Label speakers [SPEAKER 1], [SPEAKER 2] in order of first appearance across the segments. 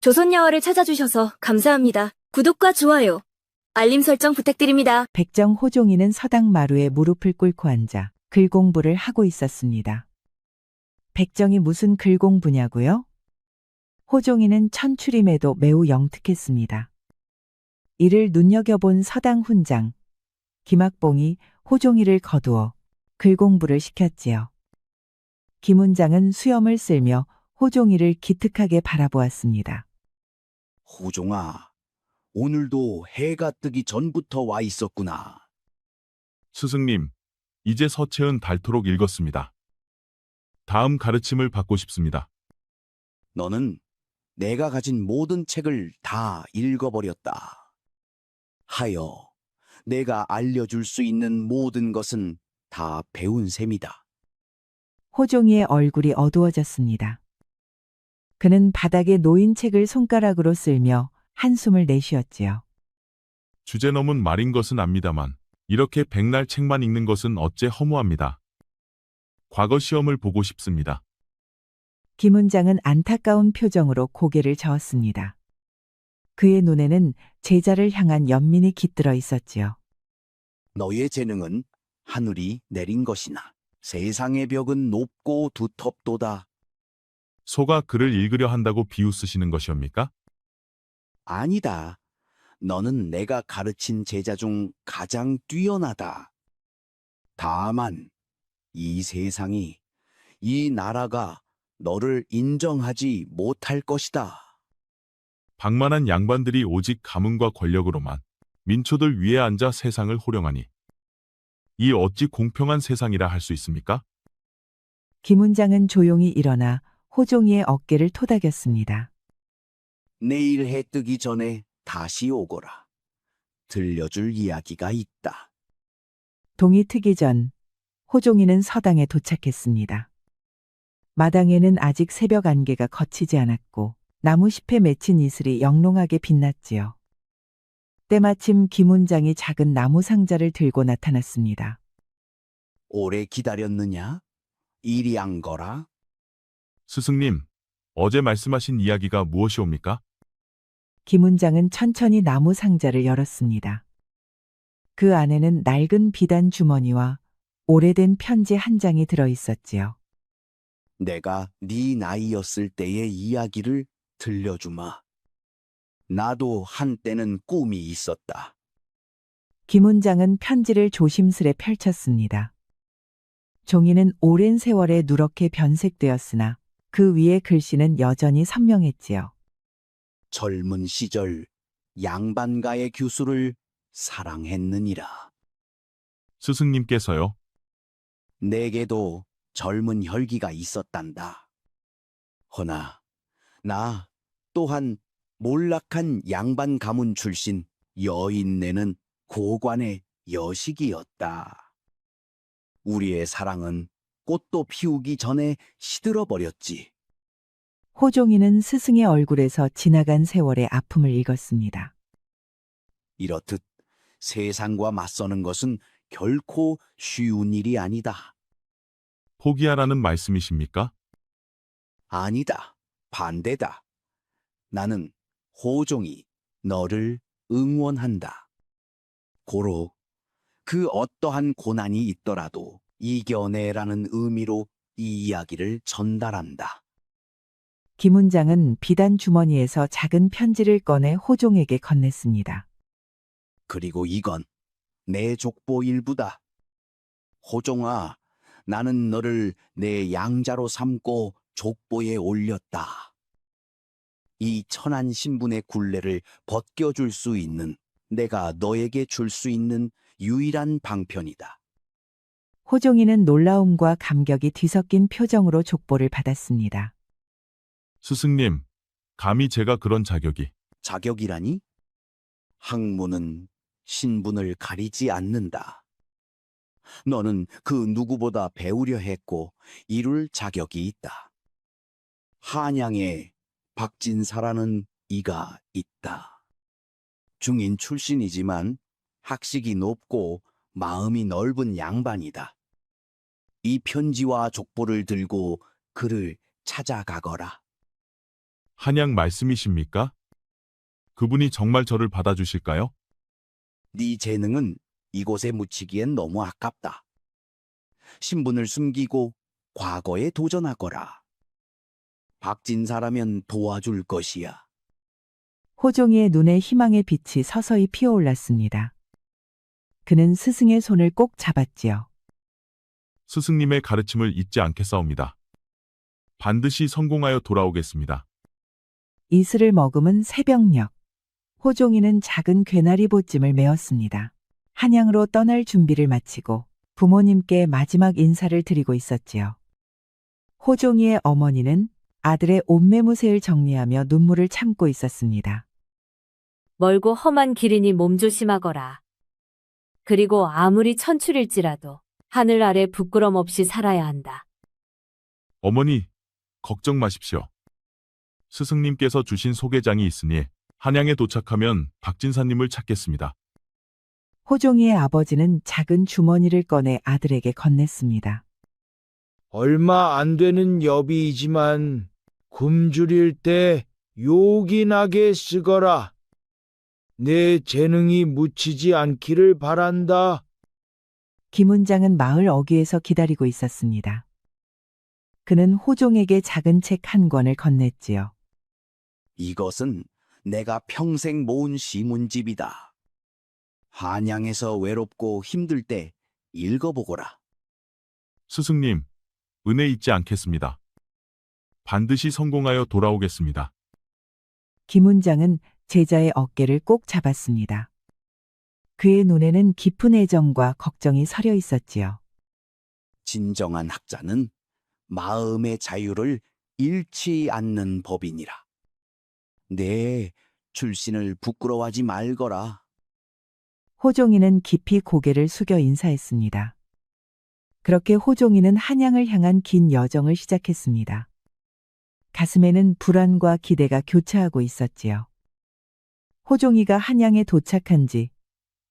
[SPEAKER 1] 조선야화를 찾아주셔서 감사합니다. 구독과 좋아요, 알림 설정 부탁드립니다.
[SPEAKER 2] 백정 호종이는 서당 마루에 무릎을 꿇고 앉아 글 공부를 하고 있었습니다. 백정이 무슨 글 공부냐고요? 호종이는 천추림에도 매우 영특했습니다. 이를 눈여겨본 서당 훈장, 김학봉이 호종이를 거두어 글 공부를 시켰지요. 김훈장은 수염을 쓸며 호종이를 기특하게 바라보았습니다.
[SPEAKER 3] 호종아, 오늘도 해가 뜨기 전부터 와 있었구나.
[SPEAKER 4] 스승님, 이제 서체은 닳도록 읽었습니다. 다음 가르침을 받고 싶습니다.
[SPEAKER 3] 너는 내가 가진 모든 책을 다 읽어버렸다. 하여 내가 알려줄 수 있는 모든 것은 다 배운 셈이다.
[SPEAKER 2] 호종이의 얼굴이 어두워졌습니다. 그는 바닥에 놓인 책을 손가락으로 쓸며 한숨을 내쉬었지요.
[SPEAKER 4] 주제 넘은 말인 것은 압니다만 이렇게 백날 책만 읽는 것은 어째 허무합니다. 과거 시험을 보고 싶습니다.
[SPEAKER 2] 김훈장은 안타까운 표정으로 고개를 저었습니다. 그의 눈에는 제자를 향한 연민이 깃들어 있었지요.
[SPEAKER 3] 너의 재능은 하늘이 내린 것이나 세상의 벽은 높고 두텁도다.
[SPEAKER 4] 소가 글을 읽으려 한다고 비웃으시는 것이옵니까?
[SPEAKER 3] 아니다. 너는 내가 가르친 제자 중 가장 뛰어나다. 다만 이 세상이, 이 나라가 너를 인정하지 못할 것이다.
[SPEAKER 4] 방만한 양반들이 오직 가문과 권력으로만 민초들 위에 앉아 세상을 호령하니 이 어찌 공평한 세상이라 할 수 있습니까?
[SPEAKER 2] 김훈장은 조용히 일어나 호종이의 어깨를 토닥였습니다.
[SPEAKER 3] 내일 해 뜨기 전에 다시 오거라. 들려줄 이야기가 있다.
[SPEAKER 2] 동이 트기 전 호종이는 서당에 도착했습니다. 마당에는 아직 새벽 안개가 걷히지 않았고 나무잎에 맺힌 이슬이 영롱하게 빛났지요. 때마침 김훈장이 작은 나무 상자를 들고 나타났습니다.
[SPEAKER 3] 오래 기다렸느냐? 이리 앉거라.
[SPEAKER 4] 스승님, 어제 말씀하신 이야기가 무엇이옵니까?
[SPEAKER 2] 김훈장은 천천히 나무 상자를 열었습니다. 그 안에는 낡은 비단 주머니와 오래된 편지 한 장이 들어 있었지요.
[SPEAKER 3] 내가 네 나이였을 때의 이야기를 들려주마. 나도 한때는 꿈이 있었다.
[SPEAKER 2] 김훈장은 편지를 조심스레 펼쳤습니다. 종이는 오랜 세월에 누렇게 변색되었으나 그 위에 글씨는 여전히 선명했지요.
[SPEAKER 3] 젊은 시절 양반가의 교수를 사랑했느니라.
[SPEAKER 4] 스승님께서요?
[SPEAKER 3] 내게도 젊은 혈기가 있었단다. 허나 나 또한 몰락한 양반 가문 출신 여인네는 고관의 여식이었다. 우리의 사랑은 꽃도 피우기 전에 시들어버렸지.
[SPEAKER 2] 호종이는 스승의 얼굴에서 지나간 세월의 아픔을 읽었습니다.
[SPEAKER 3] 이렇듯 세상과 맞서는 것은 결코 쉬운 일이 아니다.
[SPEAKER 4] 포기하라는 말씀이십니까?
[SPEAKER 3] 아니다. 반대다. 나는 호종이 너를 응원한다. 고로 그 어떠한 고난이 있더라도 이겨내라는 의미로 이 이야기를 전달한다.
[SPEAKER 2] 김훈장은 비단 주머니에서 작은 편지를 꺼내 호종에게 건넸습니다.
[SPEAKER 3] 그리고 이건 내 족보 일부다. 호종아, 나는 너를 내 양자로 삼고 족보에 올렸다. 이 천한 신분의 굴레를 벗겨줄 수 있는, 내가 너에게 줄 수 있는 유일한 방편이다.
[SPEAKER 2] 호종이는 놀라움과 감격이 뒤섞인 표정으로 족보를 받았습니다.
[SPEAKER 4] 스승님, 감히 제가 그런 자격이.
[SPEAKER 3] 자격이라니? 학문은 신분을 가리지 않는다. 너는 그 누구보다 배우려 했고 이룰 자격이 있다. 한양에 박진사라는 이가 있다. 중인 출신이지만 학식이 높고 마음이 넓은 양반이다. 이 편지와 족보를 들고 그를 찾아가거라.
[SPEAKER 4] 한양 말씀이십니까? 그분이 정말 저를 받아주실까요?
[SPEAKER 3] 네 재능은 이곳에 묻히기엔 너무 아깝다. 신분을 숨기고 과거에 도전하거라. 박진사라면 도와줄 것이야.
[SPEAKER 2] 호종이의 눈에 희망의 빛이 서서히 피어올랐습니다. 그는 스승의 손을 꼭 잡았지요.
[SPEAKER 4] 스승님의 가르침을 잊지 않겠사옵니다. 반드시 성공하여 돌아오겠습니다.
[SPEAKER 2] 이슬을 머금은 새벽녘. 호종이는 작은 괴나리 보찜을 메었습니다. 한양으로 떠날 준비를 마치고 부모님께 마지막 인사를 드리고 있었지요. 호종이의 어머니는 아들의 옷매무새를 정리하며 눈물을 참고 있었습니다.
[SPEAKER 5] 멀고 험한 길이니 몸조심하거라. 그리고 아무리 천출일지라도 하늘 아래 부끄럼 없이 살아야 한다.
[SPEAKER 4] 어머니, 걱정 마십시오. 스승님께서 주신 소개장이 있으니 한양에 도착하면 박진사님을 찾겠습니다.
[SPEAKER 2] 호종이의 아버지는 작은 주머니를 꺼내 아들에게 건넸습니다.
[SPEAKER 6] 얼마 안 되는 여비이지만 굶주릴 때 요긴하게 쓰거라. 내 재능이 묻히지 않기를 바란다.
[SPEAKER 2] 김훈장은 마을 어귀에서 기다리고 있었습니다. 그는 호종에게 작은 책 한 권을 건넸지요.
[SPEAKER 3] 이것은 내가 평생 모은 시문집이다. 한양에서 외롭고 힘들 때 읽어보거라.
[SPEAKER 4] 스승님, 은혜 잊지 않겠습니다. 반드시 성공하여 돌아오겠습니다.
[SPEAKER 2] 김훈장은 제자의 어깨를 꼭 잡았습니다. 그의 눈에는 깊은 애정과 걱정이 서려 있었지요.
[SPEAKER 3] 진정한 학자는 마음의 자유를 잃지 않는 법이니라. 내 출신을 부끄러워하지 말거라.
[SPEAKER 2] 호종이는 깊이 고개를 숙여 인사했습니다. 그렇게 호종이는 한양을 향한 긴 여정을 시작했습니다. 가슴에는 불안과 기대가 교차하고 있었지요. 호종이가 한양에 도착한 지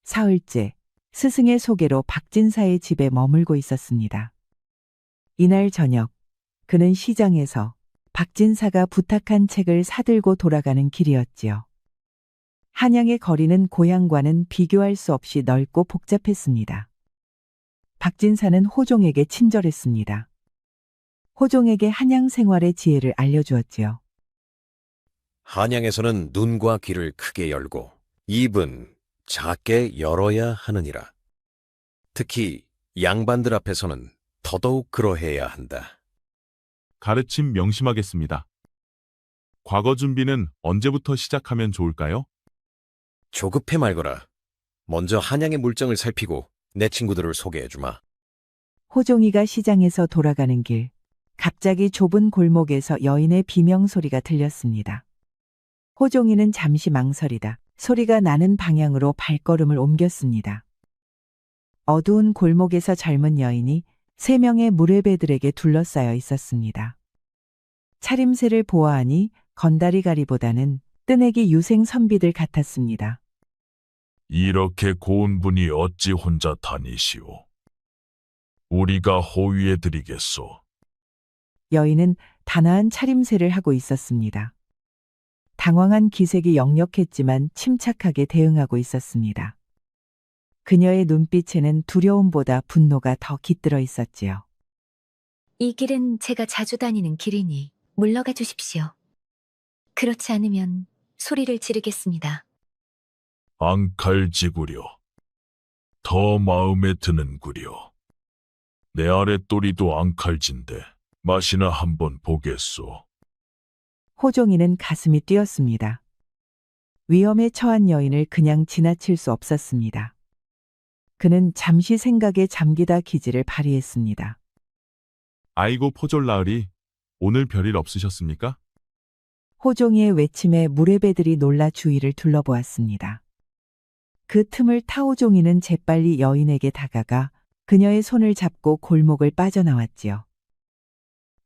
[SPEAKER 2] 사흘째 스승의 소개로 박진사의 집에 머물고 있었습니다. 이날 저녁 그는 시장에서 박진사가 부탁한 책을 사들고 돌아가는 길이었지요. 한양의 거리는 고향과는 비교할 수 없이 넓고 복잡했습니다. 박진사는 호종에게 친절했습니다. 호종에게 한양 생활의 지혜를 알려주었지요.
[SPEAKER 7] 한양에서는 눈과 귀를 크게 열고 입은 작게 열어야 하느니라. 특히 양반들 앞에서는 더더욱 그러해야 한다.
[SPEAKER 4] 가르침 명심하겠습니다. 과거 준비는 언제부터 시작하면 좋을까요?
[SPEAKER 7] 조급해 말거라. 먼저 한양의 물정을 살피고 내 친구들을 소개해주마.
[SPEAKER 2] 호종이가 시장에서 돌아가는 길, 갑자기 좁은 골목에서 여인의 비명 소리가 들렸습니다. 호종이는 잠시 망설이다 소리가 나는 방향으로 발걸음을 옮겼습니다. 어두운 골목에서 젊은 여인이 3명의 무례배들에게 둘러싸여 있었습니다. 차림새를 보아하니 건다리가리보다는 뜨내기 유생 선비들 같았습니다.
[SPEAKER 8] 이렇게 고운 분이 어찌 혼자 다니시오? 우리가 호위해 드리겠소.
[SPEAKER 2] 여인은 단아한 차림새를 하고 있었습니다. 당황한 기색이 역력했지만 침착하게 대응하고 있었습니다. 그녀의 눈빛에는 두려움보다 분노가 더 깃들어 있었지요.
[SPEAKER 1] 이 길은 제가 자주 다니는 길이니 물러가 주십시오. 그렇지 않으면 소리를 지르겠습니다.
[SPEAKER 8] 앙칼지구려. 더 마음에 드는구려. 내 아랫도리도 앙칼진데 맛이나 한번 보겠소.
[SPEAKER 2] 호종이는 가슴이 뛰었습니다. 위험에 처한 여인을 그냥 지나칠 수 없었습니다. 그는 잠시 생각에 잠기다 기지를 발휘했습니다.
[SPEAKER 4] 아이고 포졸나으리, 오늘 별일 없으셨습니까?
[SPEAKER 2] 호종이의 외침에 무례배들이 놀라 주위를 둘러보았습니다. 그 틈을 타 호종이는 재빨리 여인에게 다가가 그녀의 손을 잡고 골목을 빠져나왔지요.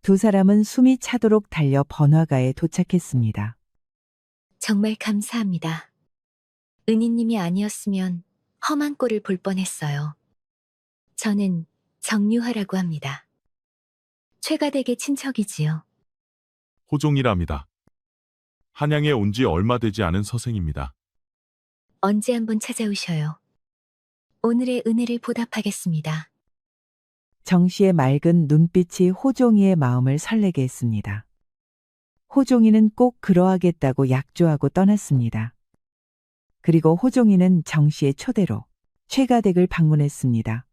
[SPEAKER 2] 두 사람은 숨이 차도록 달려 번화가에 도착했습니다.
[SPEAKER 1] 정말 감사합니다. 은희님이 아니었으면 험한 꼴을 볼 뻔했어요. 저는 정유화라고 합니다. 최가댁의 친척이지요.
[SPEAKER 4] 호종이랍니다. 한양에 온 지 얼마 되지 않은 서생입니다.
[SPEAKER 1] 언제 한번 찾아오셔요. 오늘의 은혜를 보답하겠습니다.
[SPEAKER 2] 정 씨의 맑은 눈빛이 호종이의 마음을 설레게 했습니다. 호종이는 꼭 그러하겠다고 약조하고 떠났습니다. 그리고 호종이는 정 씨의 초대로 최가댁을 방문했습니다.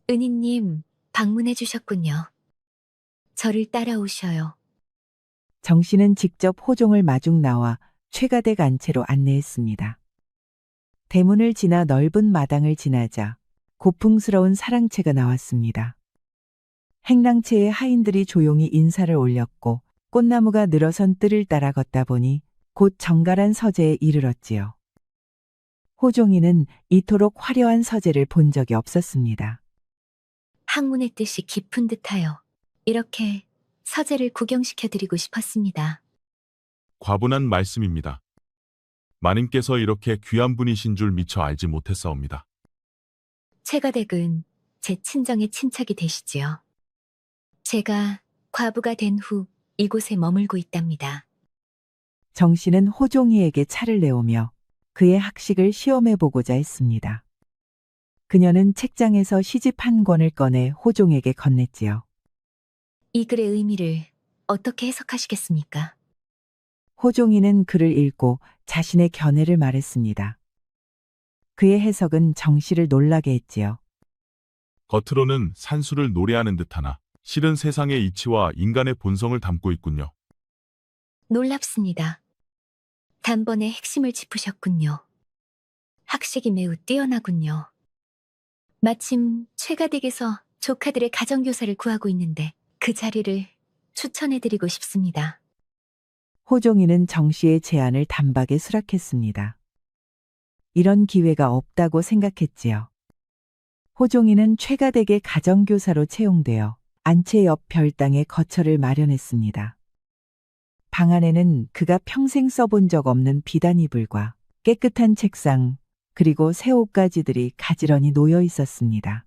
[SPEAKER 1] 은희님, 방문해 주셨군요. 저를 따라오셔요.
[SPEAKER 2] 정 씨는 직접 호종을 마중 나와 최가댁 안채로 안내했습니다. 대문을 지나 넓은 마당을 지나자 고풍스러운 사랑채가 나왔습니다. 행랑채에 하인들이 조용히 인사를 올렸고 꽃나무가 늘어선 뜰을 따라 걷다 보니 곧 정갈한 서재에 이르렀지요. 호종이는 이토록 화려한 서재를 본 적이 없었습니다.
[SPEAKER 1] 학문의 뜻이 깊은 듯하여 이렇게 서재를 구경시켜드리고 싶었습니다.
[SPEAKER 4] 과분한 말씀입니다. 마님께서 이렇게 귀한 분이신 줄 미처 알지 못했사옵니다.
[SPEAKER 1] 최가댁은 제 친정의 친척이 되시지요. 제가 과부가 된 후 이곳에 머물고 있답니다.
[SPEAKER 2] 정 씨는 호종이에게 차를 내오며 그의 학식을 시험해 보고자 했습니다. 그녀는 책장에서 시집 한 권을 꺼내 호종에게 건넸지요.
[SPEAKER 1] 이 글의 의미를 어떻게 해석하시겠습니까?
[SPEAKER 2] 호종이는 글을 읽고 자신의 견해를 말했습니다. 그의 해석은 정 씨를 놀라게 했지요.
[SPEAKER 4] 겉으로는 산수를 노래하는 듯하나 실은 세상의 이치와 인간의 본성을 담고 있군요.
[SPEAKER 1] 놀랍습니다. 단번에 핵심을 짚으셨군요. 학식이 매우 뛰어나군요. 마침 최가댁에서 조카들의 가정교사를 구하고 있는데 그 자리를 추천해드리고 싶습니다.
[SPEAKER 2] 호종이는 정 씨의 제안을 단박에 수락했습니다. 이런 기회가 없다고 생각했지요. 호종이는 최가댁의 가정교사로 채용되어 안채 옆 별당에 거처를 마련했습니다. 방 안에는 그가 평생 써본 적 없는 비단 이불과 깨끗한 책상, 그리고 새 옷가지들이 가지런히 놓여 있었습니다.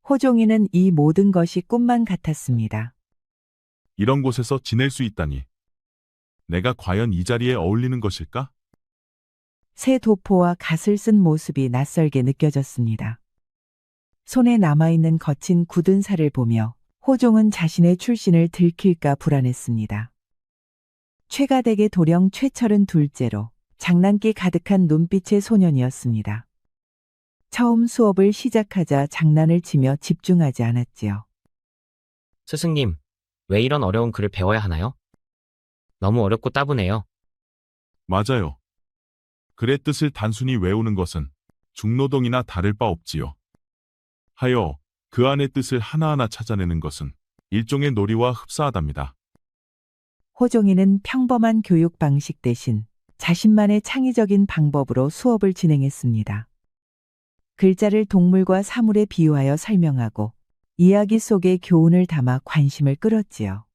[SPEAKER 2] 호종이는 이 모든 것이 꿈만 같았습니다.
[SPEAKER 4] 이런 곳에서 지낼 수 있다니. 내가 과연 이 자리에 어울리는 것일까?
[SPEAKER 2] 새 도포와 갓을 쓴 모습이 낯설게 느껴졌습니다. 손에 남아있는 거친 굳은 살을 보며 호종은 자신의 출신을 들킬까 불안했습니다. 최가댁의 도령 최철은 둘째로 장난기 가득한 눈빛의 소년이었습니다. 처음 수업을 시작하자 장난을 치며 집중하지 않았지요.
[SPEAKER 9] 스승님, 왜 이런 어려운 글을 배워야 하나요? 너무 어렵고 따분해요.
[SPEAKER 4] 맞아요. 글의 뜻을 단순히 외우는 것은 중노동이나 다를 바 없지요. 하여 그 안의 뜻을 하나하나 찾아내는 것은 일종의 놀이와 흡사하답니다.
[SPEAKER 2] 호종이는 평범한 교육 방식 대신 자신만의 창의적인 방법으로 수업을 진행했습니다. 글자를 동물과 사물에 비유하여 설명하고 이야기 속에 교훈을 담아 관심을 끌었지요.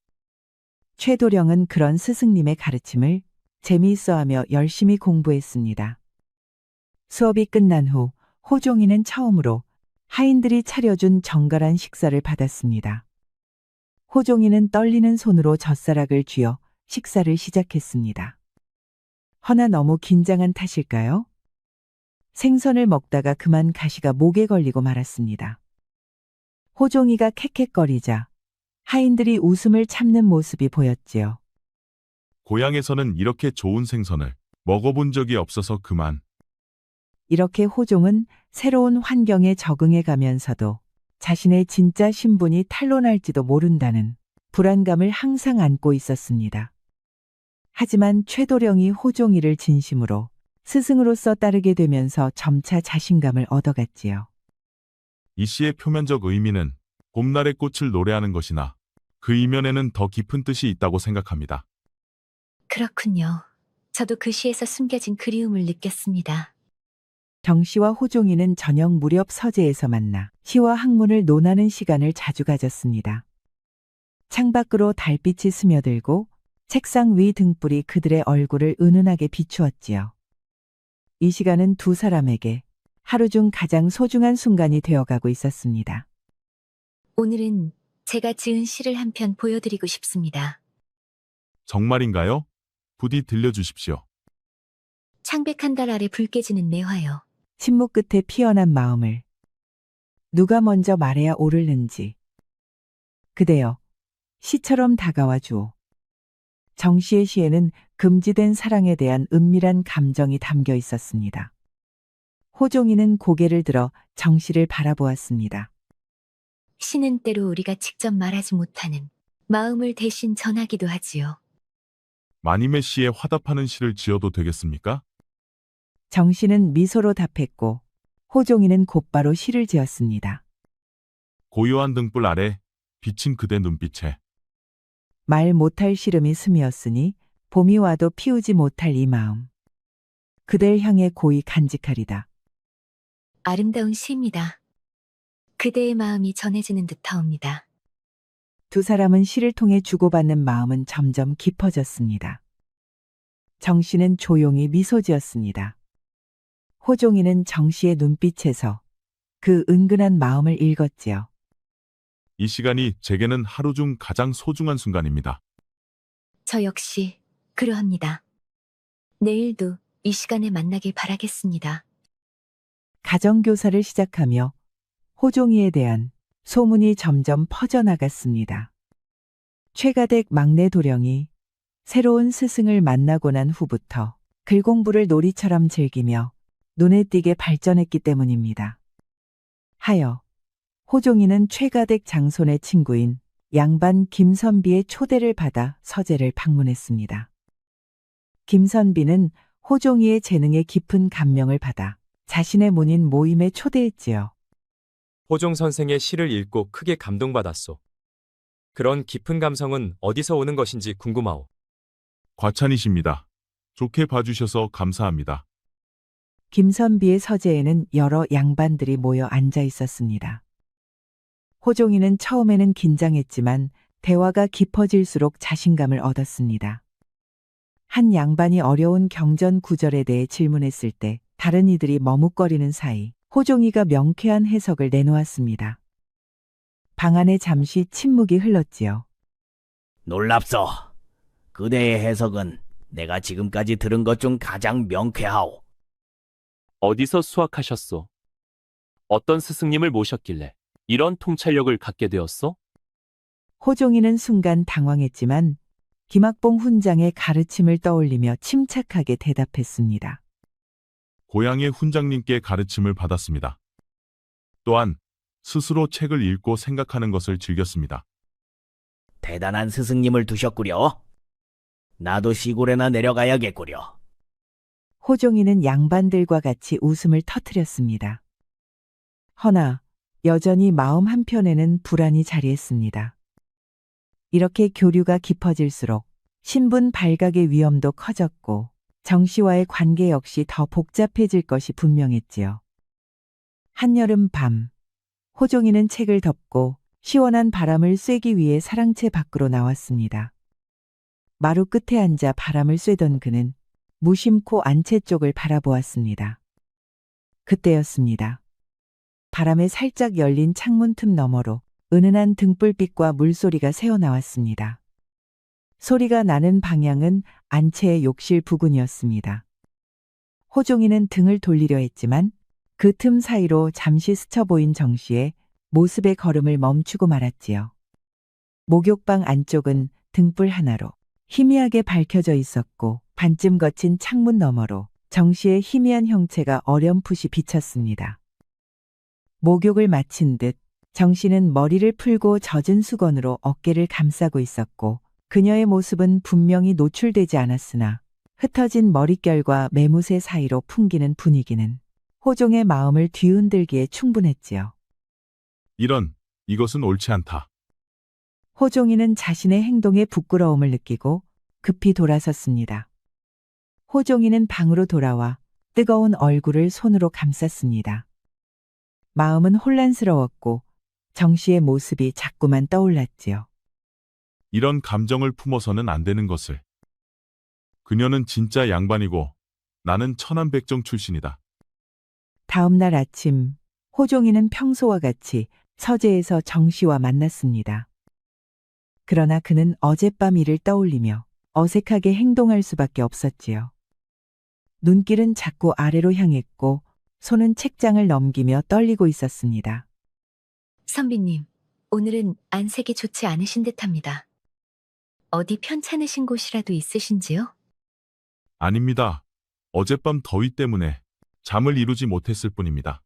[SPEAKER 2] 최도령은 그런 스승님의 가르침을 재미있어하며 열심히 공부했습니다. 수업이 끝난 후 호종이는 처음으로 하인들이 차려준 정갈한 식사를 받았습니다. 호종이는 떨리는 손으로 젓가락을 쥐어 식사를 시작했습니다. 허나 너무 긴장한 탓일까요? 생선을 먹다가 그만 가시가 목에 걸리고 말았습니다. 호종이가 캑캑거리자 하인들이 웃음을 참는 모습이 보였지요.
[SPEAKER 4] 고향에서는 이렇게 좋은 생선을 먹어본 적이 없어서 그만.
[SPEAKER 2] 이렇게 호종은 새로운 환경에 적응해 가면서도 자신의 진짜 신분이 탄로날지도 모른다는 불안감을 항상 안고 있었습니다. 하지만 최도령이 호종이를 진심으로 스승으로서 따르게 되면서 점차 자신감을 얻어갔지요.
[SPEAKER 4] 이 시의 표면적 의미는 봄날의 꽃을 노래하는 것이나 그 이면에는 더 깊은 뜻이 있다고 생각합니다.
[SPEAKER 1] 그렇군요. 저도 그 시에서 숨겨진 그리움을 느꼈습니다.
[SPEAKER 2] 정 씨와 호종이는 저녁 무렵 서재에서 만나 시와 학문을 논하는 시간을 자주 가졌습니다. 창밖으로 달빛이 스며들고 책상 위 등불이 그들의 얼굴을 은은하게 비추었지요. 이 시간은 두 사람에게 하루 중 가장 소중한 순간이 되어가고 있었습니다.
[SPEAKER 1] 오늘은 제가 지은 시를 한 편 보여드리고 싶습니다.
[SPEAKER 4] 정말인가요? 부디 들려주십시오.
[SPEAKER 1] 창백한 달 아래 불 깨지는 매화여.
[SPEAKER 2] 침묵 끝에 피어난 마음을 누가 먼저 말해야 옳을는지. 그대여, 시처럼 다가와 주오. 정씨의 시에는 금지된 사랑에 대한 은밀한 감정이 담겨 있었습니다. 호종이는 고개를 들어 정씨를 바라보았습니다.
[SPEAKER 1] 시는 때로 우리가 직접 말하지 못하는 마음을 대신 전하기도 하지요.
[SPEAKER 4] 마님의 시에 화답하는 시를 지어도 되겠습니까?
[SPEAKER 2] 정씨는 미소로 답했고 호종이는 곧바로 시를 지었습니다.
[SPEAKER 4] 고요한 등불 아래 비친 그대 눈빛에
[SPEAKER 2] 말 못할 시름이 스미었으니 봄이 와도 피우지 못할 이 마음. 그댈 향해 고이 간직하리다.
[SPEAKER 1] 아름다운 시입니다. 그대의 마음이 전해지는 듯하옵니다.
[SPEAKER 2] 두 사람은 시를 통해 주고받는 마음은 점점 깊어졌습니다. 정씨는 조용히 미소 지었습니다. 호종이는 정씨의 눈빛에서 그 은근한 마음을 읽었지요.
[SPEAKER 4] 이 시간이 제게는 하루 중 가장 소중한 순간입니다.
[SPEAKER 1] 저 역시 그러합니다. 내일도 이 시간에 만나길 바라겠습니다.
[SPEAKER 2] 가정교사를 시작하며 호종이에 대한 소문이 점점 퍼져나갔습니다. 최가댁 막내 도령이 새로운 스승을 만나고 난 후부터 글 공부를 놀이처럼 즐기며 눈에 띄게 발전했기 때문입니다. 하여 호종이는 최가댁 장손의 친구인 양반 김선비의 초대를 받아 서재를 방문했습니다. 김선비는 호종이의 재능에 깊은 감명을 받아 자신의 문인 모임에 초대했지요.
[SPEAKER 10] 호종 선생의 시를 읽고 크게 감동받았소. 그런 깊은 감성은 어디서 오는 것인지 궁금하오.
[SPEAKER 4] 과찬이십니다. 좋게 봐주셔서 감사합니다.
[SPEAKER 2] 김선비의 서재에는 여러 양반들이 모여 앉아 있었습니다. 호종이는 처음에는 긴장했지만 대화가 깊어질수록 자신감을 얻었습니다. 한 양반이 어려운 경전 구절에 대해 질문했을 때 다른 이들이 머뭇거리는 사이 호종이가 명쾌한 해석을 내놓았습니다. 방 안에 잠시 침묵이 흘렀지요.
[SPEAKER 11] 놀랍소. 그대의 해석은 내가 지금까지 들은 것 중 가장 명쾌하오.
[SPEAKER 12] 어디서 수학하셨소? 어떤 스승님을 모셨길래 이런 통찰력을 갖게 되었소?
[SPEAKER 2] 호종이는 순간 당황했지만 김학봉 훈장의 가르침을 떠올리며 침착하게 대답했습니다.
[SPEAKER 4] 고향의 훈장님께 가르침을 받았습니다. 또한 스스로 책을 읽고 생각하는 것을 즐겼습니다.
[SPEAKER 11] 대단한 스승님을 두셨구려. 나도 시골에나 내려가야겠구려.
[SPEAKER 2] 호종이는 양반들과 같이 웃음을 터뜨렸습니다. 허나 여전히 마음 한편에는 불안이 자리했습니다. 이렇게 교류가 깊어질수록 신분 발각의 위험도 커졌고 정씨와의 관계 역시 더 복잡해질 것이 분명했지요. 한여름 밤, 호종이는 책을 덮고 시원한 바람을 쐬기 위해 사랑채 밖으로 나왔습니다. 마루 끝에 앉아 바람을 쐬던 그는 무심코 안채 쪽을 바라보았습니다. 그때였습니다. 바람에 살짝 열린 창문 틈 너머로 은은한 등불빛과 물소리가 새어나왔습니다. 소리가 나는 방향은 안채의 욕실 부근이었습니다. 호종이는 등을 돌리려 했지만 그 틈 사이로 잠시 스쳐 보인 정씨의 모습의 걸음을 멈추고 말았지요. 목욕방 안쪽은 등불 하나로 희미하게 밝혀져 있었고 반쯤 거친 창문 너머로 정씨의 희미한 형체가 어렴풋이 비쳤습니다. 목욕을 마친 듯 정씨는 머리를 풀고 젖은 수건으로 어깨를 감싸고 있었고 그녀의 모습은 분명히 노출되지 않았으나 흩어진 머릿결과 매무새 사이로 풍기는 분위기는 호종의 마음을 뒤흔들기에 충분했지요.
[SPEAKER 4] 이것은 옳지 않다.
[SPEAKER 2] 호종이는 자신의 행동에 부끄러움을 느끼고 급히 돌아섰습니다. 호종이는 방으로 돌아와 뜨거운 얼굴을 손으로 감쌌습니다. 마음은 혼란스러웠고 정씨의 모습이 자꾸만 떠올랐지요.
[SPEAKER 4] 이런 감정을 품어서는 안 되는 것을. 그녀는 진짜 양반이고 나는 천안백정 출신이다.
[SPEAKER 2] 다음 날 아침, 호종이는 평소와 같이 서재에서 정씨와 만났습니다. 그러나 그는 어젯밤 일을 떠올리며 어색하게 행동할 수밖에 없었지요. 눈길은 자꾸 아래로 향했고 손은 책장을 넘기며 떨리고 있었습니다.
[SPEAKER 1] 선비님, 오늘은 안색이 좋지 않으신 듯합니다. 어디 편찮으신 곳이라도 있으신지요?
[SPEAKER 4] 아닙니다. 어젯밤 더위 때문에 잠을 이루지 못했을 뿐입니다.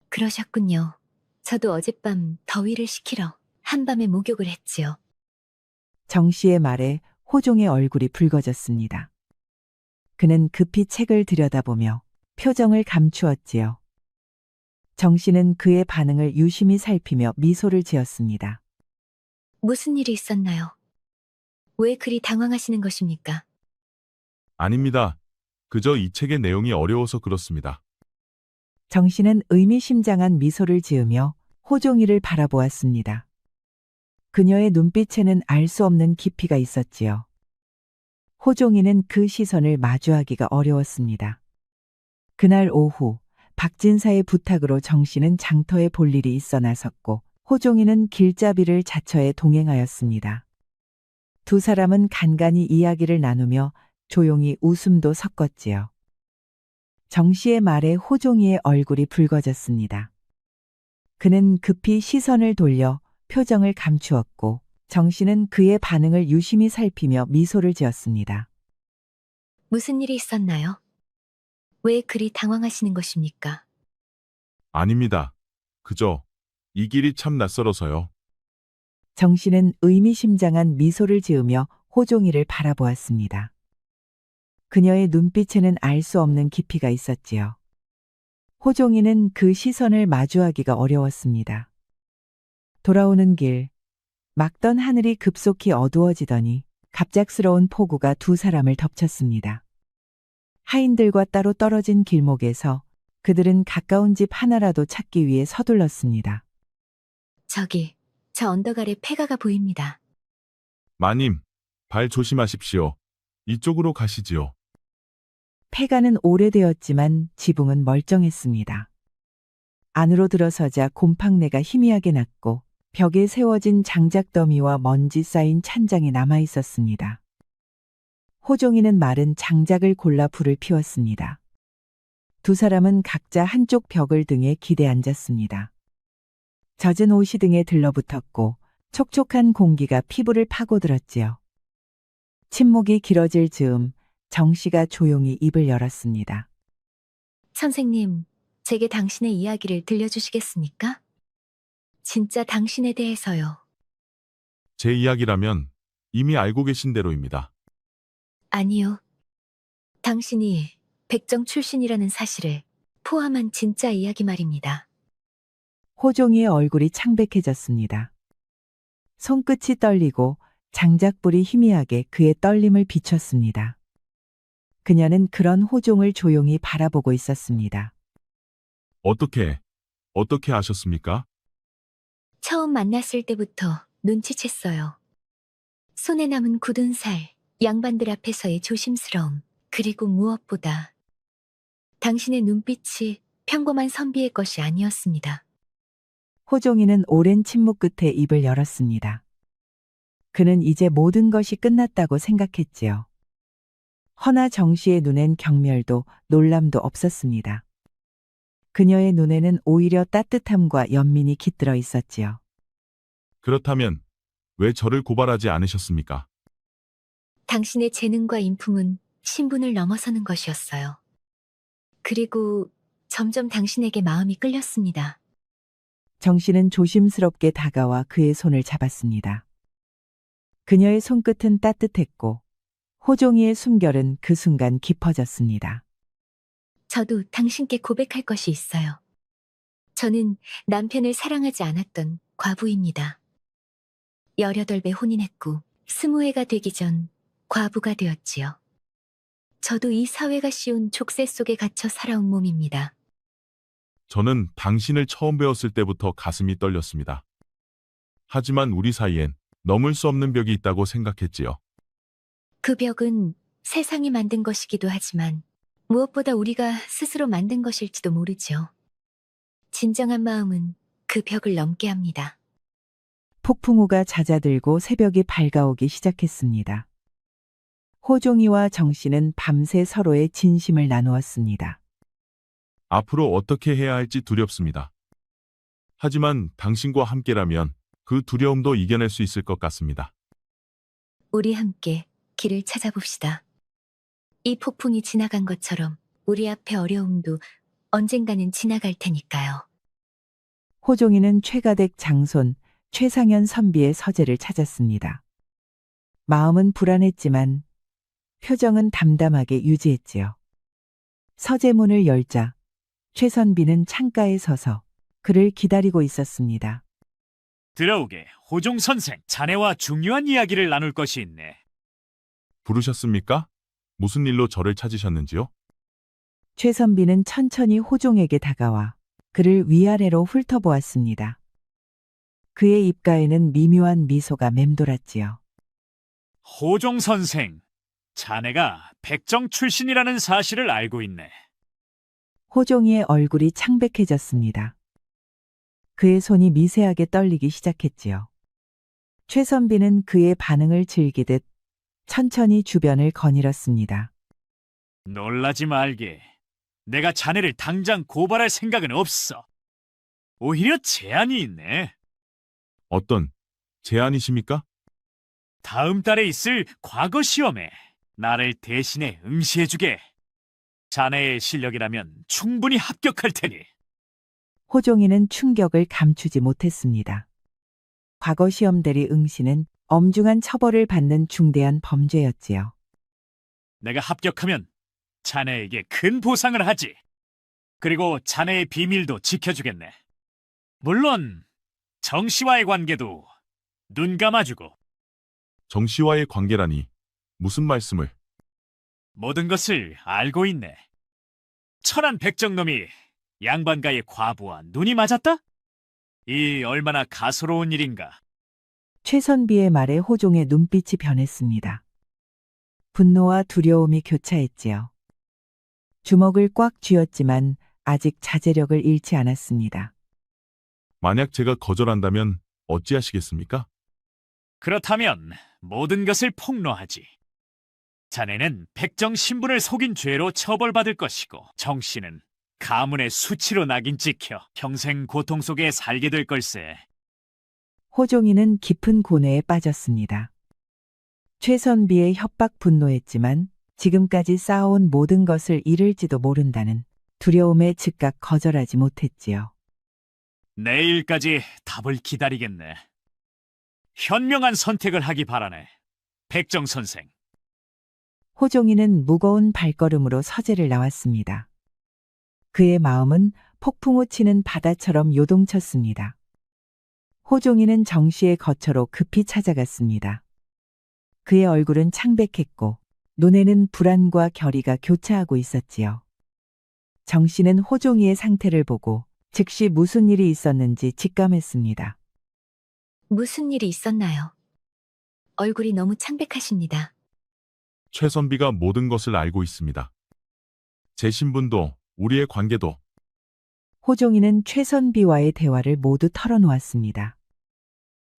[SPEAKER 1] 그러셨군요. 저도 어젯밤 더위를 식히러 한밤에 목욕을 했지요.
[SPEAKER 2] 정 씨의 말에 호종의 얼굴이 붉어졌습니다. 그는 급히 책을 들여다보며 표정을 감추었지요. 정 씨는 그의 반응을 유심히 살피며 미소를 지었습니다.
[SPEAKER 1] 무슨 일이 있었나요? 왜 그리 당황하시는 것입니까?
[SPEAKER 4] 아닙니다. 그저 이 책의 내용이 어려워서 그렇습니다.
[SPEAKER 2] 정 씨는 의미심장한 미소를 지으며 호종이를 바라보았습니다. 그녀의 눈빛에는 알 수 없는 깊이가 있었지요. 호종이는 그 시선을 마주하기가 어려웠습니다. 그날 오후 박진사의 부탁으로 정 씨는 장터에 볼 일이 있어 나섰고 호종이는 길잡이를 자처해 동행하였습니다. 두 사람은 간간히 이야기를 나누며 조용히 웃음도 섞었지요. 정 씨의 말에 호종이의 얼굴이 붉어졌습니다. 그는 급히 시선을 돌려 표정을 감추었고 정 씨는 그의 반응을 유심히 살피며 미소를 지었습니다.
[SPEAKER 1] 무슨 일이 있었나요? 왜 그리 당황하시는 것입니까?
[SPEAKER 4] 아닙니다. 그저 이 길이 참 낯설어서요.
[SPEAKER 2] 정 씨는 의미심장한 미소를 지으며 호종이를 바라보았습니다. 그녀의 눈빛에는 알 수 없는 깊이가 있었지요. 호종이는 그 시선을 마주하기가 어려웠습니다. 돌아오는 길, 막던 하늘이 급속히 어두워지더니 갑작스러운 폭우가 두 사람을 덮쳤습니다. 하인들과 따로 떨어진 길목에서 그들은 가까운 집 하나라도 찾기 위해 서둘렀습니다.
[SPEAKER 1] 저기, 저 언덕 아래 폐가가 보입니다.
[SPEAKER 4] 마님, 발 조심하십시오. 이쪽으로 가시지요.
[SPEAKER 2] 폐가는 오래되었지만 지붕은 멀쩡했습니다. 안으로 들어서자 곰팡내가 희미하게 났고 벽에 세워진 장작더미와 먼지 쌓인 찬장이 남아 있었습니다. 호종이는 마른 장작을 골라 불을 피웠습니다. 두 사람은 각자 한쪽 벽을 등에 기대 앉았습니다. 젖은 옷이 등에 들러붙었고 촉촉한 공기가 피부를 파고들었지요. 침묵이 길어질 즈음 정 씨가 조용히 입을 열었습니다.
[SPEAKER 1] 선생님, 제게 당신의 이야기를 들려주시겠습니까? 진짜 당신에 대해서요.
[SPEAKER 4] 제 이야기라면 이미 알고 계신 대로입니다.
[SPEAKER 1] 아니요. 당신이 백정 출신이라는 사실을 포함한 진짜 이야기 말입니다.
[SPEAKER 2] 호종이의 얼굴이 창백해졌습니다. 손끝이 떨리고 장작불이 희미하게 그의 떨림을 비췄습니다. 그녀는 그런 호종을 조용히 바라보고 있었습니다.
[SPEAKER 4] 어떻게 아셨습니까?
[SPEAKER 1] 처음 만났을 때부터 눈치챘어요. 손에 남은 굳은 살, 양반들 앞에서의 조심스러움, 그리고 무엇보다 당신의 눈빛이 평범한 선비의 것이 아니었습니다.
[SPEAKER 2] 호종이는 오랜 침묵 끝에 입을 열었습니다. 그는 이제 모든 것이 끝났다고 생각했지요. 허나 정 씨의 눈엔 경멸도 놀람도 없었습니다. 그녀의 눈에는 오히려 따뜻함과 연민이 깃들어 있었지요.
[SPEAKER 4] 그렇다면 왜 저를 고발하지 않으셨습니까?
[SPEAKER 1] 당신의 재능과 인품은 신분을 넘어서는 것이었어요. 그리고 점점 당신에게 마음이 끌렸습니다.
[SPEAKER 2] 정 씨는 조심스럽게 다가와 그의 손을 잡았습니다. 그녀의 손끝은 따뜻했고 호종이의 숨결은 그 순간 깊어졌습니다.
[SPEAKER 1] 저도 당신께 고백할 것이 있어요. 저는 남편을 사랑하지 않았던 과부입니다. 18배 혼인했고 20해가 되기 전 과부가 되었지요. 저도 이 사회가 씌운 족쇄 속에 갇혀 살아온 몸입니다.
[SPEAKER 4] 저는 당신을 처음 배웠을 때부터 가슴이 떨렸습니다. 하지만 우리 사이엔 넘을 수 없는 벽이 있다고 생각했지요.
[SPEAKER 1] 그 벽은 세상이 만든 것이기도 하지만 무엇보다 우리가 스스로 만든 것일지도 모르죠. 진정한 마음은 그 벽을 넘게 합니다.
[SPEAKER 2] 폭풍우가 잦아들고 새벽이 밝아오기 시작했습니다. 호종이와 정 씨는 밤새 서로의 진심을 나누었습니다.
[SPEAKER 4] 앞으로 어떻게 해야 할지 두렵습니다. 하지만 당신과 함께라면 그 두려움도 이겨낼 수 있을 것 같습니다.
[SPEAKER 1] 우리 함께 길을 찾아봅시다. 이 폭풍이 지나간 것처럼 우리 앞에 어려움도 언젠가는 지나갈 테니까요.
[SPEAKER 2] 호종이는 최가댁 장손 최상현 선비의 서재를 찾았습니다. 마음은 불안했지만 표정은 담담하게 유지했지요. 서재 문을 열자 최 선비는 창가에 서서 그를 기다리고 있었습니다.
[SPEAKER 13] 들어오게, 호종 선생. 자네와 중요한 이야기를 나눌 것이 있네.
[SPEAKER 4] 부르셨습니까? 무슨 일로 저를 찾으셨는지요?
[SPEAKER 2] 최 선비는 천천히 호종에게 다가와 그를 위아래로 훑어보았습니다. 그의 입가에는 미묘한 미소가 맴돌았지요.
[SPEAKER 13] 호종 선생, 자네가 백정 출신이라는 사실을 알고 있네.
[SPEAKER 2] 호종이의 얼굴이 창백해졌습니다. 그의 손이 미세하게 떨리기 시작했지요. 최 선비는 그의 반응을 즐기듯 천천히 주변을 거닐었습니다.
[SPEAKER 13] 놀라지 말게. 내가 자네를 당장 고발할 생각은 없어. 오히려 제안이 있네.
[SPEAKER 4] 어떤 제안이십니까?
[SPEAKER 13] 다음 달에 있을 과거 시험에 나를 대신에 응시해주게. 자네의 실력이라면 충분히 합격할 테니.
[SPEAKER 2] 호종이는 충격을 감추지 못했습니다. 과거 시험 대리 응시는 엄중한 처벌을 받는 중대한 범죄였지요.
[SPEAKER 13] 내가 합격하면 자네에게 큰 보상을 하지. 그리고 자네의 비밀도 지켜주겠네. 물론 정 씨와의 관계도 눈 감아주고.
[SPEAKER 4] 정 씨와의 관계라니 무슨 말씀을?
[SPEAKER 13] 모든 것을 알고 있네. 천한 백정놈이 양반가의 과부와 눈이 맞았다? 이 얼마나 가소로운 일인가.
[SPEAKER 2] 최 선비의 말에 호종의 눈빛이 변했습니다. 분노와 두려움이 교차했지요. 주먹을 꽉 쥐었지만 아직 자제력을 잃지 않았습니다.
[SPEAKER 4] 만약 제가 거절한다면 어찌하시겠습니까?
[SPEAKER 13] 그렇다면 모든 것을 폭로하지. 자네는 백정 신분을 속인 죄로 처벌받을 것이고 정 씨는 가문의 수치로 낙인 찍혀 평생 고통 속에 살게 될 걸세.
[SPEAKER 2] 호종이는 깊은 고뇌에 빠졌습니다. 최 선비의 협박 분노했지만 지금까지 쌓아온 모든 것을 잃을지도 모른다는 두려움에 즉각 거절하지 못했지요.
[SPEAKER 13] 내일까지 답을 기다리겠네. 현명한 선택을 하기 바라네, 백정 선생.
[SPEAKER 2] 호종이는 무거운 발걸음으로 서재를 나왔습니다. 그의 마음은 폭풍우 치는 바다처럼 요동쳤습니다. 호종이는 정 씨의 거처로 급히 찾아갔습니다. 그의 얼굴은 창백했고 눈에는 불안과 결의가 교차하고 있었지요. 정 씨는 호종이의 상태를 보고 즉시 무슨 일이 있었는지 직감했습니다.
[SPEAKER 1] 무슨 일이 있었나요? 얼굴이 너무 창백하십니다.
[SPEAKER 4] 최 선비가 모든 것을 알고 있습니다. 제 신분도 우리의 관계도.
[SPEAKER 2] 호종이는 최 선비와의 대화를 모두 털어놓았습니다.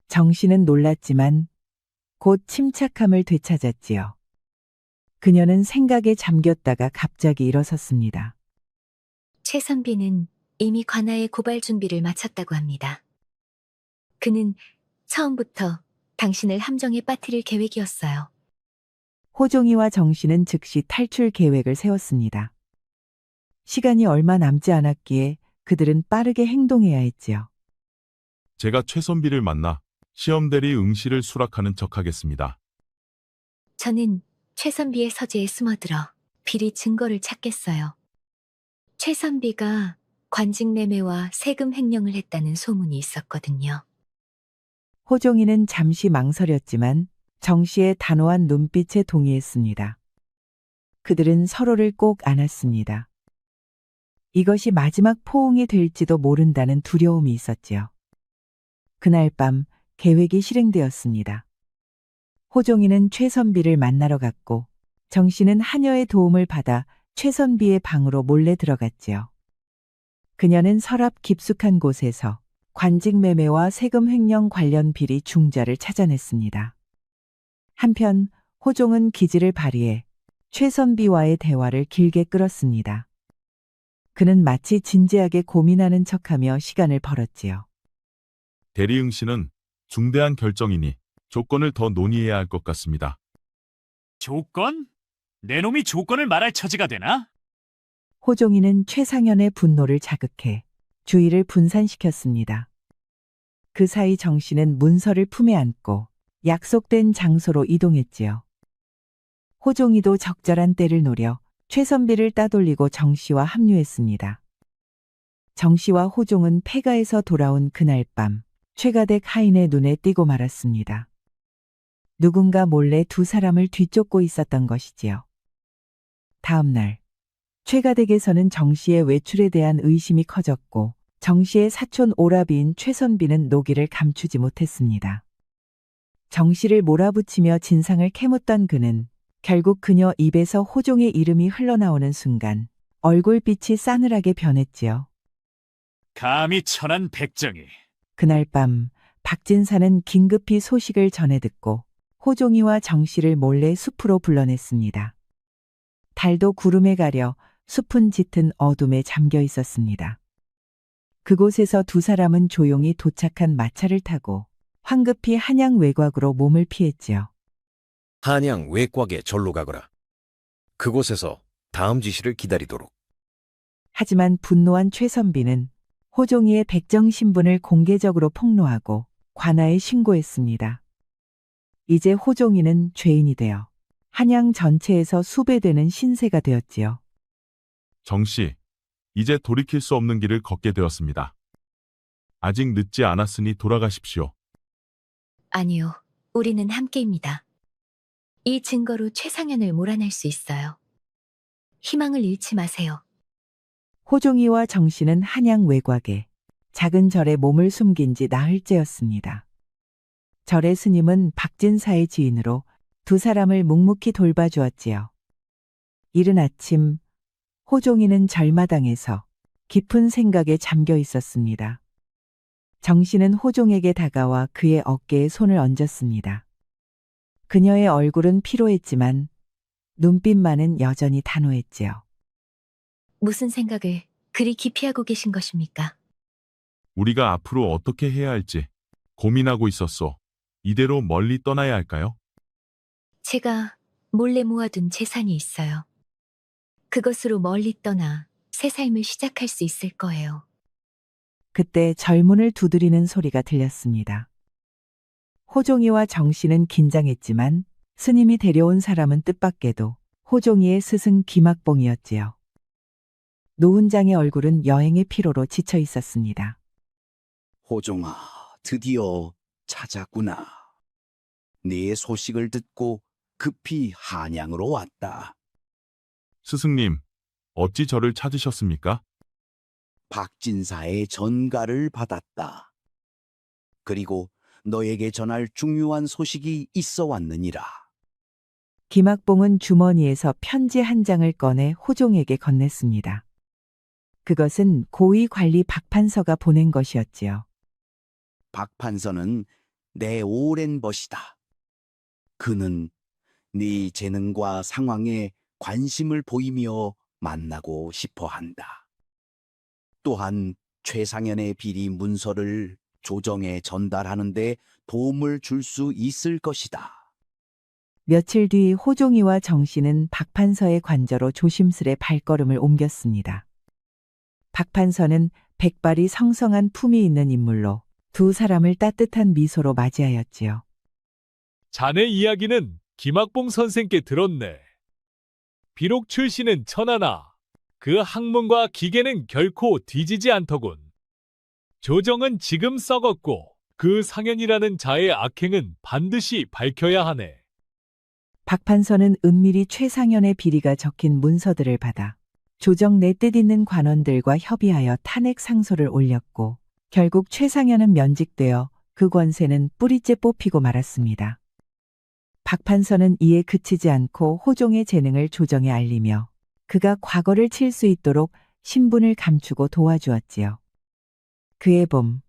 [SPEAKER 2] 정 씨는 놀랐지만 곧 침착함을 되찾았지요. 그녀는 생각에 잠겼다가 갑자기 일어섰습니다.
[SPEAKER 1] 최 선비는 이미 관아의 고발 준비를 마쳤다고 합니다. 그는 처음부터 당신을 함정에 빠뜨릴 계획이었어요.
[SPEAKER 2] 호종이와 정 씨는 즉시 탈출 계획을 세웠습니다. 시간이 얼마 남지 않았기에 그들은 빠르게 행동해야 했지요.
[SPEAKER 4] 제가 최 선비를 만나 시험 대리 응시를 수락하는 척하겠습니다.
[SPEAKER 1] 저는 최 선비의 서재에 숨어들어 비리 증거를 찾겠어요. 최 선비가 관직 매매와 세금 횡령을 했다는 소문이 있었거든요.
[SPEAKER 2] 호종이는 잠시 망설였지만 정 씨의 단호한 눈빛에 동의했습니다. 그들은 서로를 꼭 안았습니다. 이것이 마지막 포옹이 될지도 모른다는 두려움이 있었지요. 그날 밤 계획이 실행되었습니다. 호종이는 최 선비를 만나러 갔고 정 씨는 하녀의 도움을 받아 최 선비의 방으로 몰래 들어갔지요. 그녀는 서랍 깊숙한 곳에서 관직 매매와 세금 횡령 관련 비리 중자를 찾아냈습니다. 한편 호종은 기지를 발휘해 최선비와의 대화를 길게 끌었습니다. 그는 마치 진지하게 고민하는 척하며 시간을 벌었지요.
[SPEAKER 4] 대리응 씨는 중대한 결정이니 조건을 더 논의해야 할 것 같습니다.
[SPEAKER 13] 조건? 내 놈이 조건을 말할 처지가 되나?
[SPEAKER 2] 호종이는 최상현의 분노를 자극해 주의를 분산시켰습니다. 그 사이 정 씨는 문서를 품에 안고 약속된 장소로 이동했지요. 호종이도 적절한 때를 노려 최선비를 따돌리고 정 씨와 합류했습니다. 정 씨와 호종은 폐가에서 돌아온 그날 밤 최가댁 하인의 눈에 띄고 말았습니다. 누군가 몰래 두 사람을 뒤쫓고 있었던 것이지요. 다음 날 최가댁에서는 정 씨의 외출에 대한 의심이 커졌고 정 씨의 사촌 오라비인 최선비는 노기를 감추지 못했습니다. 정 씨를 몰아붙이며 진상을 캐묻던 그는 결국 그녀 입에서 호종의 이름이 흘러나오는 순간 얼굴빛이 싸늘하게 변했지요.
[SPEAKER 13] 감히 천한 백정이.
[SPEAKER 2] 그날 밤 박진사는 긴급히 소식을 전해 듣고 호종이와 정 씨를 몰래 숲으로 불러냈습니다. 달도 구름에 가려 숲은 짙은 어둠에 잠겨 있었습니다. 그곳에서 두 사람은 조용히 도착한 마차를 타고 황급히 한양 외곽으로 몸을 피했지요.
[SPEAKER 7] 한양 외곽에 절로 가거라. 그곳에서 다음 지시를 기다리도록.
[SPEAKER 2] 하지만 분노한 최선비는 호종이의 백정 신분을 공개적으로 폭로하고 관아에 신고했습니다. 이제 호종이는 죄인이 되어 한양 전체에서 수배되는 신세가 되었지요.
[SPEAKER 4] 정 씨, 이제 돌이킬 수 없는 길을 걷게 되었습니다. 아직 늦지 않았으니 돌아가십시오.
[SPEAKER 1] 아니요. 우리는 함께입니다. 이 증거로 최상현을 몰아낼 수 있어요. 희망을 잃지 마세요.
[SPEAKER 2] 호종이와 정 씨는 한양 외곽에 작은 절에 몸을 숨긴 지 나흘째였습니다. 절의 스님은 박진사의 지인으로 두 사람을 묵묵히 돌봐주었지요. 이른 아침 호종이는 절마당에서 깊은 생각에 잠겨 있었습니다. 정 씨는 호종에게 다가와 그의 어깨에 손을 얹었습니다. 그녀의 얼굴은 피로했지만 눈빛만은 여전히 단호했지요.
[SPEAKER 1] 무슨 생각을 그리 깊이 하고 계신 것입니까?
[SPEAKER 4] 우리가 앞으로 어떻게 해야 할지 고민하고 있었소. 이대로 멀리 떠나야 할까요?
[SPEAKER 1] 제가 몰래 모아둔 재산이 있어요. 그것으로 멀리 떠나 새 삶을 시작할 수 있을 거예요.
[SPEAKER 2] 그때 절문을 두드리는 소리가 들렸습니다. 호종이와 정 씨는 긴장했지만 스님이 데려온 사람은 뜻밖에도 호종이의 스승 김학봉이었지요. 노훈장의 얼굴은 여행의 피로로 지쳐 있었습니다.
[SPEAKER 3] 호종아, 드디어 찾았구나. 네 소식을 듣고 급히 한양으로 왔다.
[SPEAKER 4] 스승님, 어찌 저를 찾으셨습니까?
[SPEAKER 3] 박진사의 전가를 받았다. 그리고 너에게 전할 중요한 소식이 있어 왔느니라.
[SPEAKER 2] 김학봉은 주머니에서 편지 한 장을 꺼내 호종에게 건넸습니다. 그것은 고위 관리 박판서가 보낸 것이었지요.
[SPEAKER 3] 박판서는 내 오랜 벗이다. 그는 네 재능과 상황에 관심을 보이며 만나고 싶어 한다. 또한 최상현의 비리 문서를 조정에 전달하는데 도움을 줄 수 있을 것이다.
[SPEAKER 2] 며칠 뒤 호종이와 정 씨는 박판서의 관저로 조심스레 발걸음을 옮겼습니다. 박판서는 백발이 성성한 품이 있는 인물로 두 사람을 따뜻한 미소로 맞이하였지요.
[SPEAKER 14] 자네 이야기는 김학봉 선생께 들었네. 비록 출신은 천하나 그 학문과 기계는 결코 뒤지지 않더군. 조정은 지금 썩었고 그 상현이라는 자의 악행은 반드시 밝혀야 하네.
[SPEAKER 2] 박판서는 은밀히 최상현의 비리가 적힌 문서들을 받아 조정 내 뜻 있는 관원들과 협의하여 탄핵 상소를 올렸고 결국 최상현은 면직되어 그 권세는 뿌리째 뽑히고 말았습니다. 박판서는 이에 그치지 않고 호종의 재능을 조정에 알리며 그가 과거를 칠 수 있도록 신분을 감추고 도와주었지요. 그해 봄,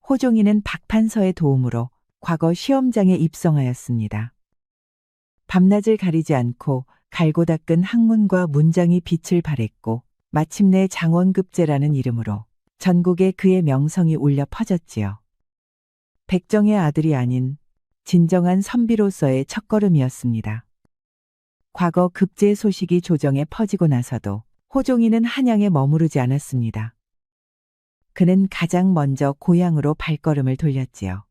[SPEAKER 2] 호종이는 박판서의 도움으로 과거 시험장에 입성하였습니다. 밤낮을 가리지 않고 갈고 닦은 학문과 문장이 빛을 발했고 마침내 장원급제라는 이름으로 전국에 그의 명성이 울려 퍼졌지요. 백정의 아들이 아닌 진정한 선비로서의 첫걸음이었습니다. 과거 급제 소식이 조정에 퍼지고 나서도 호종이는 한양에 머무르지 않았습니다. 그는 가장 먼저 고향으로 발걸음을 돌렸지요.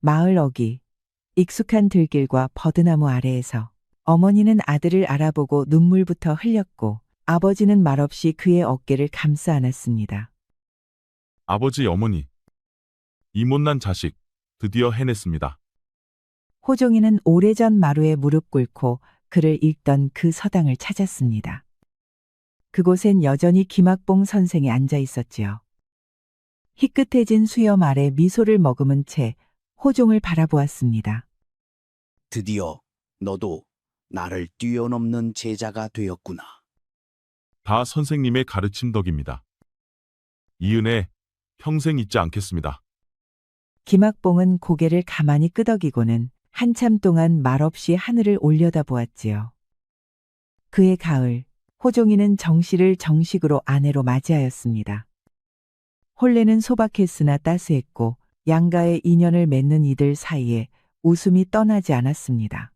[SPEAKER 2] 마을 어귀, 익숙한 들길과 버드나무 아래에서 어머니는 아들을 알아보고 눈물부터 흘렸고 아버지는 말없이 그의 어깨를 감싸 안았습니다.
[SPEAKER 4] 아버지, 어머니. 이 못난 자식, 드디어 해냈습니다.
[SPEAKER 2] 호종이는 오래전 마루에 무릎 꿇고 글을 읽던 그 서당을 찾았습니다. 그곳엔 여전히 김학봉 선생이 앉아 있었지요. 희끗해진 수염 아래 미소를 머금은 채 호종을 바라보았습니다.
[SPEAKER 3] 드디어 너도 나를 뛰어넘는 제자가 되었구나.
[SPEAKER 4] 다 선생님의 가르침 덕입니다. 이 은혜 평생 잊지 않겠습니다.
[SPEAKER 2] 김학봉은 고개를 가만히 끄덕이고는 한참 동안 말없이 하늘을 올려다보았지요. 그의 가을, 호종이는 정씨를 정식으로 아내로 맞이하였습니다. 혼례는 소박했으나 따스했고 양가의 인연을 맺는 이들 사이에 웃음이 떠나지 않았습니다.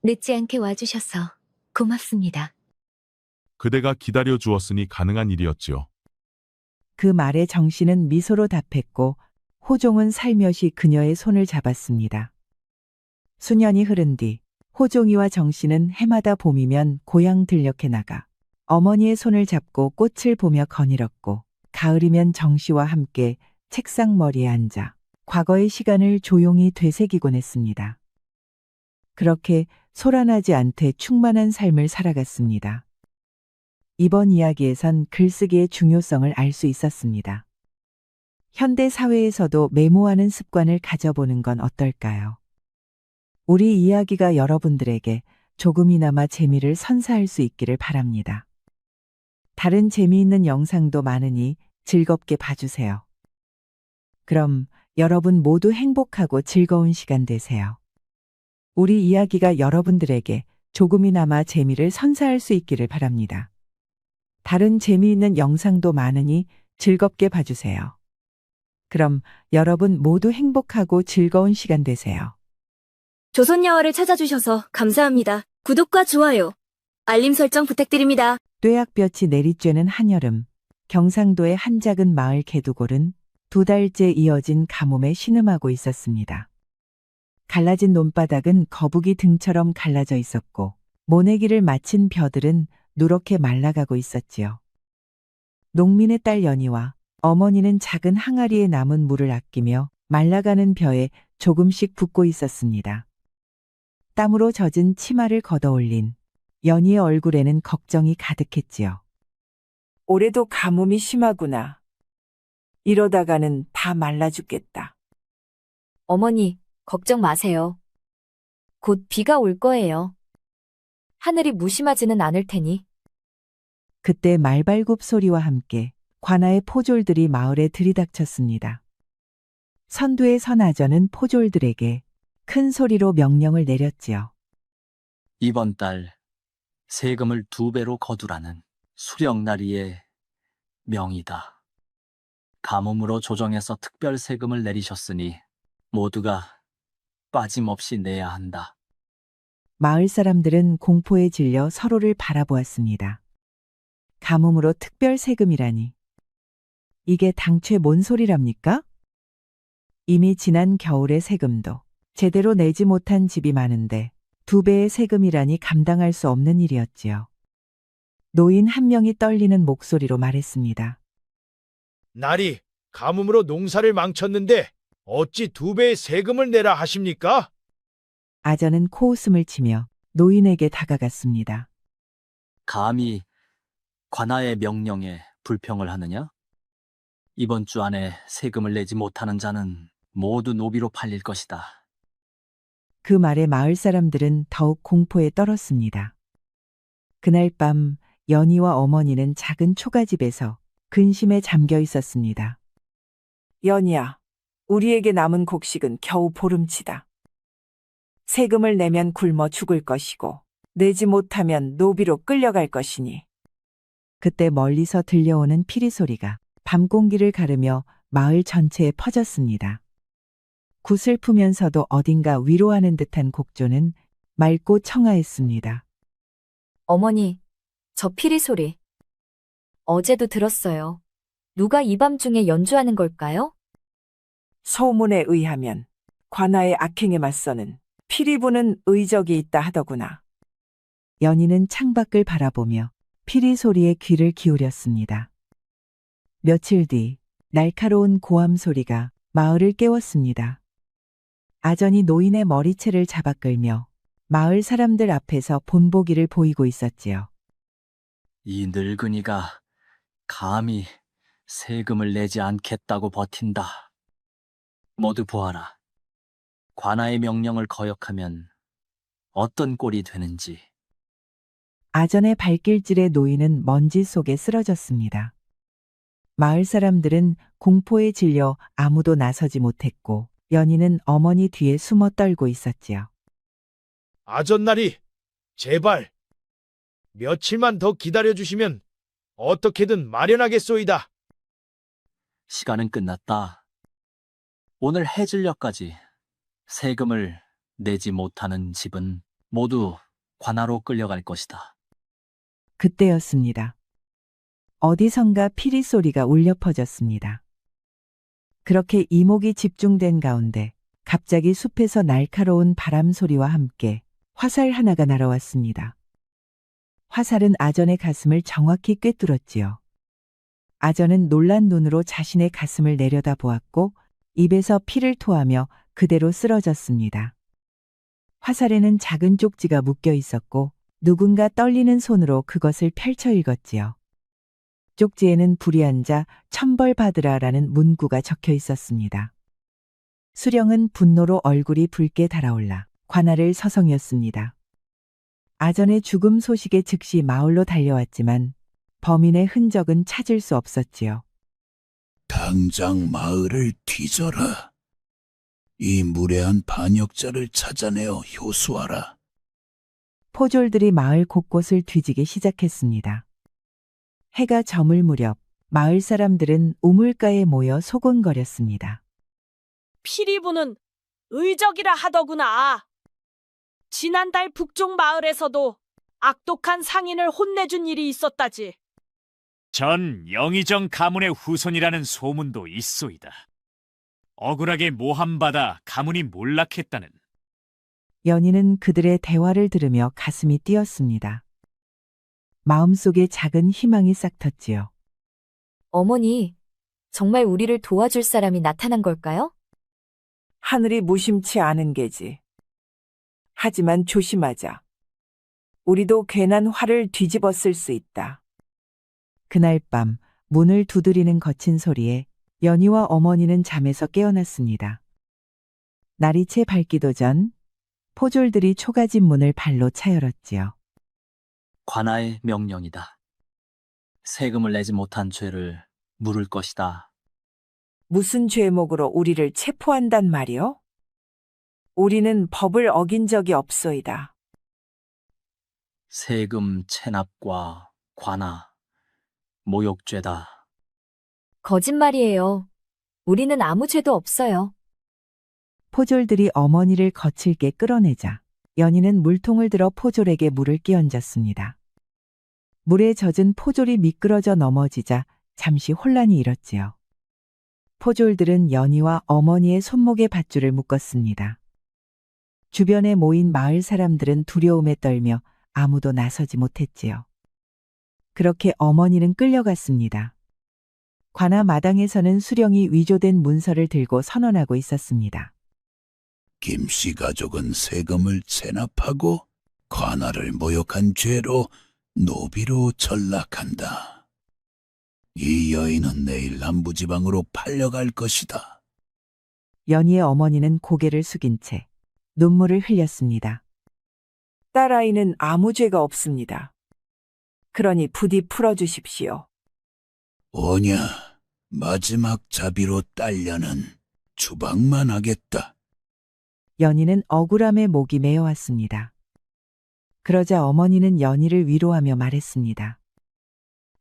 [SPEAKER 1] 늦지 않게 와주셔서 고맙습니다.
[SPEAKER 4] 그대가 기다려 주었으니 가능한 일이었지요.
[SPEAKER 2] 그 말에 정씨는 미소로 답했고 호종은 살며시 그녀의 손을 잡았습니다. 수년이 흐른 뒤 호종이와 정씨는 해마다 봄이면 고향 들녘에 나가 어머니의 손을 잡고 꽃을 보며 거닐었고 가을이면 정씨와 함께 책상머리에 앉아 과거의 시간을 조용히 되새기곤 했습니다. 그렇게 소란하지 않되 충만한 삶을 살아갔습니다. 이번 이야기에선 글쓰기의 중요성을 알 수 있었습니다. 현대 사회에서도 메모하는 습관을 가져보는 건 어떨까요? 우리 이야기가 여러분들에게 조금이나마 재미를 선사할 수 있기를 바랍니다. 다른 재미있는 영상도 많으니 즐겁게 봐주세요. 그럼 여러분 모두 행복하고 즐거운 시간 되세요. 우리 이야기가 여러분들에게 조금이나마 재미를 선사할 수 있기를 바랍니다. 다른 재미있는 영상도 많으니 즐겁게 봐주세요. 그럼 여러분 모두 행복하고 즐거운 시간 되세요.
[SPEAKER 15] 조선야화를 찾아주셔서 감사합니다. 구독과 좋아요, 알림 설정 부탁드립니다.
[SPEAKER 2] 뙤약볕이 내리쬐는 한여름, 경상도의 한 작은 마을 개두골은 2달째 이어진 가뭄에 신음하고 있었습니다. 갈라진 논바닥은 거북이 등처럼 갈라져 있었고 모내기를 마친 벼들은 누렇게 말라가고 있었지요. 농민의 딸 연희와 어머니는 작은 항아리에 남은 물을 아끼며 말라가는 벼에 조금씩 붓고 있었습니다. 땀으로 젖은 치마를 걷어올린 연희의 얼굴에는 걱정이 가득했지요. 올해도 가뭄이 심하구나. 이러다가는 다 말라 죽겠다.
[SPEAKER 5] 어머니, 걱정 마세요. 곧 비가 올 거예요. 하늘이 무심하지는 않을 테니.
[SPEAKER 2] 그때 말발굽 소리와 함께 관아의 포졸들이 마을에 들이닥쳤습니다. 선두에 선 아전은 포졸들에게 큰 소리로 명령을 내렸지요.
[SPEAKER 16] 이번 달 세금을 2배로 거두라는 수령나리의 명이다. 가뭄으로 조정에서 특별 세금을 내리셨으니 모두가 빠짐없이 내야 한다.
[SPEAKER 2] 마을 사람들은 공포에 질려 서로를 바라보았습니다. 가뭄으로 특별 세금이라니. 이게 당최 뭔 소리랍니까? 이미 지난 겨울의 세금도 제대로 내지 못한 집이 많은데 2배의 세금이라니 감당할 수 없는 일이었지요. 노인 한 명이 떨리는 목소리로 말했습니다.
[SPEAKER 6] 날이 가뭄으로 농사를 망쳤는데 어찌 2배의 세금을 내라 하십니까?
[SPEAKER 2] 아전은 코웃음을 치며 노인에게 다가갔습니다.
[SPEAKER 16] 감히 관아의 명령에 불평을 하느냐? 이번 주 안에 세금을 내지 못하는 자는 모두 노비로 팔릴 것이다.
[SPEAKER 2] 그 말에 마을 사람들은 더욱 공포에 떨었습니다. 그날 밤 연희와 어머니는 작은 초가집에서 근심에 잠겨 있었습니다. 연희야, 우리에게 남은 곡식은 겨우 보름치다. 세금을 내면 굶어 죽을 것이고 내지 못하면 노비로 끌려갈 것이니. 그때 멀리서 들려오는 피리 소리가 밤 공기를 가르며 마을 전체에 퍼졌습니다. 구슬프면서도 어딘가 위로하는 듯한 곡조는 맑고 청아했습니다.
[SPEAKER 5] 어머니, 저 피리 소리. 어제도 들었어요. 누가 이 밤중에 연주하는 걸까요?
[SPEAKER 2] 소문에 의하면 관아의 악행에 맞서는 피리 부는 의적이 있다 하더구나. 연희는 창밖을 바라보며 피리 소리에 귀를 기울였습니다. 며칠 뒤 날카로운 고함 소리가 마을을 깨웠습니다. 아전이 노인의 머리채를 잡아 끌며 마을 사람들 앞에서 본보기를 보이고 있었지요.
[SPEAKER 16] 이 늙은이가 감히 세금을 내지 않겠다고 버틴다. 모두 보아라. 관아의 명령을 거역하면 어떤 꼴이 되는지.
[SPEAKER 2] 아전의 발길질에 노인은 먼지 속에 쓰러졌습니다. 마을 사람들은 공포에 질려 아무도 나서지 못했고 연희는 어머니 뒤에 숨어 떨고 있었지요.
[SPEAKER 6] 아전나리, 제발 며칠만 더 기다려주시면 어떻게든 마련하겠소이다.
[SPEAKER 16] 시간은 끝났다. 오늘 해질녘까지 세금을 내지 못하는 집은 모두 관아로 끌려갈 것이다.
[SPEAKER 2] 그때였습니다. 어디선가 피리 소리가 울려 퍼졌습니다. 그렇게 이목이 집중된 가운데 갑자기 숲에서 날카로운 바람 소리와 함께 화살 하나가 날아왔습니다. 화살은 아전의 가슴을 정확히 꿰뚫었지요. 아전은 놀란 눈으로 자신의 가슴을 내려다보았고 입에서 피를 토하며 그대로 쓰러졌습니다. 화살에는 작은 쪽지가 묶여 있었고 누군가 떨리는 손으로 그것을 펼쳐 읽었지요. 쪽지에는 불이 앉아 천벌받으라라는 문구가 적혀 있었습니다. 수령은 분노로 얼굴이 붉게 달아올라 관아를 서성였습니다. 아전의 죽음 소식에 즉시 마을로 달려왔지만 범인의 흔적은 찾을 수 없었지요.
[SPEAKER 3] 당장 마을을 뒤져라. 이 무례한 반역자를 찾아내어 효수하라.
[SPEAKER 2] 포졸들이 마을 곳곳을 뒤지기 시작했습니다. 해가 저물 무렵 마을 사람들은 우물가에 모여 소곤거렸습니다.
[SPEAKER 17] 피리부는 의적이라 하더구나. 지난달 북쪽 마을에서도 악독한 상인을 혼내준 일이 있었다지.
[SPEAKER 13] 전 영의정 가문의 후손이라는 소문도 있소이다. 억울하게 모함받아 가문이 몰락했다는.
[SPEAKER 2] 연희는 그들의 대화를 들으며 가슴이 뛰었습니다. 마음속에 작은 희망이 싹텄지요.
[SPEAKER 5] 어머니, 정말 우리를 도와줄 사람이 나타난 걸까요?
[SPEAKER 2] 하늘이 무심치 않은 게지. 하지만 조심하자. 우리도 괜한 화를 뒤집어 쓸 수 있다. 그날 밤 문을 두드리는 거친 소리에 연희와 어머니는 잠에서 깨어났습니다. 날이 채 밝기도 전 포졸들이 초가집 문을 발로 차 열었지요.
[SPEAKER 16] 관아의 명령이다. 세금을 내지 못한 죄를 물을 것이다.
[SPEAKER 2] 무슨 죄목으로 우리를 체포한단 말이오? 우리는 법을 어긴 적이 없소이다.
[SPEAKER 16] 세금 체납과 관아, 모욕죄다.
[SPEAKER 5] 거짓말이에요. 우리는 아무 죄도 없어요.
[SPEAKER 2] 포졸들이 어머니를 거칠게 끌어내자 연희는 물통을 들어 포졸에게 물을 끼얹었습니다. 물에 젖은 포졸이 미끄러져 넘어지자 잠시 혼란이 일었지요. 포졸들은 연희와 어머니의 손목에 밧줄을 묶었습니다. 주변에 모인 마을 사람들은 두려움에 떨며 아무도 나서지 못했지요. 그렇게 어머니는 끌려갔습니다. 관아 마당에서는 수령이 위조된 문서를 들고 선언하고 있었습니다.
[SPEAKER 3] 김씨 가족은 세금을 체납하고 관아를 모욕한 죄로 노비로 전락한다. 이 여인은 내일 남부지방으로 팔려갈 것이다.
[SPEAKER 2] 연희의 어머니는 고개를 숙인 채 눈물을 흘렸습니다. 딸아이는 아무 죄가 없습니다. 그러니 부디 풀어주십시오.
[SPEAKER 3] 오냐, 마지막 자비로 딸려는 주방만 하겠다.
[SPEAKER 2] 연희는 억울함에 목이 메어왔습니다. 그러자 어머니는 연희를 위로하며 말했습니다.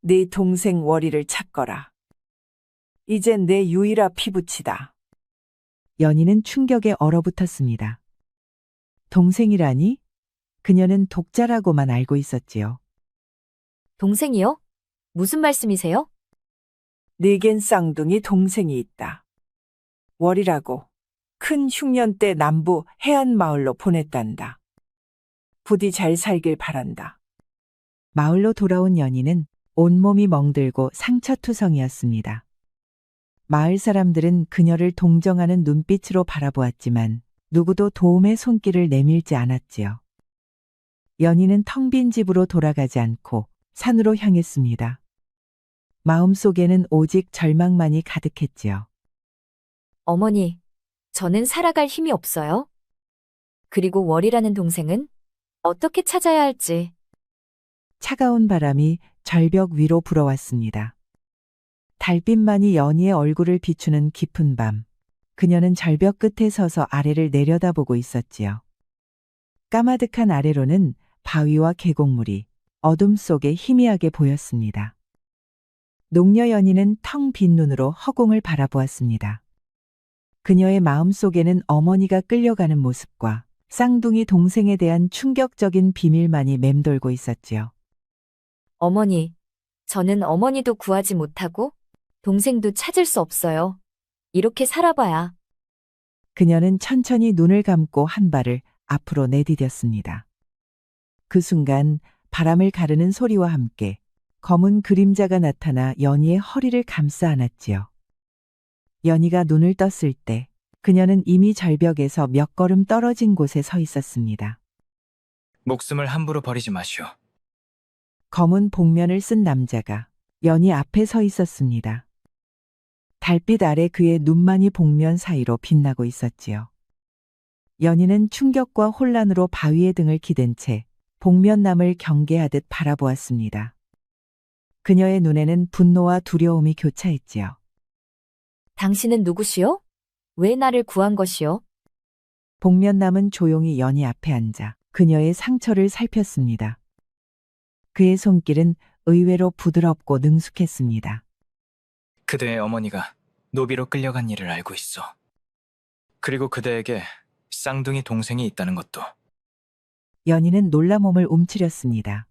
[SPEAKER 18] 네 동생 월이를 찾거라. 이젠 내 유일한 피부치다.
[SPEAKER 2] 연희는 충격에 얼어붙었습니다. 동생이라니? 그녀는 독자라고만 알고 있었지요.
[SPEAKER 5] 동생이요? 무슨 말씀이세요?
[SPEAKER 18] 네겐 쌍둥이 동생이 있다. 월이라고 큰 흉년 때 남부 해안 마을로 보냈단다. 부디 잘 살길 바란다.
[SPEAKER 2] 마을로 돌아온 연희는 온몸이 멍들고 상처투성이었습니다. 마을 사람들은 그녀를 동정하는 눈빛으로 바라보았지만 누구도 도움의 손길을 내밀지 않았지요. 연희는 텅 빈 집으로 돌아가지 않고 산으로 향했습니다. 마음속에는 오직 절망만이 가득했지요.
[SPEAKER 5] 어머니, 저는 살아갈 힘이 없어요. 그리고 월이라는 동생은 어떻게 찾아야 할지.
[SPEAKER 2] 차가운 바람이 절벽 위로 불어왔습니다. 달빛만이 연희의 얼굴을 비추는 깊은 밤, 그녀는 절벽 끝에 서서 아래를 내려다보고 있었지요. 까마득한 아래로는 바위와 계곡물이 어둠 속에 희미하게 보였습니다. 농녀 연희는 텅 빈 눈으로 허공을 바라보았습니다. 그녀의 마음속에는 어머니가 끌려가는 모습과 쌍둥이 동생에 대한 충격적인 비밀만이 맴돌고 있었지요.
[SPEAKER 5] 어머니, 저는 어머니도 구하지 못하고 동생도 찾을 수 없어요. 이렇게 살아봐야.
[SPEAKER 2] 그녀는 천천히 눈을 감고 한 발을 앞으로 내디뎠습니다. 그 순간 바람을 가르는 소리와 함께 검은 그림자가 나타나 연희의 허리를 감싸 안았지요. 연희가 눈을 떴을 때 그녀는 이미 절벽에서 몇 걸음 떨어진 곳에 서 있었습니다.
[SPEAKER 19] 목숨을 함부로 버리지 마시오.
[SPEAKER 2] 검은 복면을 쓴 남자가 연희 앞에 서 있었습니다. 달빛 아래 그의 눈만이 복면 사이로 빛나고 있었지요. 연희는 충격과 혼란으로 바위에 등을 기댄 채 복면남을 경계하듯 바라보았습니다. 그녀의 눈에는 분노와 두려움이 교차했지요.
[SPEAKER 5] 당신은 누구시오? 왜 나를 구한 것이오?
[SPEAKER 2] 복면남은 조용히 연희 앞에 앉아 그녀의 상처를 살폈습니다. 그의 손길은 의외로 부드럽고 능숙했습니다.
[SPEAKER 19] 그대의 어머니가 노비로 끌려간 일을 알고 있어. 그리고 그대에게 쌍둥이 동생이 있다는 것도.
[SPEAKER 2] 연희는 놀라 몸을 움츠렸습니다.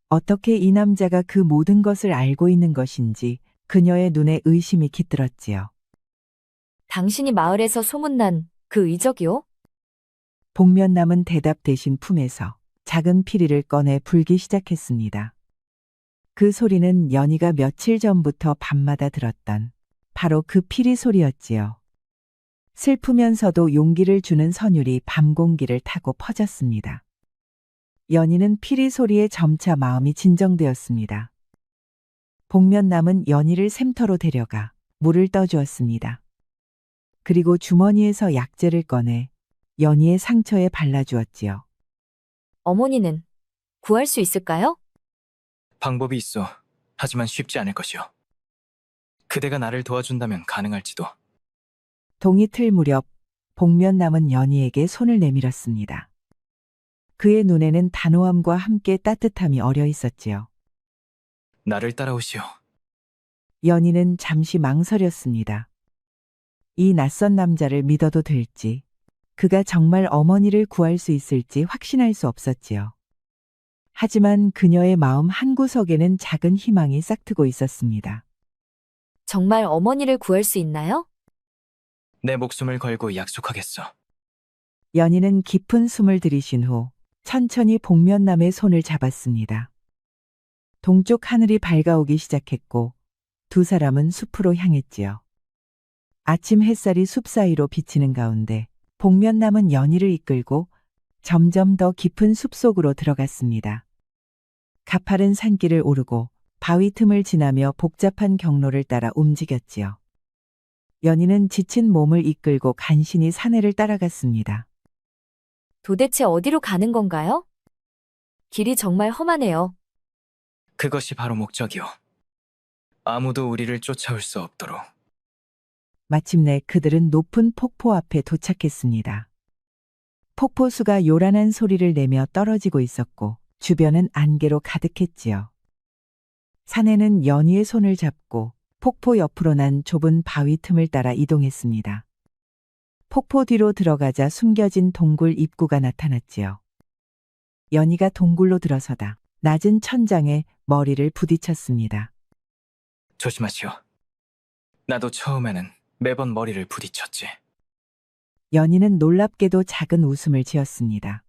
[SPEAKER 2] 어떻게 이 남자가 그 모든 것을 알고 있는 것인지 그녀의 눈에 의심이 깃들었지요.
[SPEAKER 5] 당신이 마을에서 소문난 그 의적이오?
[SPEAKER 2] 복면남은 대답 대신 품에서 작은 피리를 꺼내 불기 시작했습니다. 그 소리는 연희가 며칠 전부터 밤마다 들었던 바로 그 피리 소리였지요. 슬프면서도 용기를 주는 선율이 밤 공기를 타고 퍼졌습니다. 연희는 피리 소리에 점차 마음이 진정되었습니다. 복면남은 연희를 샘터로 데려가 물을 떠주었습니다. 그리고 주머니에서 약재를 꺼내 연희의 상처에 발라주었지요.
[SPEAKER 5] 어머니는 구할 수 있을까요?
[SPEAKER 19] 방법이 있어. 하지만 쉽지 않을 것이오. 그대가 나를 도와준다면 가능할지도.
[SPEAKER 2] 동이 틀 무렵 복면남은 연희에게 손을 내밀었습니다. 그의 눈에는 단호함과 함께 따뜻함이 어려 있었지요.
[SPEAKER 19] 나를 따라오시오.
[SPEAKER 2] 연희는 잠시 망설였습니다. 이 낯선 남자를 믿어도 될지, 그가 정말 어머니를 구할 수 있을지 확신할 수 없었지요. 하지만 그녀의 마음 한구석에는 작은 희망이 싹트고 있었습니다.
[SPEAKER 5] 정말 어머니를 구할 수 있나요?
[SPEAKER 19] 내 목숨을 걸고 약속하겠어.
[SPEAKER 2] 연희는 깊은 숨을 들이신 후 천천히 복면남의 손을 잡았습니다. 동쪽 하늘이 밝아오기 시작했고 두 사람은 숲으로 향했지요. 아침 햇살이 숲 사이로 비치는 가운데 복면남은 연희를 이끌고 점점 더 깊은 숲속으로 들어갔습니다. 가파른 산길을 오르고 바위 틈을 지나며 복잡한 경로를 따라 움직였지요. 연희는 지친 몸을 이끌고 간신히 산해를 따라갔습니다.
[SPEAKER 5] 도대체 어디로 가는 건가요? 길이 정말 험하네요.
[SPEAKER 19] 그것이 바로 목적이오. 아무도 우리를 쫓아올 수 없도록.
[SPEAKER 2] 마침내 그들은 높은 폭포 앞에 도착했습니다. 폭포수가 요란한 소리를 내며 떨어지고 있었고 주변은 안개로 가득했지요. 사내는 연희의 손을 잡고 폭포 옆으로 난 좁은 바위 틈을 따라 이동했습니다. 폭포 뒤로 들어가자 숨겨진 동굴 입구가 나타났지요. 연희가 동굴로 들어서다 낮은 천장에 머리를 부딪혔습니다.
[SPEAKER 19] 조심하시오. 나도 처음에는 매번 머리를 부딪혔지.
[SPEAKER 2] 연희는 놀랍게도 작은 웃음을 지었습니다.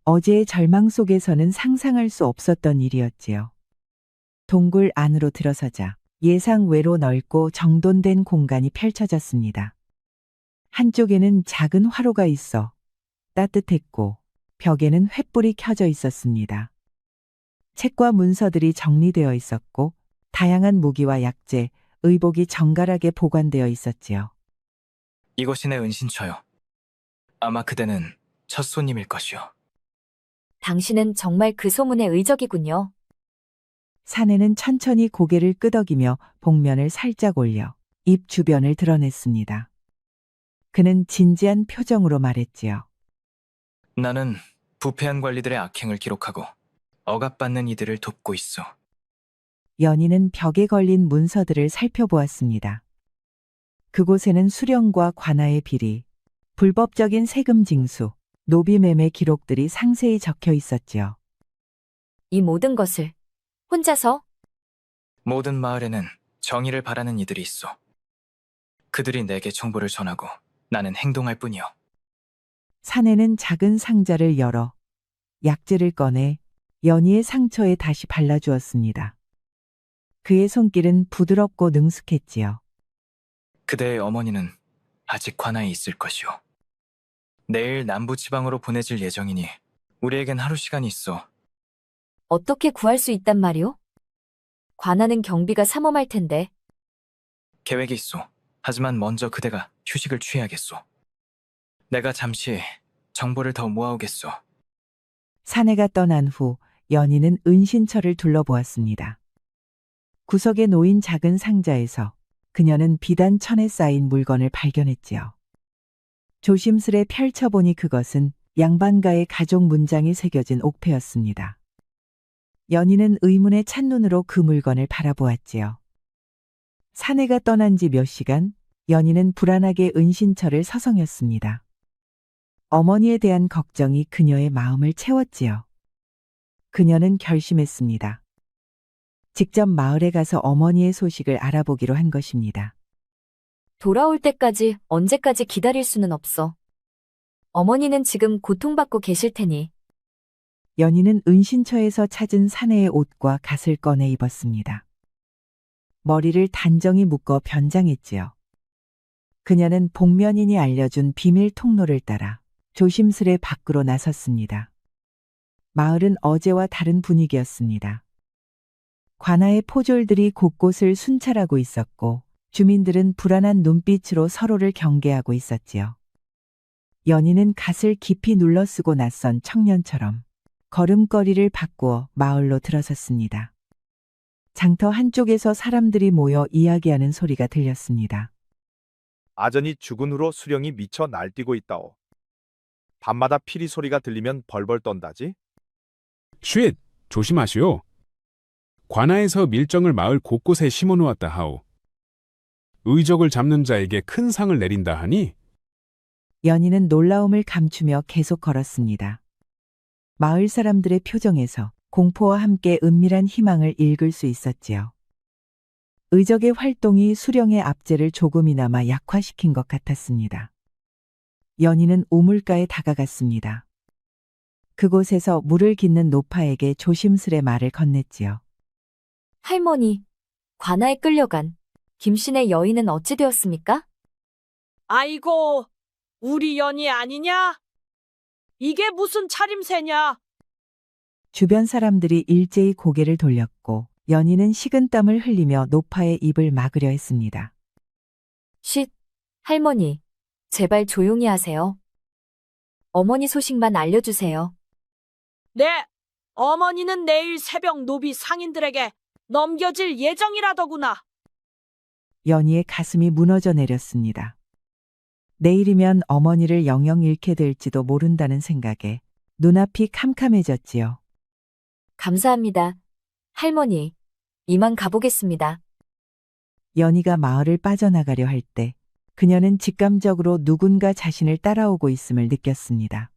[SPEAKER 2] 어제의 절망 속에서는 상상할 수 없었던 일이었지요. 동굴 안으로 들어서자 예상 외로 넓고 정돈된 공간이 펼쳐졌습니다. 한쪽에는 작은 화로가 있어 따뜻했고 벽에는 횃불이 켜져 있었습니다. 책과 문서들이 정리되어 있었고 다양한 무기와 약재, 의복이 정갈하게 보관되어 있었지요.
[SPEAKER 19] 이곳이 내 은신처요. 아마 그대는 첫 손님일 것이오.
[SPEAKER 5] 당신은 정말 그 소문의 의적이군요.
[SPEAKER 2] 사내는 천천히 고개를 끄덕이며 복면을 살짝 올려 입 주변을 드러냈습니다. 그는 진지한 표정으로 말했지요.
[SPEAKER 19] 나는 부패한 관리들의 악행을 기록하고 억압받는 이들을 돕고 있어.
[SPEAKER 2] 연희는 벽에 걸린 문서들을 살펴보았습니다. 그곳에는 수령과 관아의 비리, 불법적인 세금 징수, 노비 매매 기록들이 상세히 적혀 있었지요.
[SPEAKER 5] 이 모든 것을 혼자서?
[SPEAKER 19] 모든 마을에는 정의를 바라는 이들이 있어. 그들이 내게 정보를 전하고 나는 행동할 뿐이요.
[SPEAKER 2] 사내는 작은 상자를 열어 약재를 꺼내 연희의 상처에 다시 발라주었습니다. 그의 손길은 부드럽고 능숙했지요.
[SPEAKER 19] 그대의 어머니는 아직 관아에 있을 것이오. 내일 남부지방으로 보내질 예정이니 우리에겐 하루 시간이 있어.
[SPEAKER 5] 어떻게 구할 수 있단 말이오? 관아는 경비가 삼엄할 텐데.
[SPEAKER 19] 계획이 있어. 하지만 먼저 그대가 휴식을 취해야겠소. 내가 잠시 정보를 더 모아오겠소.
[SPEAKER 2] 사내가 떠난 후 연희는 은신처를 둘러보았습니다. 구석에 놓인 작은 상자에서 그녀는 비단 천에 쌓인 물건을 발견했지요. 조심스레 펼쳐보니 그것은 양반가의 가족 문장이 새겨진 옥패였습니다. 연희는 의문의 찬눈으로 그 물건을 바라보았지요. 사내가 떠난 지 몇 시간, 연희는 불안하게 은신처를 서성였습니다. 어머니에 대한 걱정이 그녀의 마음을 채웠지요. 그녀는 결심했습니다. 직접 마을에 가서 어머니의 소식을 알아보기로 한 것입니다.
[SPEAKER 5] 돌아올 때까지 언제까지 기다릴 수는 없어. 어머니는 지금 고통받고 계실 테니.
[SPEAKER 2] 연희는 은신처에서 찾은 사내의 옷과 갓을 꺼내 입었습니다. 머리를 단정히 묶어 변장했지요. 그녀는 복면인이 알려준 비밀 통로를 따라 조심스레 밖으로 나섰습니다. 마을은 어제와 다른 분위기였습니다. 관아의 포졸들이 곳곳을 순찰하고 있었고 주민들은 불안한 눈빛으로 서로를 경계하고 있었지요. 연희는 갓을 깊이 눌러쓰고 낯선 청년처럼 걸음걸이를 바꾸어 마을로 들어섰습니다. 장터 한쪽에서 사람들이 모여 이야기하는 소리가 들렸습니다.
[SPEAKER 20] 아전이 죽은 후로 수령이 미쳐 날뛰고 있다오. 밤마다 피리 소리가 들리면 벌벌 떤다지.
[SPEAKER 21] 쉿! 조심하시오. 관아에서 밀정을 마을 곳곳에 심어놓았다 하오. 의적을 잡는 자에게 큰 상을 내린다 하니?
[SPEAKER 2] 연희는 놀라움을 감추며 계속 걸었습니다. 마을 사람들의 표정에서 공포와 함께 은밀한 희망을 읽을 수 있었지요. 의적의 활동이 수령의 압제를 조금이나마 약화시킨 것 같았습니다. 연희는 우물가에 다가갔습니다. 그곳에서 물을 깃는 노파에게 조심스레 말을 건넸지요.
[SPEAKER 5] 할머니, 관아에 끌려간 김씨네 여인은 어찌 되었습니까?
[SPEAKER 17] 아이고, 우리 연희 아니냐? 이게 무슨 차림새냐?
[SPEAKER 2] 주변 사람들이 일제히 고개를 돌렸고 연희는 식은땀을 흘리며 노파의 입을 막으려 했습니다.
[SPEAKER 5] 쉿, 할머니, 제발 조용히 하세요. 어머니 소식만 알려주세요.
[SPEAKER 17] 네, 어머니는 내일 새벽 노비 상인들에게 넘겨질 예정이라더구나.
[SPEAKER 2] 연희의 가슴이 무너져 내렸습니다. 내일이면 어머니를 영영 잃게 될지도 모른다는 생각에 눈앞이 캄캄해졌지요.
[SPEAKER 5] 감사합니다. 할머니, 이만 가보겠습니다.
[SPEAKER 2] 연희가 마을을 빠져나가려 할 때 그녀는 직감적으로 누군가 자신을 따라오고 있음을 느꼈습니다.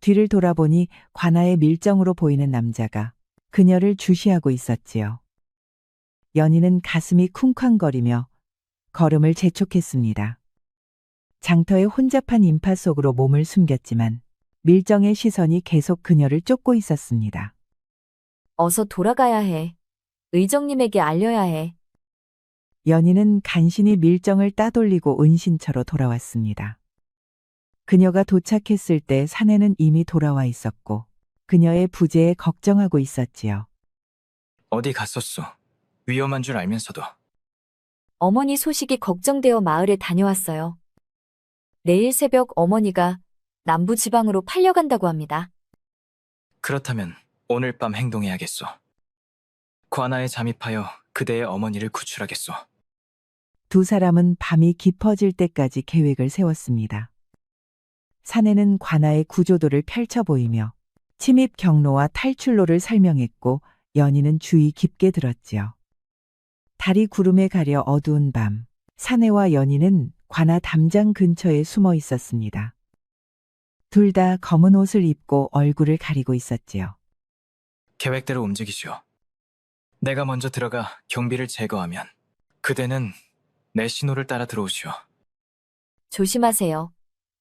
[SPEAKER 2] 뒤를 돌아보니 관아의 밀정으로 보이는 남자가 그녀를 주시하고 있었지요. 연희는 가슴이 쿵쾅거리며 걸음을 재촉했습니다. 장터의 혼잡한 인파 속으로 몸을 숨겼지만 밀정의 시선이 계속 그녀를 쫓고 있었습니다.
[SPEAKER 5] 어서 돌아가야 해. 의정님에게 알려야 해.
[SPEAKER 2] 연희는 간신히 밀정을 따돌리고 은신처로 돌아왔습니다. 그녀가 도착했을 때 사내는 이미 돌아와 있었고 그녀의 부재에 걱정하고 있었지요.
[SPEAKER 19] 어디 갔었소? 위험한 줄 알면서도.
[SPEAKER 5] 어머니 소식이 걱정되어 마을에 다녀왔어요. 내일 새벽 어머니가 남부 지방으로 팔려간다고 합니다.
[SPEAKER 19] 그렇다면 오늘 밤 행동해야겠소. 관아에 잠입하여 그대의 어머니를 구출하겠소.
[SPEAKER 2] 두 사람은 밤이 깊어질 때까지 계획을 세웠습니다. 사내는 관아의 구조도를 펼쳐 보이며 침입 경로와 탈출로를 설명했고 연희는 주의 깊게 들었지요. 달이 구름에 가려 어두운 밤, 사내와 연희는 관아 담장 근처에 숨어 있었습니다. 둘 다 검은 옷을 입고 얼굴을 가리고 있었지요.
[SPEAKER 19] 계획대로 움직이시오. 내가 먼저 들어가 경비를 제거하면 그대는 내 신호를 따라 들어오시오.
[SPEAKER 5] 조심하세요.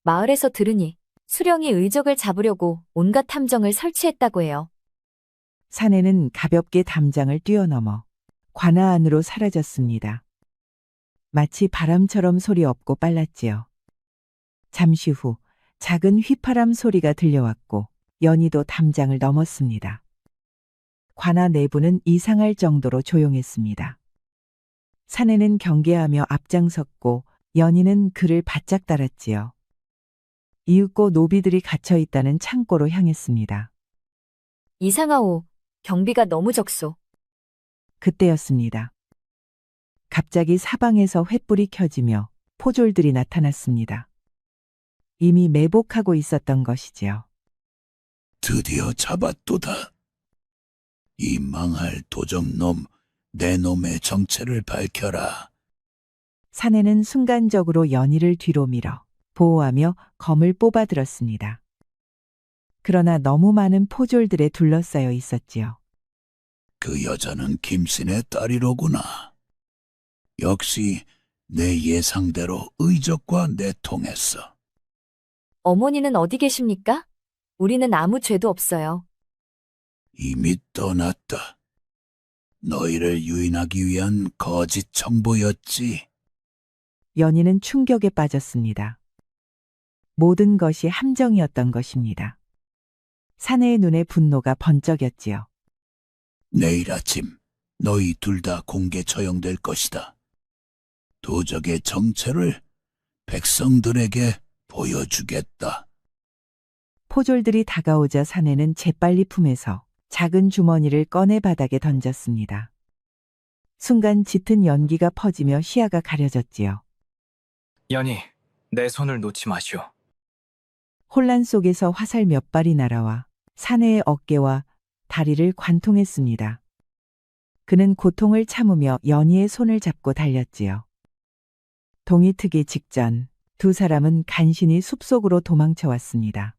[SPEAKER 5] 마을에서 들으니 수령이 의적을 잡으려고 온갖 탐정을 설치했다고 해요.
[SPEAKER 2] 사내는 가볍게 담장을 뛰어넘어 관아 안으로 사라졌습니다. 마치 바람처럼 소리 없고 빨랐지요. 잠시 후 작은 휘파람 소리가 들려왔고 연희도 담장을 넘었습니다. 관아 내부는 이상할 정도로 조용했습니다. 사내는 경계하며 앞장섰고 연희는 그를 바짝 따랐지요. 이윽고 노비들이 갇혀 있다는 창고로 향했습니다.
[SPEAKER 5] 이상하오. 경비가 너무 적소.
[SPEAKER 2] 그때였습니다. 갑자기 사방에서 횃불이 켜지며 포졸들이 나타났습니다. 이미 매복하고 있었던 것이지요.
[SPEAKER 3] 드디어 잡았도다. 이 망할 도적놈, 내 놈의 정체를 밝혀라.
[SPEAKER 2] 사내는 순간적으로 연희를 뒤로 밀어 보호하며 검을 뽑아들었습니다. 그러나 너무 많은 포졸들에 둘러싸여 있었지요.
[SPEAKER 3] 그 여자는 김신의 딸이로구나. 역시 내 예상대로 의적과 내통했어.
[SPEAKER 5] 어머니는 어디 계십니까? 우리는 아무 죄도 없어요.
[SPEAKER 3] 이미 떠났다. 너희를 유인하기 위한 거짓 정보였지.
[SPEAKER 2] 연희는 충격에 빠졌습니다. 모든 것이 함정이었던 것입니다. 사내의 눈에 분노가 번쩍였지요.
[SPEAKER 3] 내일 아침 너희 둘 다 공개 처형될 것이다. 도적의 정체를 백성들에게 보여주겠다.
[SPEAKER 2] 포졸들이 다가오자 사내는 재빨리 품에서 작은 주머니를 꺼내 바닥에 던졌습니다. 순간 짙은 연기가 퍼지며 시야가 가려졌지요.
[SPEAKER 19] 연희, 내 손을 놓지 마시오.
[SPEAKER 2] 혼란 속에서 화살 몇 발이 날아와 사내의 어깨와 다리를 관통했습니다. 그는 고통을 참으며 연희의 손을 잡고 달렸지요. 동이 트기 직전 두 사람은 간신히 숲속으로 도망쳐 왔습니다.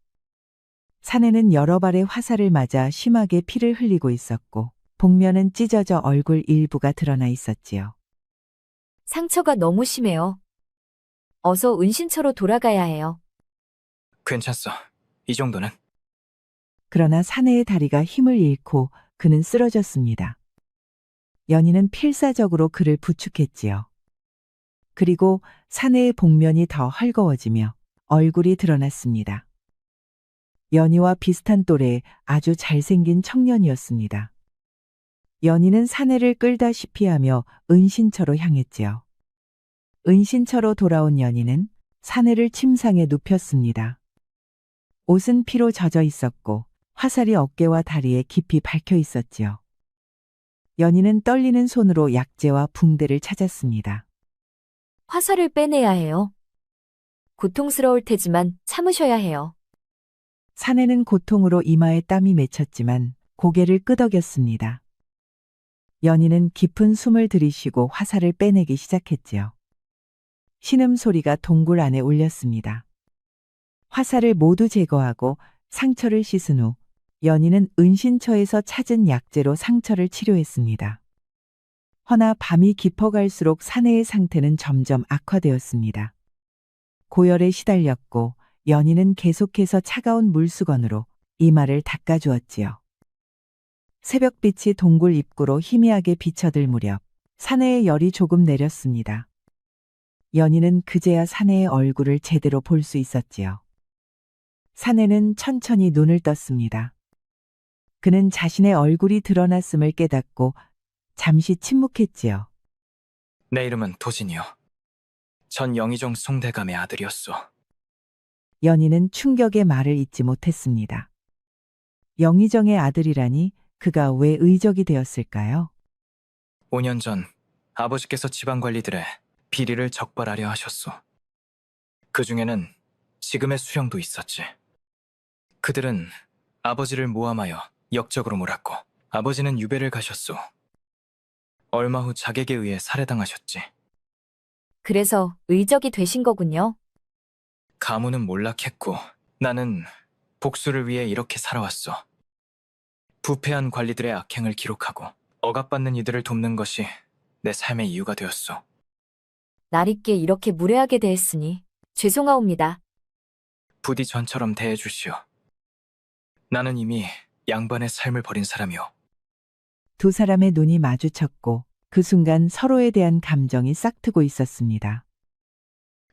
[SPEAKER 2] 사내는 여러 발의 화살을 맞아 심하게 피를 흘리고 있었고 복면은 찢어져 얼굴 일부가 드러나 있었지요.
[SPEAKER 5] 상처가 너무 심해요. 어서 은신처로 돌아가야 해요.
[SPEAKER 19] 괜찮소. 이 정도는.
[SPEAKER 2] 그러나 사내의 다리가 힘을 잃고 그는 쓰러졌습니다. 연희는 필사적으로 그를 부축했지요. 그리고 사내의 복면이 더 헐거워지며 얼굴이 드러났습니다. 연희와 비슷한 또래의 아주 잘생긴 청년이었습니다. 연희는 사내를 끌다시피 하며 은신처로 향했지요. 은신처로 돌아온 연희는 사내를 침상에 눕혔습니다. 옷은 피로 젖어 있었고 화살이 어깨와 다리에 깊이 박혀 있었지요. 연희는 떨리는 손으로 약재와 붕대를 찾았습니다.
[SPEAKER 5] 화살을 빼내야 해요. 고통스러울 테지만 참으셔야 해요.
[SPEAKER 2] 사내는 고통으로 이마에 땀이 맺혔지만 고개를 끄덕였습니다. 연희는 깊은 숨을 들이쉬고 화살을 빼내기 시작했지요. 신음소리가 동굴 안에 울렸습니다. 화살을 모두 제거하고 상처를 씻은 후 연희는 은신처에서 찾은 약재로 상처를 치료했습니다. 허나 밤이 깊어갈수록 사내의 상태는 점점 악화되었습니다. 고열에 시달렸고 연희는 계속해서 차가운 물수건으로 이마를 닦아주었지요. 새벽빛이 동굴 입구로 희미하게 비쳐들 무렵 사내의 열이 조금 내렸습니다. 연희는 그제야 사내의 얼굴을 제대로 볼 수 있었지요. 사내는 천천히 눈을 떴습니다. 그는 자신의 얼굴이 드러났음을 깨닫고 잠시 침묵했지요.
[SPEAKER 19] 내 이름은 도진이요. 전 영의정 송대감의 아들이었소.
[SPEAKER 2] 연희는 충격의 말을 잇지 못했습니다. 영의정의 아들이라니 그가 왜 의적이 되었을까요?
[SPEAKER 19] 5년 전 아버지께서 지방 관리들의 비리를 적발하려 하셨소. 그 중에는 지금의 수령도 있었지. 그들은 아버지를 모함하여 역적으로 몰았고 아버지는 유배를 가셨소. 얼마 후 자객에 의해 살해당하셨지.
[SPEAKER 5] 그래서 의적이 되신 거군요.
[SPEAKER 19] 가문은 몰락했고 나는 복수를 위해 이렇게 살아왔소. 부패한 관리들의 악행을 기록하고 억압받는 이들을 돕는 것이 내 삶의 이유가 되었소.
[SPEAKER 5] 날있게 이렇게 무례하게 대했으니 죄송하옵니다.
[SPEAKER 19] 부디 전처럼 대해주시오. 나는 이미 양반의 삶을 버린 사람이오.
[SPEAKER 2] 두 사람의 눈이 마주쳤고 그 순간 서로에 대한 감정이 싹트고 있었습니다.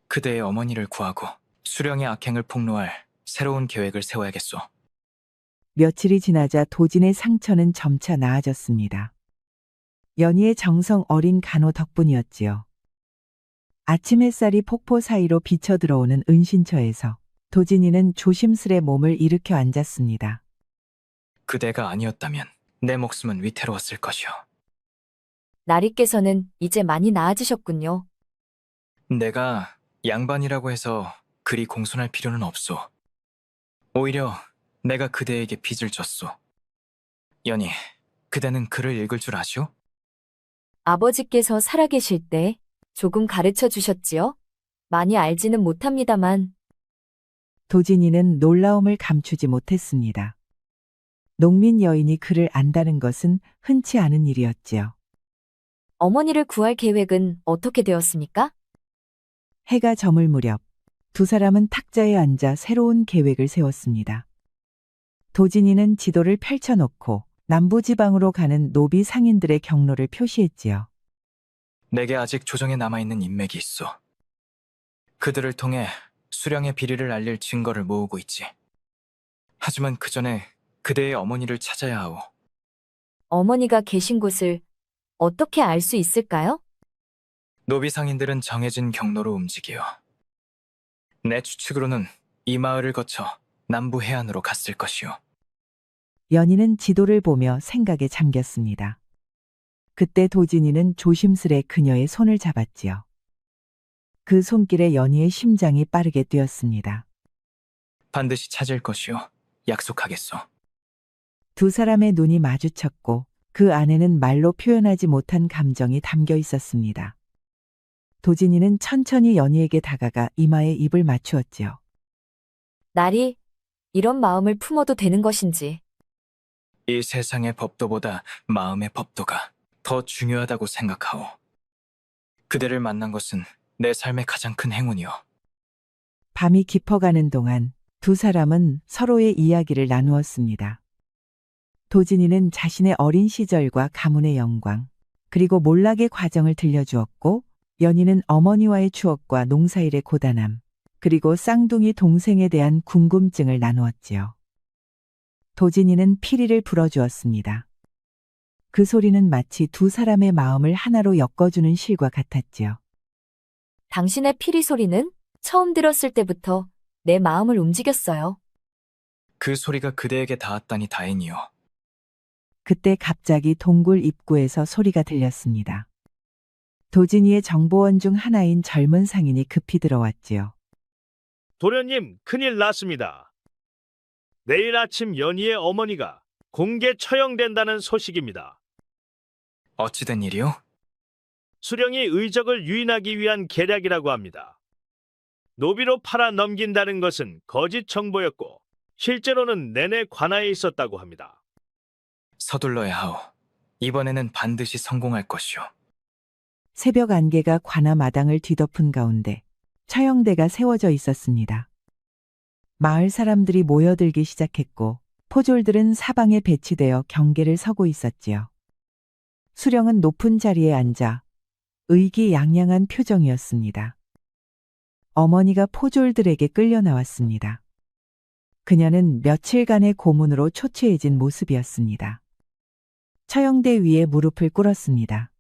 [SPEAKER 19] 그대의 어머니를 구하고 수령의 악행을 폭로할 새로운 계획을 세워야겠소.
[SPEAKER 2] 며칠이 지나자 도진의 상처는 점차 나아졌습니다. 연희의 정성 어린 간호 덕분이었지요. 아침 햇살이 폭포 사이로 비쳐 들어오는 은신처에서 도진이는 조심스레 몸을 일으켜 앉았습니다.
[SPEAKER 19] 그대가 아니었다면 내 목숨은 위태로웠을 것이오.
[SPEAKER 5] 나리께서는 이제 많이 나아지셨군요.
[SPEAKER 19] 내가 양반이라고 해서 그리 공손할 필요는 없소. 오히려 내가 그대에게 빚을 졌소. 연희, 그대는 글을 읽을 줄 아시오?
[SPEAKER 5] 아버지께서 살아계실 때 조금 가르쳐 주셨지요? 많이 알지는 못합니다만.
[SPEAKER 2] 도진이는 놀라움을 감추지 못했습니다. 농민 여인이 글을 안다는 것은 흔치 않은 일이었지요.
[SPEAKER 5] 어머니를 구할 계획은 어떻게 되었습니까?
[SPEAKER 2] 해가 저물 무렵 두 사람은 탁자에 앉아 새로운 계획을 세웠습니다. 도진이는 지도를 펼쳐놓고 남부지방으로 가는 노비 상인들의 경로를 표시했지요.
[SPEAKER 19] 내게 아직 조정에 남아있는 인맥이 있어. 그들을 통해 수령의 비리를 알릴 증거를 모으고 있지. 하지만 그 전에 그대의 어머니를 찾아야 하오.
[SPEAKER 5] 어머니가 계신 곳을 어떻게 알 수 있을까요?
[SPEAKER 19] 노비 상인들은 정해진 경로로 움직여. 내 추측으로는 이 마을을 거쳐 남부 해안으로 갔을 것이오.
[SPEAKER 2] 연희는 지도를 보며 생각에 잠겼습니다. 그때 도진이는 조심스레 그녀의 손을 잡았지요. 그 손길에 연희의 심장이 빠르게 뛰었습니다.
[SPEAKER 19] 반드시 찾을 것이오. 약속하겠소.
[SPEAKER 2] 두 사람의 눈이 마주쳤고 그 안에는 말로 표현하지 못한 감정이 담겨 있었습니다. 도진이는 천천히 연희에게 다가가 이마에 입을 맞추었지요.
[SPEAKER 5] 나리, 이런 마음을 품어도 되는 것인지.
[SPEAKER 19] 이 세상의 법도보다 마음의 법도가 더 중요하다고 생각하오. 그대를 만난 것은 내 삶의 가장 큰 행운이오.
[SPEAKER 2] 밤이 깊어가는 동안 두 사람은 서로의 이야기를 나누었습니다. 도진이는 자신의 어린 시절과 가문의 영광, 그리고 몰락의 과정을 들려주었고, 연희는 어머니와의 추억과 농사일의 고단함, 그리고 쌍둥이 동생에 대한 궁금증을 나누었지요. 도진이는 피리를 불어주었습니다. 그 소리는 마치 두 사람의 마음을 하나로 엮어주는 실과 같았지요.
[SPEAKER 5] 당신의 피리 소리는 처음 들었을 때부터 내 마음을 움직였어요.
[SPEAKER 19] 그 소리가 그대에게 닿았다니 다행이오.
[SPEAKER 2] 그때 갑자기 동굴 입구에서 소리가 들렸습니다. 도진이의 정보원 중 하나인 젊은 상인이 급히 들어왔지요.
[SPEAKER 6] 도련님, 큰일 났습니다. 내일 아침 연희의 어머니가 공개 처형된다는 소식입니다.
[SPEAKER 19] 어찌된 일이요?
[SPEAKER 6] 수령이 의적을 유인하기 위한 계략이라고 합니다. 노비로 팔아 넘긴다는 것은 거짓 정보였고 실제로는 내내 관아에 있었다고 합니다.
[SPEAKER 19] 서둘러야 하오. 이번에는 반드시 성공할 것이오.
[SPEAKER 2] 새벽 안개가 관아 마당을 뒤덮은 가운데 처형대가 세워져 있었습니다. 마을 사람들이 모여들기 시작했고 포졸들은 사방에 배치되어 경계를 서고 있었지요. 수령은 높은 자리에 앉아 의기양양한 표정이었습니다. 어머니가 포졸들에게 끌려 나왔습니다. 그녀는 며칠간의 고문으로 초췌해진 모습이었습니다. 처형대 위에 무릎을 꿇었습니다.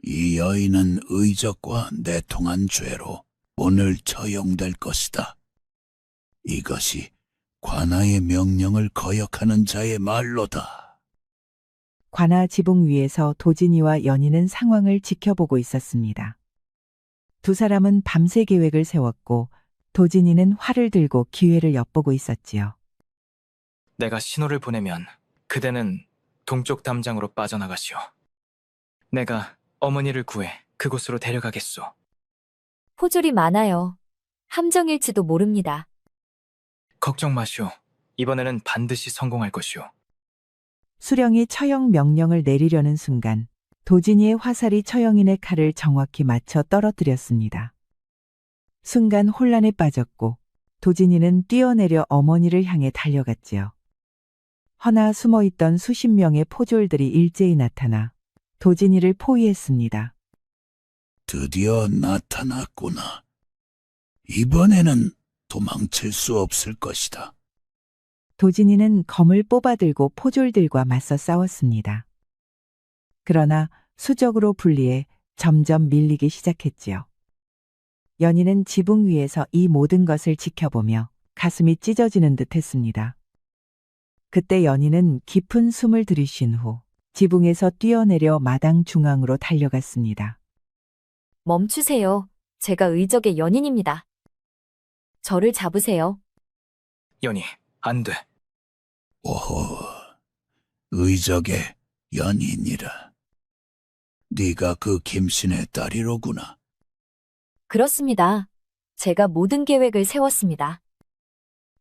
[SPEAKER 3] 이 여인은 의적과 내통한 죄로 오늘 처형될 것이다. 이것이 관아의 명령을 거역하는 자의 말로다.
[SPEAKER 2] 관아 지붕 위에서 도진이와 연희는 상황을 지켜보고 있었습니다. 두 사람은 밤새 계획을 세웠고 도진이는 활을 들고 기회를 엿보고 있었지요.
[SPEAKER 19] 내가 신호를 보내면 그대는 동쪽 담장으로 빠져나가시오. 내가 어머니를 구해 그곳으로 데려가겠소.
[SPEAKER 5] 포졸이 많아요. 함정일지도 모릅니다.
[SPEAKER 19] 걱정 마시오. 이번에는 반드시 성공할 것이오.
[SPEAKER 2] 수령이 처형 명령을 내리려는 순간 도진이의 화살이 처형인의 칼을 정확히 맞춰 떨어뜨렸습니다. 순간 혼란에 빠졌고 도진이는 뛰어내려 어머니를 향해 달려갔지요. 허나 숨어있던 수십 명의 포졸들이 일제히 나타나 도진이를 포위했습니다.
[SPEAKER 3] 드디어 나타났구나. 이번에는 도망칠 수 없을 것이다.
[SPEAKER 2] 도진이는 검을 뽑아들고 포졸들과 맞서 싸웠습니다. 그러나 수적으로 분리해 점점 밀리기 시작했지요. 연희는 지붕 위에서 이 모든 것을 지켜보며 가슴이 찢어지는 듯 했습니다. 그때 연희는 깊은 숨을 들이쉰 후 지붕에서 뛰어내려 마당 중앙으로 달려갔습니다.
[SPEAKER 5] 멈추세요. 제가 의적의 연인입니다. 저를 잡으세요.
[SPEAKER 19] 연희, 안 돼.
[SPEAKER 3] 오호, 의적의 연인이라. 네가 그 김신의 딸이로구나.
[SPEAKER 5] 그렇습니다. 제가 모든 계획을 세웠습니다.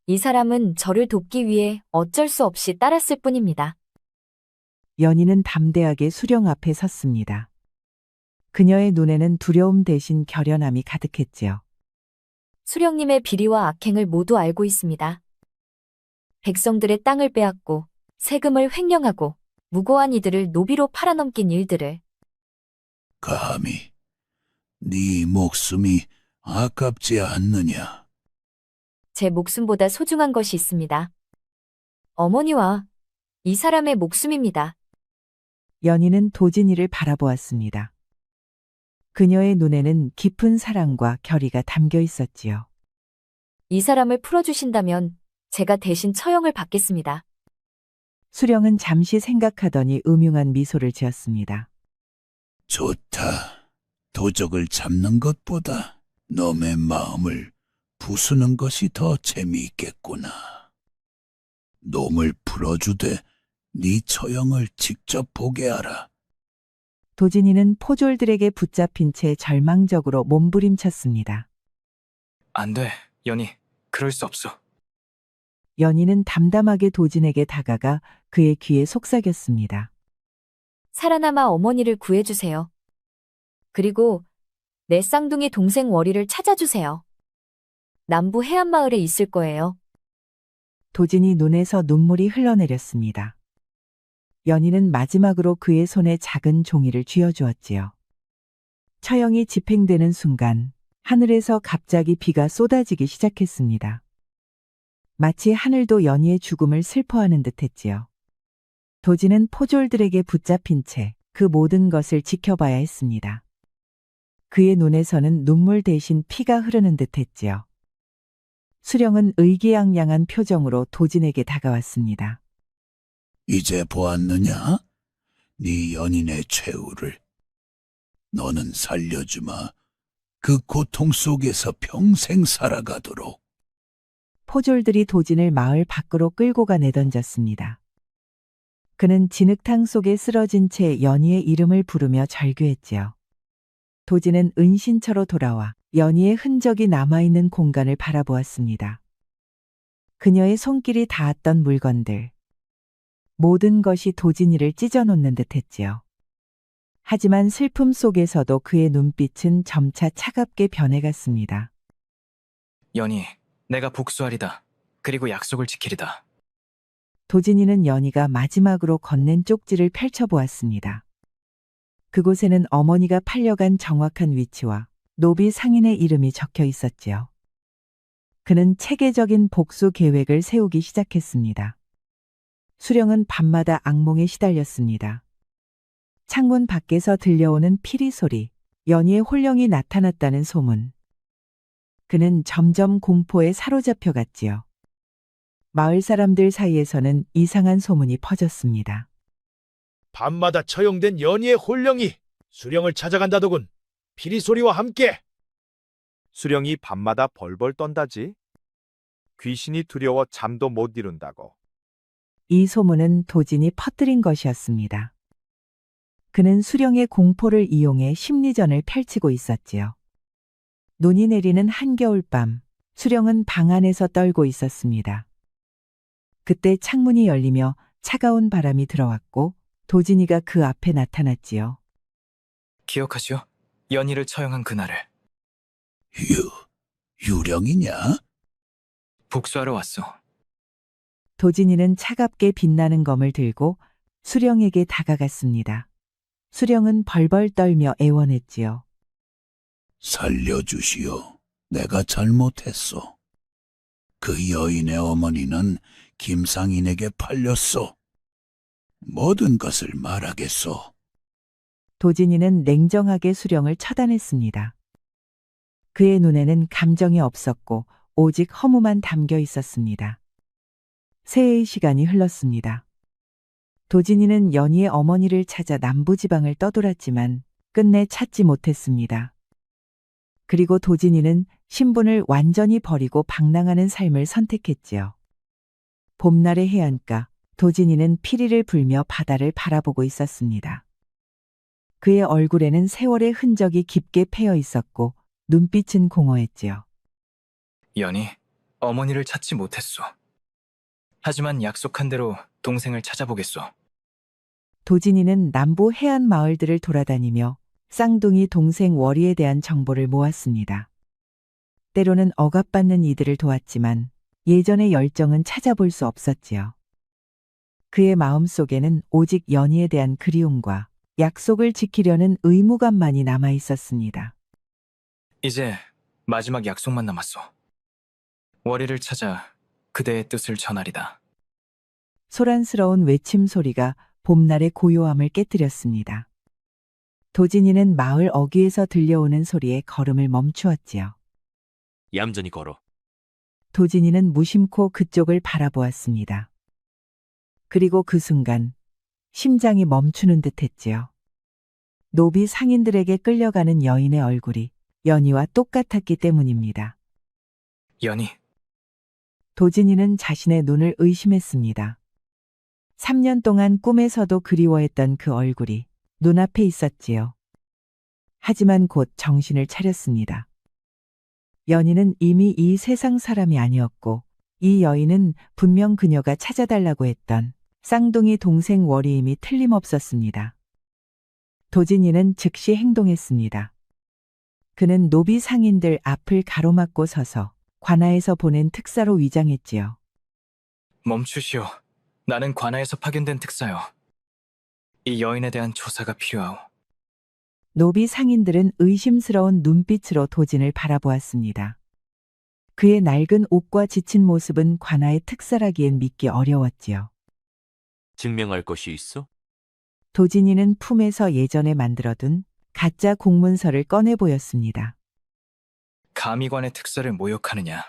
[SPEAKER 5] 이 사람은 저를 돕기 위해 어쩔 수 없이 따랐을 뿐입니다.
[SPEAKER 2] 연희는 담대하게 수령 앞에 섰습니다. 그녀의 눈에는 두려움 대신 결연함이 가득했지요.
[SPEAKER 5] 수령님의 비리와 악행을 모두 알고 있습니다. 백성들의 땅을 빼앗고 세금을 횡령하고 무고한 이들을 노비로 팔아넘긴 일들을.
[SPEAKER 3] 감히 네 목숨이 아깝지 않느냐?
[SPEAKER 5] 제 목숨보다 소중한 것이 있습니다. 어머니와 이 사람의 목숨입니다.
[SPEAKER 2] 연희는 도진이를 바라보았습니다. 그녀의 눈에는 깊은 사랑과 결의가 담겨 있었지요.
[SPEAKER 5] 이 사람을 풀어주신다면 제가 대신 처형을 받겠습니다.
[SPEAKER 2] 수령은 잠시 생각하더니 음흉한 미소를 지었습니다.
[SPEAKER 3] 좋다. 도적을 잡는 것보다 놈의 마음을 부수는 것이 더 재미있겠구나. 놈을 풀어주되 네 처형을 직접 보게 하라.
[SPEAKER 2] 도진이는 포졸들에게 붙잡힌 채 절망적으로 몸부림쳤습니다.
[SPEAKER 19] 안 돼, 연희. 그럴 수 없어.
[SPEAKER 2] 연희는 담담하게 도진에게 다가가 그의 귀에 속삭였습니다.
[SPEAKER 5] 살아남아 어머니를 구해주세요. 그리고 내 쌍둥이 동생 월이를 찾아주세요. 남부 해안마을에 있을 거예요.
[SPEAKER 2] 도진이 눈에서 눈물이 흘러내렸습니다. 연희는 마지막으로 그의 손에 작은 종이를 쥐어주었지요. 처형이 집행되는 순간 하늘에서 갑자기 비가 쏟아지기 시작했습니다. 마치 하늘도 연희의 죽음을 슬퍼하는 듯했지요. 도진은 포졸들에게 붙잡힌 채 그 모든 것을 지켜봐야 했습니다. 그의 눈에서는 눈물 대신 피가 흐르는 듯했지요. 수령은 의기양양한 표정으로 도진에게 다가왔습니다.
[SPEAKER 3] 이제 보았느냐? 네 연인의 최후를. 너는 살려주마. 그 고통 속에서 평생 살아가도록.
[SPEAKER 2] 포졸들이 도진을 마을 밖으로 끌고 가 내던졌습니다. 그는 진흙탕 속에 쓰러진 채 연희의 이름을 부르며 절규했지요. 도진은 은신처로 돌아와 연희의 흔적이 남아있는 공간을 바라보았습니다. 그녀의 손길이 닿았던 물건들. 모든 것이 도진이를 찢어놓는 듯했지요. 하지만 슬픔 속에서도 그의 눈빛은 점차 차갑게 변해갔습니다.
[SPEAKER 19] 연희, 내가 복수하리다. 그리고 약속을 지키리다.
[SPEAKER 2] 도진이는 연희가 마지막으로 건넨 쪽지를 펼쳐보았습니다. 그곳에는 어머니가 팔려간 정확한 위치와 노비 상인의 이름이 적혀 있었지요. 그는 체계적인 복수 계획을 세우기 시작했습니다. 수령은 밤마다 악몽에 시달렸습니다. 창문 밖에서 들려오는 피리 소리, 연희의 홀령이 나타났다는 소문. 그는 점점 공포에 사로잡혀 갔지요. 마을 사람들 사이에서는 이상한 소문이 퍼졌습니다.
[SPEAKER 6] 밤마다 처형된 연희의 홀령이 수령을 찾아간다더군. 피리 소리와 함께.
[SPEAKER 20] 수령이 밤마다 벌벌 떤다지. 귀신이 두려워 잠도 못 이룬다고.
[SPEAKER 2] 이 소문은 도진이 퍼뜨린 것이었습니다. 그는 수령의 공포를 이용해 심리전을 펼치고 있었지요. 눈이 내리는 한겨울밤, 수령은 방 안에서 떨고 있었습니다. 그때 창문이 열리며 차가운 바람이 들어왔고 도진이가 그 앞에 나타났지요.
[SPEAKER 19] 기억하시오? 연희를 처형한 그날을.
[SPEAKER 3] 유령이냐?
[SPEAKER 19] 복수하러 왔소.
[SPEAKER 2] 도진이는 차갑게 빛나는 검을 들고 수령에게 다가갔습니다. 수령은 벌벌 떨며 애원했지요.
[SPEAKER 3] 살려주시오. 내가 잘못했소. 그 여인의 어머니는 김상인에게 팔렸소. 모든 것을 말하겠소.
[SPEAKER 2] 도진이는 냉정하게 수령을 처단했습니다. 그의 눈에는 감정이 없었고 오직 허무만 담겨 있었습니다. 새해의 시간이 흘렀습니다. 도진이는 연희의 어머니를 찾아 남부지방을 떠돌았지만 끝내 찾지 못했습니다. 그리고 도진이는 신분을 완전히 버리고 방랑하는 삶을 선택했지요. 봄날의 해안가, 도진이는 피리를 불며 바다를 바라보고 있었습니다. 그의 얼굴에는 세월의 흔적이 깊게 패여 있었고 눈빛은 공허했지요.
[SPEAKER 19] 연희, 어머니를 찾지 못했소. 하지만 약속한 대로 동생을 찾아보겠소.
[SPEAKER 2] 도진이는 남부 해안 마을들을 돌아다니며 쌍둥이 동생 월이에 대한 정보를 모았습니다. 때로는 억압받는 이들을 도왔지만 예전의 열정은 찾아볼 수 없었지요. 그의 마음속에는 오직 연희에 대한 그리움과 약속을 지키려는 의무감만이 남아 있었습니다.
[SPEAKER 19] 이제 마지막 약속만 남았소. 월이를 찾아 그대의 뜻을 전하리다.
[SPEAKER 2] 소란스러운 외침 소리가 봄날의 고요함을 깨뜨렸습니다. 도진이는 마을 어귀에서 들려오는 소리에 걸음을 멈추었지요.
[SPEAKER 12] 얌전히 걸어.
[SPEAKER 2] 도진이는 무심코 그쪽을 바라보았습니다. 그리고 그 순간 심장이 멈추는 듯했지요. 노비 상인들에게 끌려가는 여인의 얼굴이 연희와 똑같았기 때문입니다.
[SPEAKER 19] 연희.
[SPEAKER 2] 도진이는 자신의 눈을 의심했습니다. 3년 동안 꿈에서도 그리워했던 그 얼굴이 눈앞에 있었지요. 하지만 곧 정신을 차렸습니다. 연희는 이미 이 세상 사람이 아니었고 이 여인은 분명 그녀가 찾아달라고 했던 쌍둥이 동생 월이임이 틀림없었습니다. 도진이는 즉시 행동했습니다. 그는 노비 상인들 앞을 가로막고 서서 관아에서 보낸 특사로 위장했지요.
[SPEAKER 19] 멈추시오. 나는 관아에서 파견된 특사요. 이 여인에 대한 조사가 필요하오.
[SPEAKER 2] 노비 상인들은 의심스러운 눈빛으로 도진을 바라보았습니다. 그의 낡은 옷과 지친 모습은 관아의 특사라기엔 믿기 어려웠지요.
[SPEAKER 12] 증명할 것이 있어?
[SPEAKER 2] 도진이는 품에서 예전에 만들어둔 가짜 공문서를 꺼내 보였습니다.
[SPEAKER 19] 감의관의 특사를 모욕하느냐.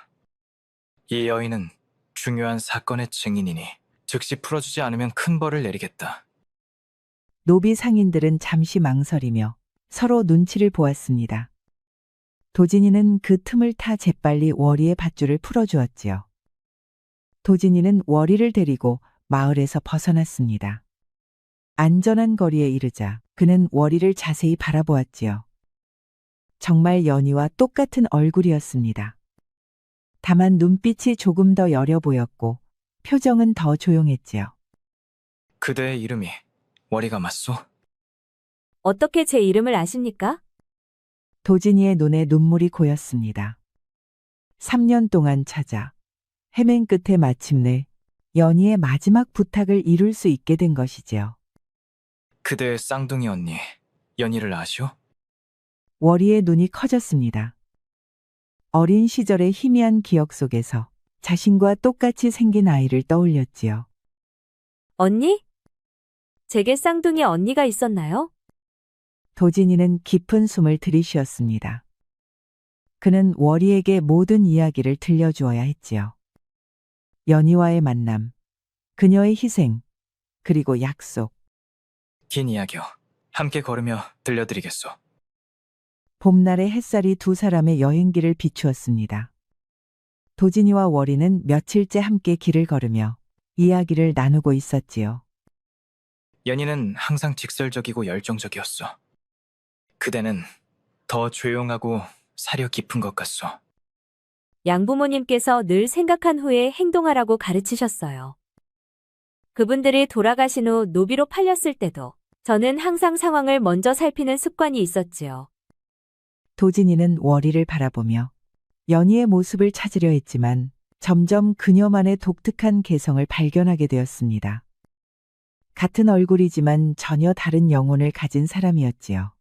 [SPEAKER 19] 이 여인은 중요한 사건의 증인이니 즉시 풀어주지 않으면 큰 벌을 내리겠다.
[SPEAKER 2] 노비 상인들은 잠시 망설이며 서로 눈치를 보았습니다. 도진이는 그 틈을 타 재빨리 월이의 밧줄을 풀어주었지요. 도진이는 월이를 데리고 마을에서 벗어났습니다. 안전한 거리에 이르자 그는 월이를 자세히 바라보았지요. 정말 연희와 똑같은 얼굴이었습니다. 다만 눈빛이 조금 더 여려 보였고 표정은 더 조용했지요.
[SPEAKER 19] 그대의 이름이 월이가 맞소?
[SPEAKER 5] 어떻게 제 이름을 아십니까?
[SPEAKER 2] 도진이의 눈에 눈물이 고였습니다. 3년 동안 찾아 헤맨 끝에 마침내 연희의 마지막 부탁을 이룰 수 있게 된 것이지요.
[SPEAKER 19] 그대의 쌍둥이 언니 연희를 아시오?
[SPEAKER 2] 월이의 눈이 커졌습니다. 어린 시절의 희미한 기억 속에서 자신과 똑같이 생긴 아이를 떠올렸지요.
[SPEAKER 5] 언니? 제게 쌍둥이 언니가 있었나요?
[SPEAKER 2] 도진이는 깊은 숨을 들이쉬었습니다. 그는 월이에게 모든 이야기를 들려주어야 했지요. 연희와의 만남, 그녀의 희생, 그리고 약속.
[SPEAKER 19] 긴 이야기요. 함께 걸으며 들려드리겠소.
[SPEAKER 2] 봄날의 햇살이 두 사람의 여행길을 비추었습니다. 도진이와 월이는 며칠째 함께 길을 걸으며 이야기를 나누고 있었지요.
[SPEAKER 19] 연희는 항상 직설적이고 열정적이었소. 그대는 더 조용하고 사려 깊은 것 같소.
[SPEAKER 5] 양부모님께서 늘 생각한 후에 행동하라고 가르치셨어요. 그분들이 돌아가신 후 노비로 팔렸을 때도 저는 항상 상황을 먼저 살피는 습관이 있었지요.
[SPEAKER 2] 도진이는 월이를 바라보며 연희의 모습을 찾으려 했지만 점점 그녀만의 독특한 개성을 발견하게 되었습니다. 같은 얼굴이지만 전혀 다른 영혼을 가진 사람이었지요.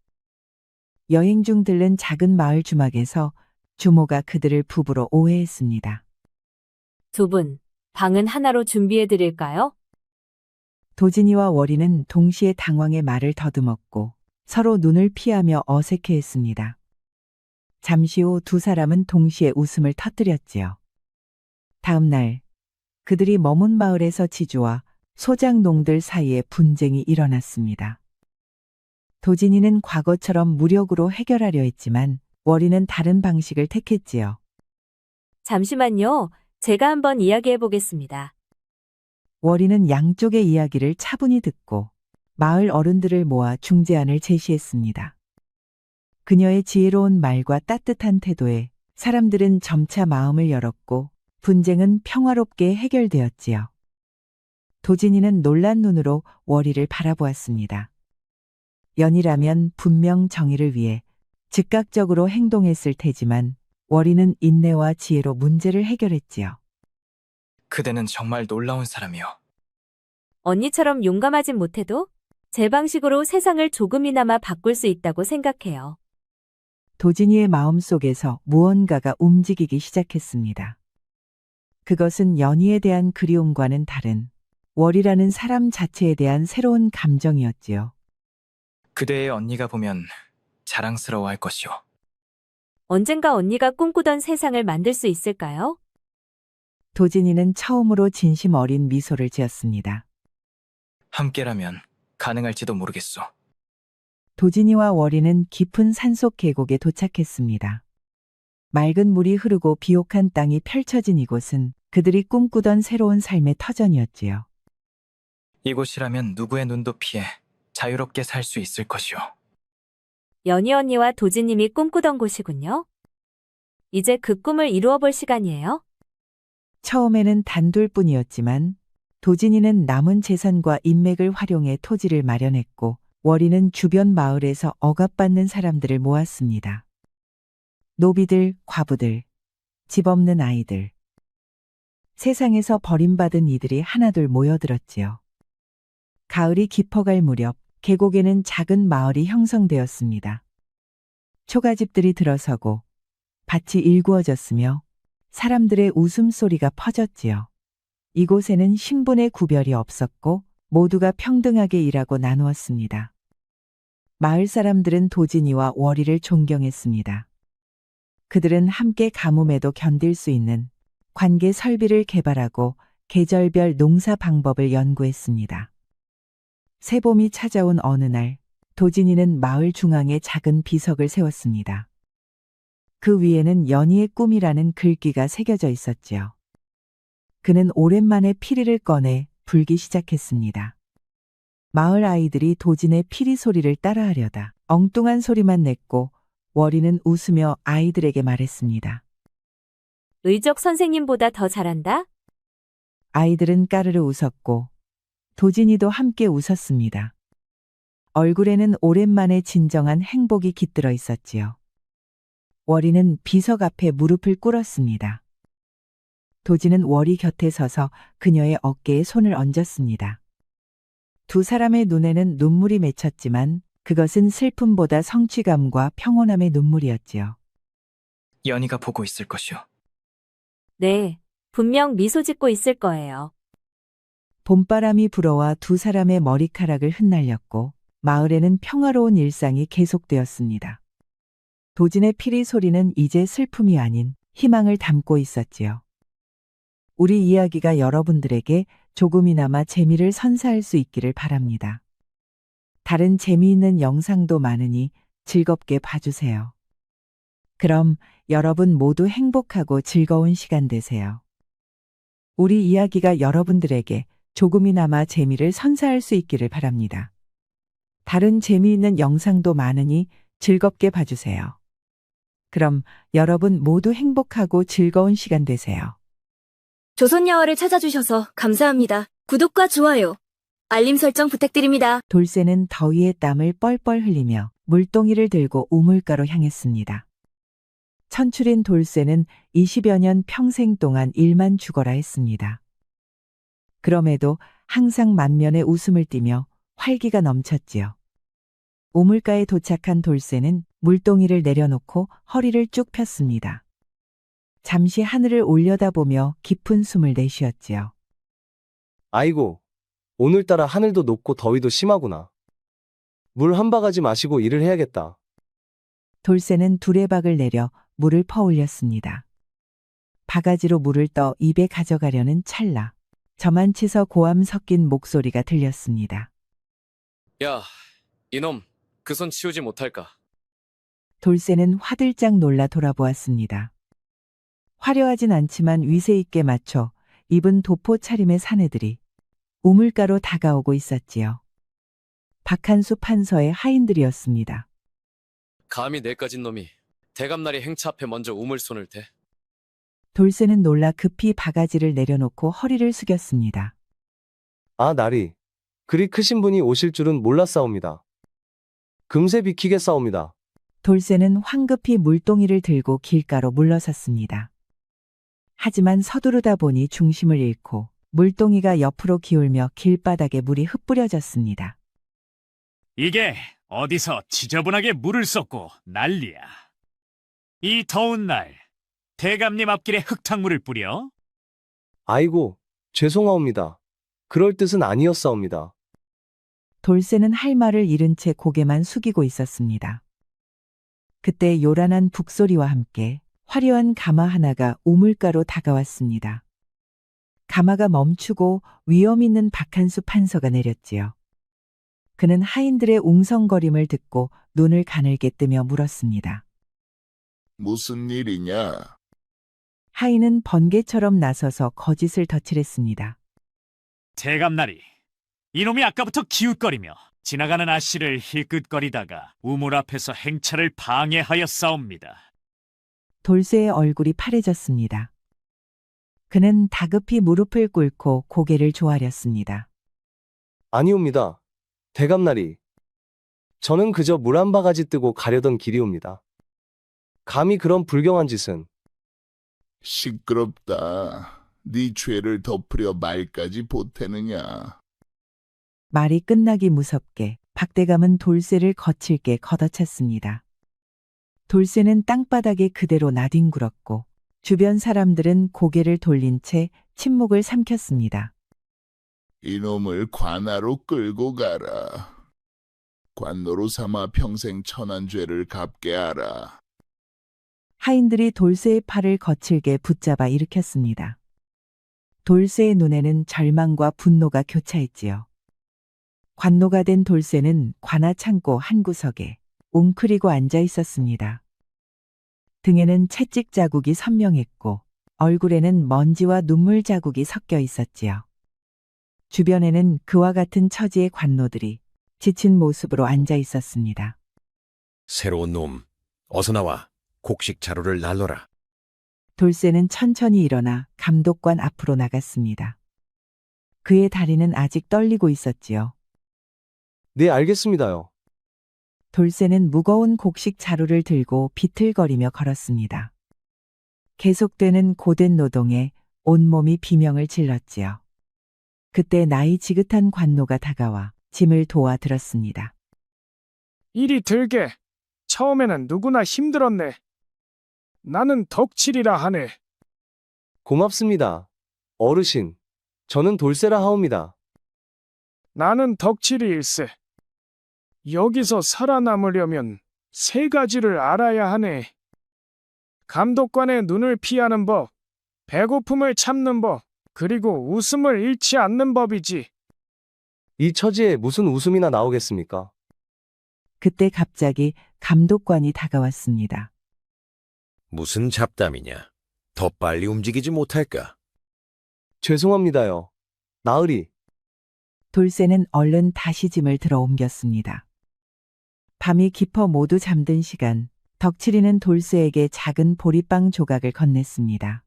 [SPEAKER 2] 여행 중 들른 작은 마을 주막에서 주모가 그들을 부부로 오해했습니다.
[SPEAKER 5] 두 분, 방은 하나로 준비해 드릴까요?
[SPEAKER 2] 도진이와 월이는 동시에 당황의 말을 더듬었고 서로 눈을 피하며 어색해했습니다. 잠시 후 두 사람은 동시에 웃음을 터뜨렸지요. 다음 날 그들이 머문 마을에서 지주와 소작농들 사이에 분쟁이 일어났습니다. 도진이는 과거처럼 무력으로 해결하려 했지만 월이는 다른 방식을 택했지요.
[SPEAKER 5] 잠시만요. 제가 한번 이야기해 보겠습니다.
[SPEAKER 2] 월이는 양쪽의 이야기를 차분히 듣고 마을 어른들을 모아 중재안을 제시했습니다. 그녀의 지혜로운 말과 따뜻한 태도에 사람들은 점차 마음을 열었고 분쟁은 평화롭게 해결되었지요. 도진이는 놀란 눈으로 월이를 바라보았습니다. 연이라면 분명 정의를 위해 즉각적으로 행동했을 테지만 월이는 인내와 지혜로 문제를 해결했지요.
[SPEAKER 19] 그대는 정말 놀라운 사람이요.
[SPEAKER 5] 언니처럼 용감하진 못해도 제 방식으로 세상을 조금이나마 바꿀 수 있다고 생각해요.
[SPEAKER 2] 도진이의 마음속에서 무언가가 움직이기 시작했습니다. 그것은 연희에 대한 그리움과는 다른 월이라는 사람 자체에 대한 새로운 감정이었지요.
[SPEAKER 19] 그대의 언니가 보면 자랑스러워할 것이오.
[SPEAKER 5] 언젠가 언니가 꿈꾸던 세상을 만들 수 있을까요?
[SPEAKER 2] 도진이는 처음으로 진심 어린 미소를 지었습니다.
[SPEAKER 19] 함께라면 가능할지도 모르겠소.
[SPEAKER 2] 도진이와 월이는 깊은 산속 계곡에 도착했습니다. 맑은 물이 흐르고 비옥한 땅이 펼쳐진 이곳은 그들이 꿈꾸던 새로운 삶의 터전이었지요.
[SPEAKER 19] 이곳이라면 누구의 눈도 피해 자유롭게 살 수 있을 것이오.
[SPEAKER 5] 연희 언니와 도진님이 꿈꾸던 곳이군요. 이제 그 꿈을 이루어 볼 시간이에요.
[SPEAKER 2] 처음에는 단둘뿐이었지만 도진이는 남은 재산과 인맥을 활용해 토지를 마련했고 월이는 주변 마을에서 억압받는 사람들을 모았습니다. 노비들, 과부들, 집 없는 아이들. 세상에서 버림받은 이들이 하나둘 모여들었지요. 가을이 깊어갈 무렵 계곡에는 작은 마을이 형성되었습니다. 초가집들이 들어서고 밭이 일구어졌으며 사람들의 웃음소리가 퍼졌지요. 이곳에는 신분의 구별이 없었고 모두가 평등하게 일하고 나누었습니다. 마을 사람들은 도진이와 월이를 존경했습니다. 그들은 함께 가뭄에도 견딜 수 있는 관계 설비를 개발하고 계절별 농사 방법을 연구했습니다. 새봄이 찾아온 어느 날 도진이는 마을 중앙에 작은 비석을 세웠습니다. 그 위에는 연희의 꿈이라는 글귀가 새겨져 있었지요. 그는 오랜만에 피리를 꺼내 불기 시작했습니다. 마을 아이들이 도진의 피리 소리를 따라하려다 엉뚱한 소리만 냈고 월이는 웃으며 아이들에게 말했습니다.
[SPEAKER 5] 의적 선생님보다 더 잘한다?
[SPEAKER 2] 아이들은 까르르 웃었고 도진이도 함께 웃었습니다. 얼굴에는 오랜만에 진정한 행복이 깃들어 있었지요. 월이는 비석 앞에 무릎을 꿇었습니다. 도진은 월이 곁에 서서 그녀의 어깨에 손을 얹었습니다. 두 사람의 눈에는 눈물이 맺혔지만 그것은 슬픔보다 성취감과 평온함의 눈물이었지요.
[SPEAKER 19] 연희가 보고 있을 것이오.
[SPEAKER 5] 네, 분명 미소 짓고 있을 거예요.
[SPEAKER 2] 봄바람이 불어와 두 사람의 머리카락을 흩날렸고 마을에는 평화로운 일상이 계속되었습니다. 도진의 피리 소리는 이제 슬픔이 아닌 희망을 담고 있었지요. 우리 이야기가 여러분들에게 조금이나마 재미를 선사할 수 있기를 바랍니다. 다른 재미있는 영상도 많으니 즐겁게 봐주세요. 그럼 여러분 모두 행복하고 즐거운 시간 되세요. 우리 이야기가 여러분들에게 조금이나마 재미를 선사할 수 있기를 바랍니다. 다른 재미있는 영상도 많으니 즐겁게 봐주세요. 그럼 여러분 모두 행복하고 즐거운 시간 되세요.
[SPEAKER 15] 조선야화를 찾아주셔서 감사합니다. 구독과 좋아요, 알림 설정 부탁드립니다.
[SPEAKER 2] 돌쇠는 더위에 땀을 뻘뻘 흘리며 물동이를 들고 우물가로 향했습니다. 천출인 돌쇠는 20여 년 평생 동안 일만 죽어라 했습니다. 그럼에도 항상 만면에 웃음을 띠며 활기가 넘쳤지요. 우물가에 도착한 돌쇠는 물동이를 내려놓고 허리를 쭉 폈습니다. 잠시 하늘을 올려다보며 깊은 숨을 내쉬었지요.
[SPEAKER 8] 아이고, 오늘따라 하늘도 높고 더위도 심하구나. 물 한 바가지 마시고 일을 해야겠다.
[SPEAKER 2] 돌쇠는 두레박을 내려 물을 퍼올렸습니다. 바가지로 물을 떠 입에 가져가려는 찰나 저만치서 고함 섞인 목소리가 들렸습니다.
[SPEAKER 22] 야, 이놈, 그 손 치우지 못할까?
[SPEAKER 2] 돌쇠는 화들짝 놀라 돌아보았습니다. 화려하진 않지만 위세 있게 맞춰 입은 도포 차림의 사내들이 우물가로 다가오고 있었지요. 박한수 판서의 하인들이었습니다.
[SPEAKER 22] 감히 내까진 놈이 대감나리 행차 앞에 먼저 우물손을 대.
[SPEAKER 2] 돌쇠는 놀라 급히 바가지를 내려놓고 허리를 숙였습니다.
[SPEAKER 8] 아, 나리. 그리 크신 분이 오실 줄은 몰랐사옵니다. 금세 비키겠사옵니다.
[SPEAKER 2] 돌쇠는 황급히 물동이를 들고 길가로 물러섰습니다. 하지만 서두르다 보니 중심을 잃고 물동이가 옆으로 기울며 길바닥에 물이 흩뿌려졌습니다.
[SPEAKER 13] 이게 어디서 지저분하게 물을 쏟고 난리야. 이 더운 날 대감님 앞길에 흙탕물을 뿌려?
[SPEAKER 8] 아이고, 죄송하옵니다. 그럴 뜻은 아니었사옵니다.
[SPEAKER 2] 돌쇠는 할 말을 잃은 채 고개만 숙이고 있었습니다. 그때 요란한 북소리와 함께 화려한 가마 하나가 우물가로 다가왔습니다. 가마가 멈추고 위험 있는 박한수 판서가 내렸지요. 그는 하인들의 웅성거림을 듣고 눈을 가늘게 뜨며 물었습니다.
[SPEAKER 3] 무슨 일이냐?
[SPEAKER 2] 하인은 번개처럼 나서서 거짓을 덧칠했습니다.
[SPEAKER 13] 대감나리, 이놈이 아까부터 기웃거리며 지나가는 아씨를 힐끗거리다가 우물 앞에서 행차를 방해하였사옵니다.
[SPEAKER 2] 돌쇠의 얼굴이 파래졌습니다. 그는 다급히 무릎을 꿇고 고개를 조아렸습니다.
[SPEAKER 8] 아니옵니다. 대감나리. 저는 그저 물 한 바가지 뜨고 가려던 길이옵니다. 감히 그런 불경한 짓은.
[SPEAKER 3] 시끄럽다. 네 죄를 덮으려 말까지 보태느냐.
[SPEAKER 2] 말이 끝나기 무섭게 박대감은 돌쇠를 거칠게 걷어찼습니다. 돌쇠는 땅바닥에 그대로 나뒹굴었고 주변 사람들은 고개를 돌린 채 침묵을 삼켰습니다.
[SPEAKER 3] 이놈을 관아로 끌고 가라. 관노로 삼아 평생 천한 죄를 갚게 하라.
[SPEAKER 2] 하인들이 돌쇠의 팔을 거칠게 붙잡아 일으켰습니다. 돌쇠의 눈에는 절망과 분노가 교차했지요. 관노가 된 돌쇠는 관아 창고 한 구석에 웅크리고 앉아 있었습니다. 등에는 채찍 자국이 선명했고 얼굴에는 먼지와 눈물 자국이 섞여 있었지요. 주변에는 그와 같은 처지의 관노들이 지친 모습으로 앉아 있었습니다.
[SPEAKER 7] 새로운 놈, 어서 나와. 곡식 자루를 날러라.
[SPEAKER 2] 돌쇠는 천천히 일어나 감독관 앞으로 나갔습니다. 그의 다리는 아직 떨리고 있었지요.
[SPEAKER 8] 네, 알겠습니다요.
[SPEAKER 2] 돌쇠는 무거운 곡식 자루를 들고 비틀거리며 걸었습니다. 계속되는 고된 노동에 온몸이 비명을 질렀지요. 그때 나이 지긋한 관노가 다가와 짐을 도와들었습니다.
[SPEAKER 9] 이리 들게. 처음에는 누구나 힘들었네. 나는 덕칠이라 하네.
[SPEAKER 8] 고맙습니다. 어르신, 저는 돌쇠라 하옵니다.
[SPEAKER 9] 나는 덕칠이일세. 여기서 살아남으려면 세 가지를 알아야 하네. 감독관의 눈을 피하는 법, 배고픔을 참는 법, 그리고 웃음을 잃지 않는 법이지.
[SPEAKER 8] 이 처지에 무슨 웃음이나 나오겠습니까?
[SPEAKER 2] 그때 갑자기 감독관이 다가왔습니다.
[SPEAKER 7] 무슨 잡담이냐? 더 빨리 움직이지 못할까?
[SPEAKER 8] 죄송합니다요. 나으리.
[SPEAKER 2] 돌쇠는 얼른 다시 짐을 들어 옮겼습니다. 밤이 깊어 모두 잠든 시간, 덕칠이는 돌쇠에게 작은 보리빵 조각을 건넸습니다.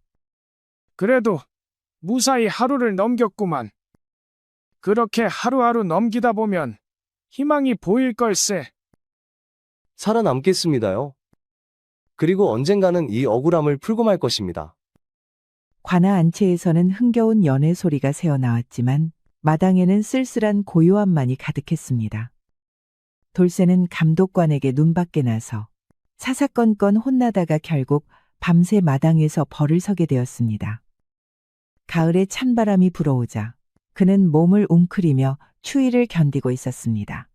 [SPEAKER 9] 그래도 무사히 하루를 넘겼구만. 그렇게 하루하루 넘기다 보면 희망이 보일 걸세.
[SPEAKER 8] 살아남겠습니다요. 그리고 언젠가는 이 억울함을 풀고 말 것입니다.
[SPEAKER 2] 관아 안채에서는 흥겨운 연애 소리가 새어나왔지만 마당에는 쓸쓸한 고요함만이 가득했습니다. 돌쇠는 감독관에게 눈밖에 나서 사사건건 혼나다가 결국 밤새 마당에서 벌을 서게 되었습니다. 가을에 찬바람이 불어오자 그는 몸을 웅크리며 추위를 견디고 있었습니다.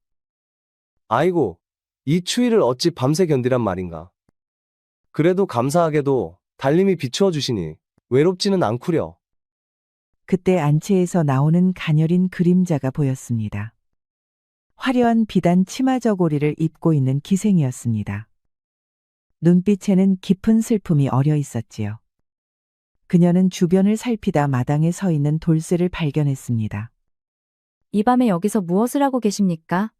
[SPEAKER 8] 아이고, 이 추위를 어찌 밤새 견디란 말인가. 그래도 감사하게도 달님이 비추어 주시니 외롭지는 않구려.
[SPEAKER 2] 그때 안채에서 나오는 가녀린 그림자가 보였습니다. 화려한 비단 치마 저고리를 입고 있는 기생이었습니다. 눈빛에는 깊은 슬픔이 어려 있었지요. 그녀는 주변을 살피다 마당에 서 있는 돌쇠를 발견했습니다.
[SPEAKER 5] 이 밤에 여기서 무엇을 하고 계십니까?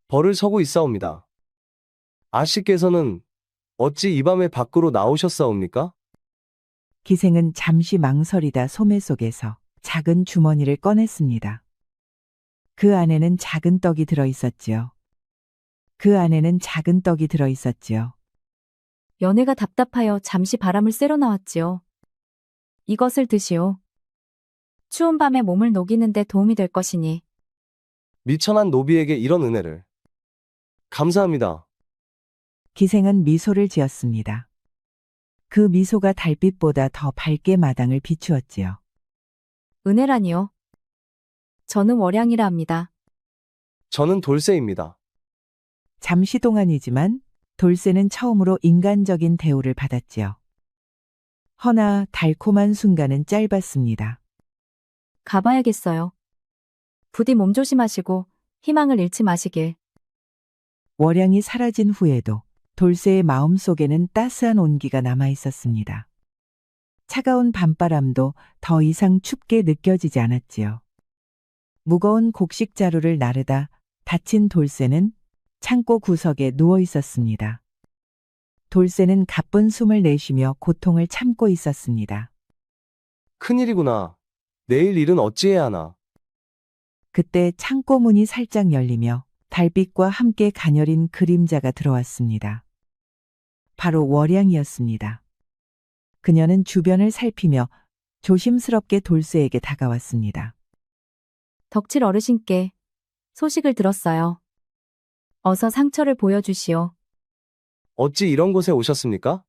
[SPEAKER 8] 벌을 서고 있사옵니다. 아씨께서는 어찌 이 밤에 밖으로 나오셨사옵니까?
[SPEAKER 2] 기생은 잠시 망설이다 소매 속에서 작은 주머니를 꺼냈습니다. 그 안에는 작은 떡이 들어 있었지요.
[SPEAKER 5] 연애가 답답하여 잠시 바람을 쐬러 나왔지요. 이것을 드시오. 추운 밤에 몸을 녹이는데 도움이 될 것이니.
[SPEAKER 8] 미천한 노비에게 이런 은혜를. 감사합니다.
[SPEAKER 2] 기생은 미소를 지었습니다. 그 미소가 달빛보다 더 밝게 마당을 비추었지요.
[SPEAKER 5] 은혜라니요. 저는 월양이라 합니다.
[SPEAKER 8] 저는 돌쇠입니다.
[SPEAKER 2] 잠시 동안이지만 돌쇠는 처음으로 인간적인 대우를 받았지요. 허나 달콤한 순간은 짧았습니다.
[SPEAKER 5] 가봐야겠어요. 부디 몸 조심하시고 희망을 잃지 마시길.
[SPEAKER 2] 월양이 사라진 후에도 돌쇠의 마음속에는 따스한 온기가 남아 있었습니다. 차가운 밤바람도 더 이상 춥게 느껴지지 않았지요. 무거운 곡식 자루를 나르다 다친 돌쇠는 창고 구석에 누워 있었습니다. 돌쇠는 가쁜 숨을 내쉬며 고통을 참고 있었습니다.
[SPEAKER 8] 큰일이구나. 내일 일은 어찌해야 하나.
[SPEAKER 2] 그때 창고 문이 살짝 열리며 달빛과 함께 가녀린 그림자가 들어왔습니다. 바로 월양이었습니다. 그녀는 주변을 살피며 조심스럽게 돌쇠에게 다가왔습니다.
[SPEAKER 5] 덕칠 어르신께 소식을 들었어요. 어서 상처를 보여주시오.
[SPEAKER 8] 어찌 이런 곳에 오셨습니까?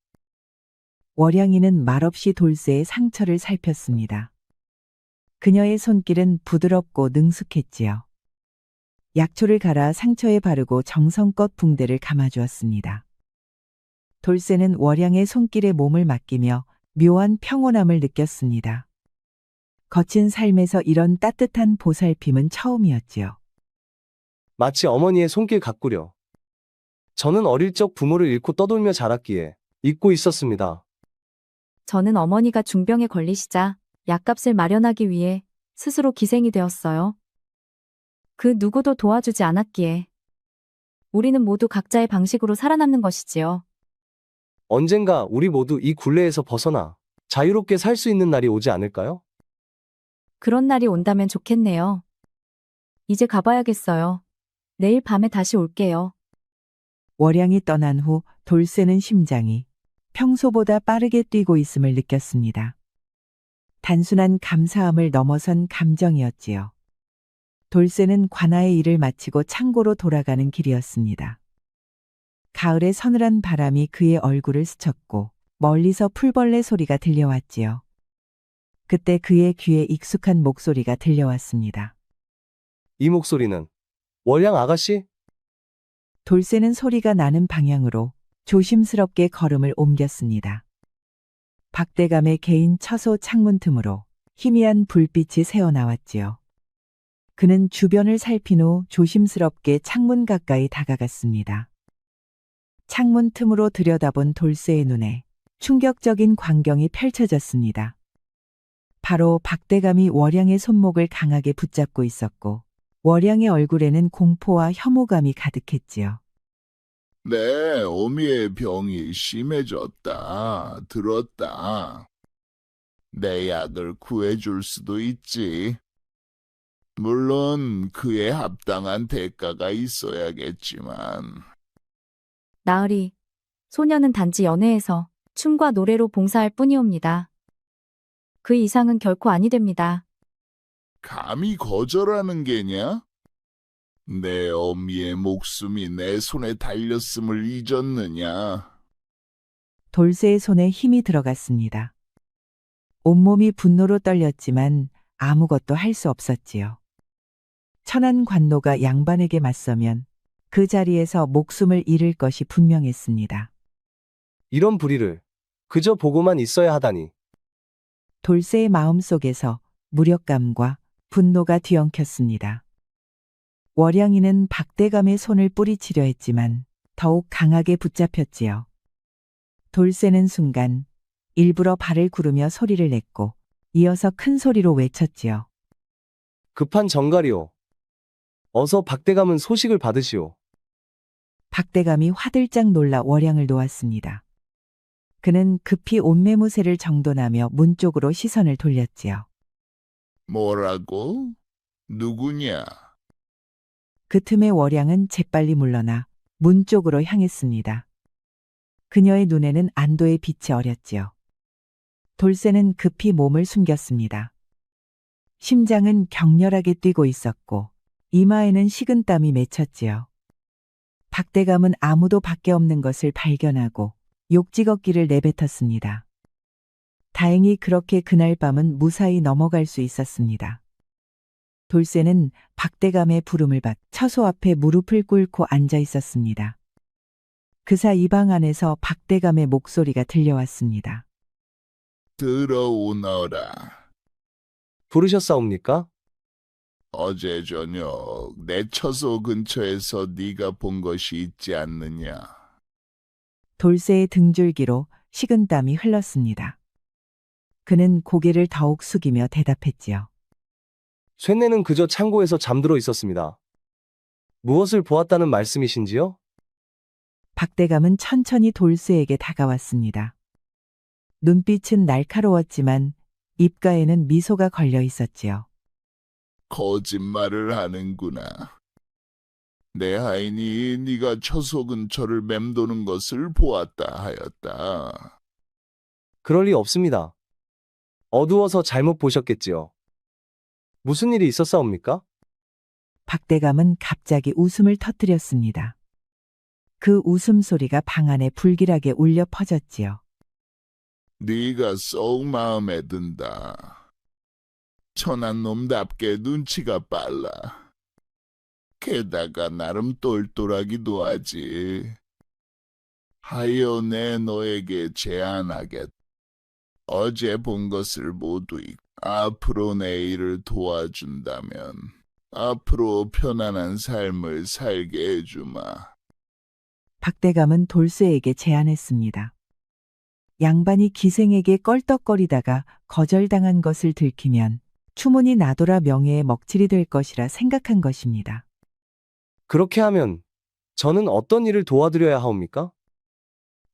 [SPEAKER 2] 월양이는 말없이 돌쇠의 상처를 살폈습니다. 그녀의 손길은 부드럽고 능숙했지요. 약초를 갈아 상처에 바르고 정성껏 붕대를 감아주었습니다. 돌쇠는 월양의 손길에 몸을 맡기며 묘한 평온함을 느꼈습니다. 거친 삶에서 이런 따뜻한 보살핌은 처음이었지요.
[SPEAKER 8] 마치 어머니의 손길 같구려. 저는 어릴 적 부모를 잃고 떠돌며 자랐기에 잊고 있었습니다.
[SPEAKER 5] 저는 어머니가 중병에 걸리시자 약값을 마련하기 위해 스스로 기생이 되었어요. 그 누구도 도와주지 않았기에 우리는 모두 각자의 방식으로 살아남는 것이지요.
[SPEAKER 8] 언젠가 우리 모두 이 굴레에서 벗어나 자유롭게 살 수 있는 날이 오지 않을까요?
[SPEAKER 5] 그런 날이 온다면 좋겠네요. 이제 가봐야겠어요. 내일 밤에 다시 올게요.
[SPEAKER 2] 월양이 떠난 후 돌쇠는 심장이 평소보다 빠르게 뛰고 있음을 느꼈습니다. 단순한 감사함을 넘어선 감정이었지요. 돌쇠는 관아의 일을 마치고 창고로 돌아가는 길이었습니다. 가을의 서늘한 바람이 그의 얼굴을 스쳤고 멀리서 풀벌레 소리가 들려왔지요. 그때 그의 귀에 익숙한 목소리가 들려왔습니다.
[SPEAKER 8] 이 목소리는 월양 아가씨?
[SPEAKER 2] 돌쇠는 소리가 나는 방향으로 조심스럽게 걸음을 옮겼습니다. 박대감의 개인 처소 창문 틈으로 희미한 불빛이 새어나왔지요. 그는 주변을 살핀 후 조심스럽게 창문 가까이 다가갔습니다. 창문 틈으로 들여다본 돌쇠의 눈에 충격적인 광경이 펼쳐졌습니다. 바로 박대감이 월양의 손목을 강하게 붙잡고 있었고 월양의 얼굴에는 공포와 혐오감이 가득했지요.
[SPEAKER 3] 내 어미의 병이 심해졌다. 들었다. 내 약을 구해줄 수도 있지. 물론 그에 합당한 대가가 있어야겠지만.
[SPEAKER 5] 나으리, 소녀는 단지 연애에서 춤과 노래로 봉사할 뿐이옵니다. 그 이상은 결코 아니 됩니다.
[SPEAKER 3] 감히 거절하는 게냐? 내 어미의 목숨이 내 손에 달렸음을 잊었느냐?
[SPEAKER 2] 돌쇠의 손에 힘이 들어갔습니다. 온몸이 분노로 떨렸지만 아무것도 할 수 없었지요. 천한 관노가 양반에게 맞서면 그 자리에서 목숨을 잃을 것이 분명했습니다.
[SPEAKER 8] 이런 불의를 그저 보고만 있어야 하다니.
[SPEAKER 2] 돌쇠의 마음속에서 무력감과 분노가 뒤엉켰습니다. 월양이는 박대감의 손을 뿌리치려 했지만 더욱 강하게 붙잡혔지요. 돌쇠는 순간 일부러 발을 구르며 소리를 냈고 이어서 큰 소리로 외쳤지요.
[SPEAKER 8] 급한 정갈이오. 어서 박대감은 소식을 받으시오.
[SPEAKER 2] 박대감이 화들짝 놀라 월양을 놓았습니다. 그는 급히 옷매무새를 정돈하며 문 쪽으로 시선을 돌렸지요.
[SPEAKER 3] 뭐라고? 누구냐?
[SPEAKER 2] 그 틈에 월양은 재빨리 물러나 문 쪽으로 향했습니다. 그녀의 눈에는 안도의 빛이 어렸지요. 돌쇠는 급히 몸을 숨겼습니다. 심장은 격렬하게 뛰고 있었고 이마에는 식은땀이 맺혔지요. 박대감은 아무도 밖에 없는 것을 발견하고 욕지겁기를 내뱉었습니다. 다행히 그렇게 그날 밤은 무사히 넘어갈 수 있었습니다. 돌쇠는 박대감의 부름을 받 처소 앞에 무릎을 꿇고 앉아 있었습니다. 그사 이 방 안에서 박대감의 목소리가 들려왔습니다.
[SPEAKER 3] 들어오너라.
[SPEAKER 8] 부르셨사옵니까?
[SPEAKER 3] 어제 저녁 내 처소 근처에서 네가 본 것이 있지 않느냐?
[SPEAKER 2] 돌쇠의 등줄기로 식은땀이 흘렀습니다. 그는 고개를 더욱 숙이며 대답했지요.
[SPEAKER 8] 쇠내는 그저 창고에서 잠들어 있었습니다. 무엇을 보았다는 말씀이신지요?
[SPEAKER 2] 박대감은 천천히 돌쇠에게 다가왔습니다. 눈빛은 날카로웠지만 입가에는 미소가 걸려 있었지요.
[SPEAKER 3] 거짓말을 하는구나. 내 하인이 네가 처소 근처를 맴도는 것을 보았다 하였다.
[SPEAKER 8] 그럴 리 없습니다. 어두워서 잘못 보셨겠지요. 무슨 일이 있었사옵니까?
[SPEAKER 2] 박대감은 갑자기 웃음을 터뜨렸습니다. 그 웃음소리가 방 안에 불길하게 울려 퍼졌지요.
[SPEAKER 3] 네가 썩 마음에 든다. 천한 놈답게 눈치가 빨라. 게다가 나름 똘똘하기도 하지. 하여 내 너에게 제안하겠다. 어제 본 것을 모두 잊고 앞으로 내 일을 도와준다면 앞으로 편안한 삶을 살게 해주마.
[SPEAKER 2] 박대감은 돌쇠에게 제안했습니다. 양반이 기생에게 껄떡거리다가 거절당한 것을 들키면 추문이 나돌아 명예의 먹칠이 될 것이라 생각한 것입니다.
[SPEAKER 8] 그렇게 하면 저는 어떤 일을 도와드려야 하옵니까?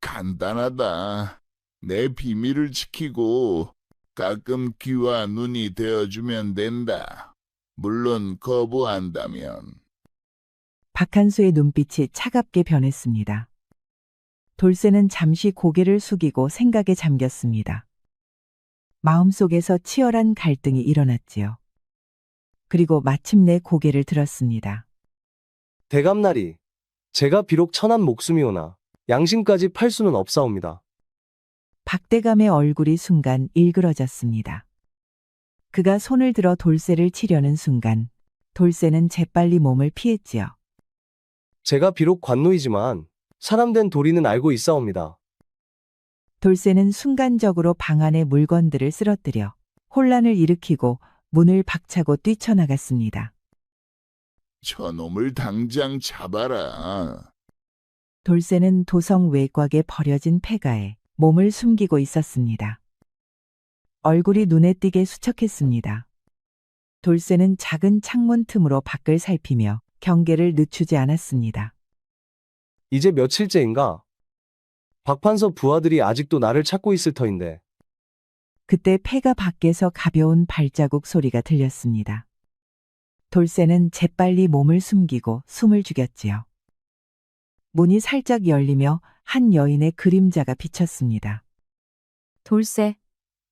[SPEAKER 3] 간단하다. 내 비밀을 지키고 가끔 귀와 눈이 되어주면 된다. 물론 거부한다면.
[SPEAKER 2] 박한수의 눈빛이 차갑게 변했습니다. 돌쇠는 잠시 고개를 숙이고 생각에 잠겼습니다. 마음속에서 치열한 갈등이 일어났지요. 그리고 마침내 고개를 들었습니다.
[SPEAKER 8] 대감나리, 제가 비록 천한 목숨이오나 양심까지 팔 수는 없사옵니다.
[SPEAKER 2] 박대감의 얼굴이 순간 일그러졌습니다. 그가 손을 들어 돌쇠를 치려는 순간 돌쇠는 재빨리 몸을 피했지요.
[SPEAKER 8] 제가 비록 관노이지만 사람된 도리는 알고 있사옵니다.
[SPEAKER 2] 돌쇠는 순간적으로 방 안의 물건들을 쓰러뜨려 혼란을 일으키고 문을 박차고 뛰쳐나갔습니다.
[SPEAKER 3] 저놈을 당장 잡아라.
[SPEAKER 2] 돌쇠는 도성 외곽에 버려진 폐가에 몸을 숨기고 있었습니다. 얼굴이 눈에 띄게 수척했습니다. 돌쇠는 작은 창문 틈으로 밖을 살피며 경계를 늦추지 않았습니다.
[SPEAKER 8] 이제 며칠째인가? 박판서 부하들이 아직도 나를 찾고 있을 터인데.
[SPEAKER 2] 그때 폐가 밖에서 가벼운 발자국 소리가 들렸습니다. 돌쇠는 재빨리 몸을 숨기고 숨을 죽였지요. 문이 살짝 열리며 한 여인의 그림자가 비쳤습니다.
[SPEAKER 5] 돌쇠,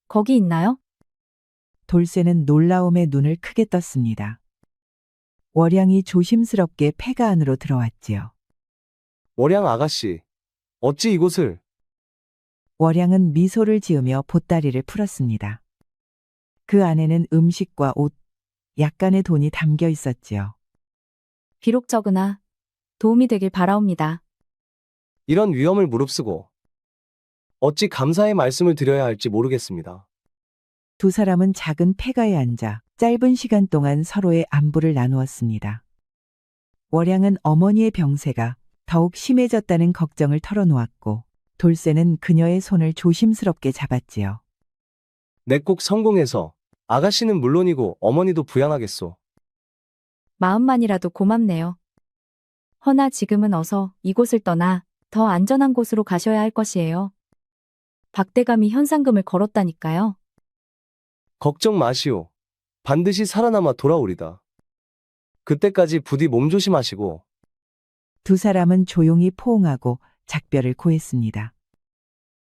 [SPEAKER 5] 거기 있나요?
[SPEAKER 2] 돌쇠는 놀라움에 눈을 크게 떴습니다. 월양이 조심스럽게 폐가 안으로 들어왔지요.
[SPEAKER 8] 월양 아가씨, 어찌 이곳을?
[SPEAKER 2] 월양은 미소를 지으며 보따리를 풀었습니다. 그 안에는 음식과 옷, 약간의 돈이 담겨 있었지요.
[SPEAKER 5] 비록 적으나 도움이 되길 바라옵니다.
[SPEAKER 8] 이런 위험을 무릅쓰고 어찌 감사의 말씀을 드려야 할지 모르겠습니다.
[SPEAKER 2] 두 사람은 작은 폐가에 앉아 짧은 시간 동안 서로의 안부를 나누었습니다. 월양은 어머니의 병세가 더욱 심해졌다는 걱정을 털어놓았고 돌쇠는 그녀의 손을 조심스럽게 잡았지요.
[SPEAKER 8] 내 꼭 성공해서 아가씨는 물론이고 어머니도 부양하겠소.
[SPEAKER 5] 마음만이라도 고맙네요. 허나 지금은 어서 이곳을 떠나 더 안전한 곳으로 가셔야 할 것이에요. 박대감이 현상금을 걸었다니까요.
[SPEAKER 8] 걱정 마시오. 반드시 살아남아 돌아오리다. 그때까지 부디 몸조심하시고.
[SPEAKER 2] 두 사람은 조용히 포옹하고 작별을 고했습니다.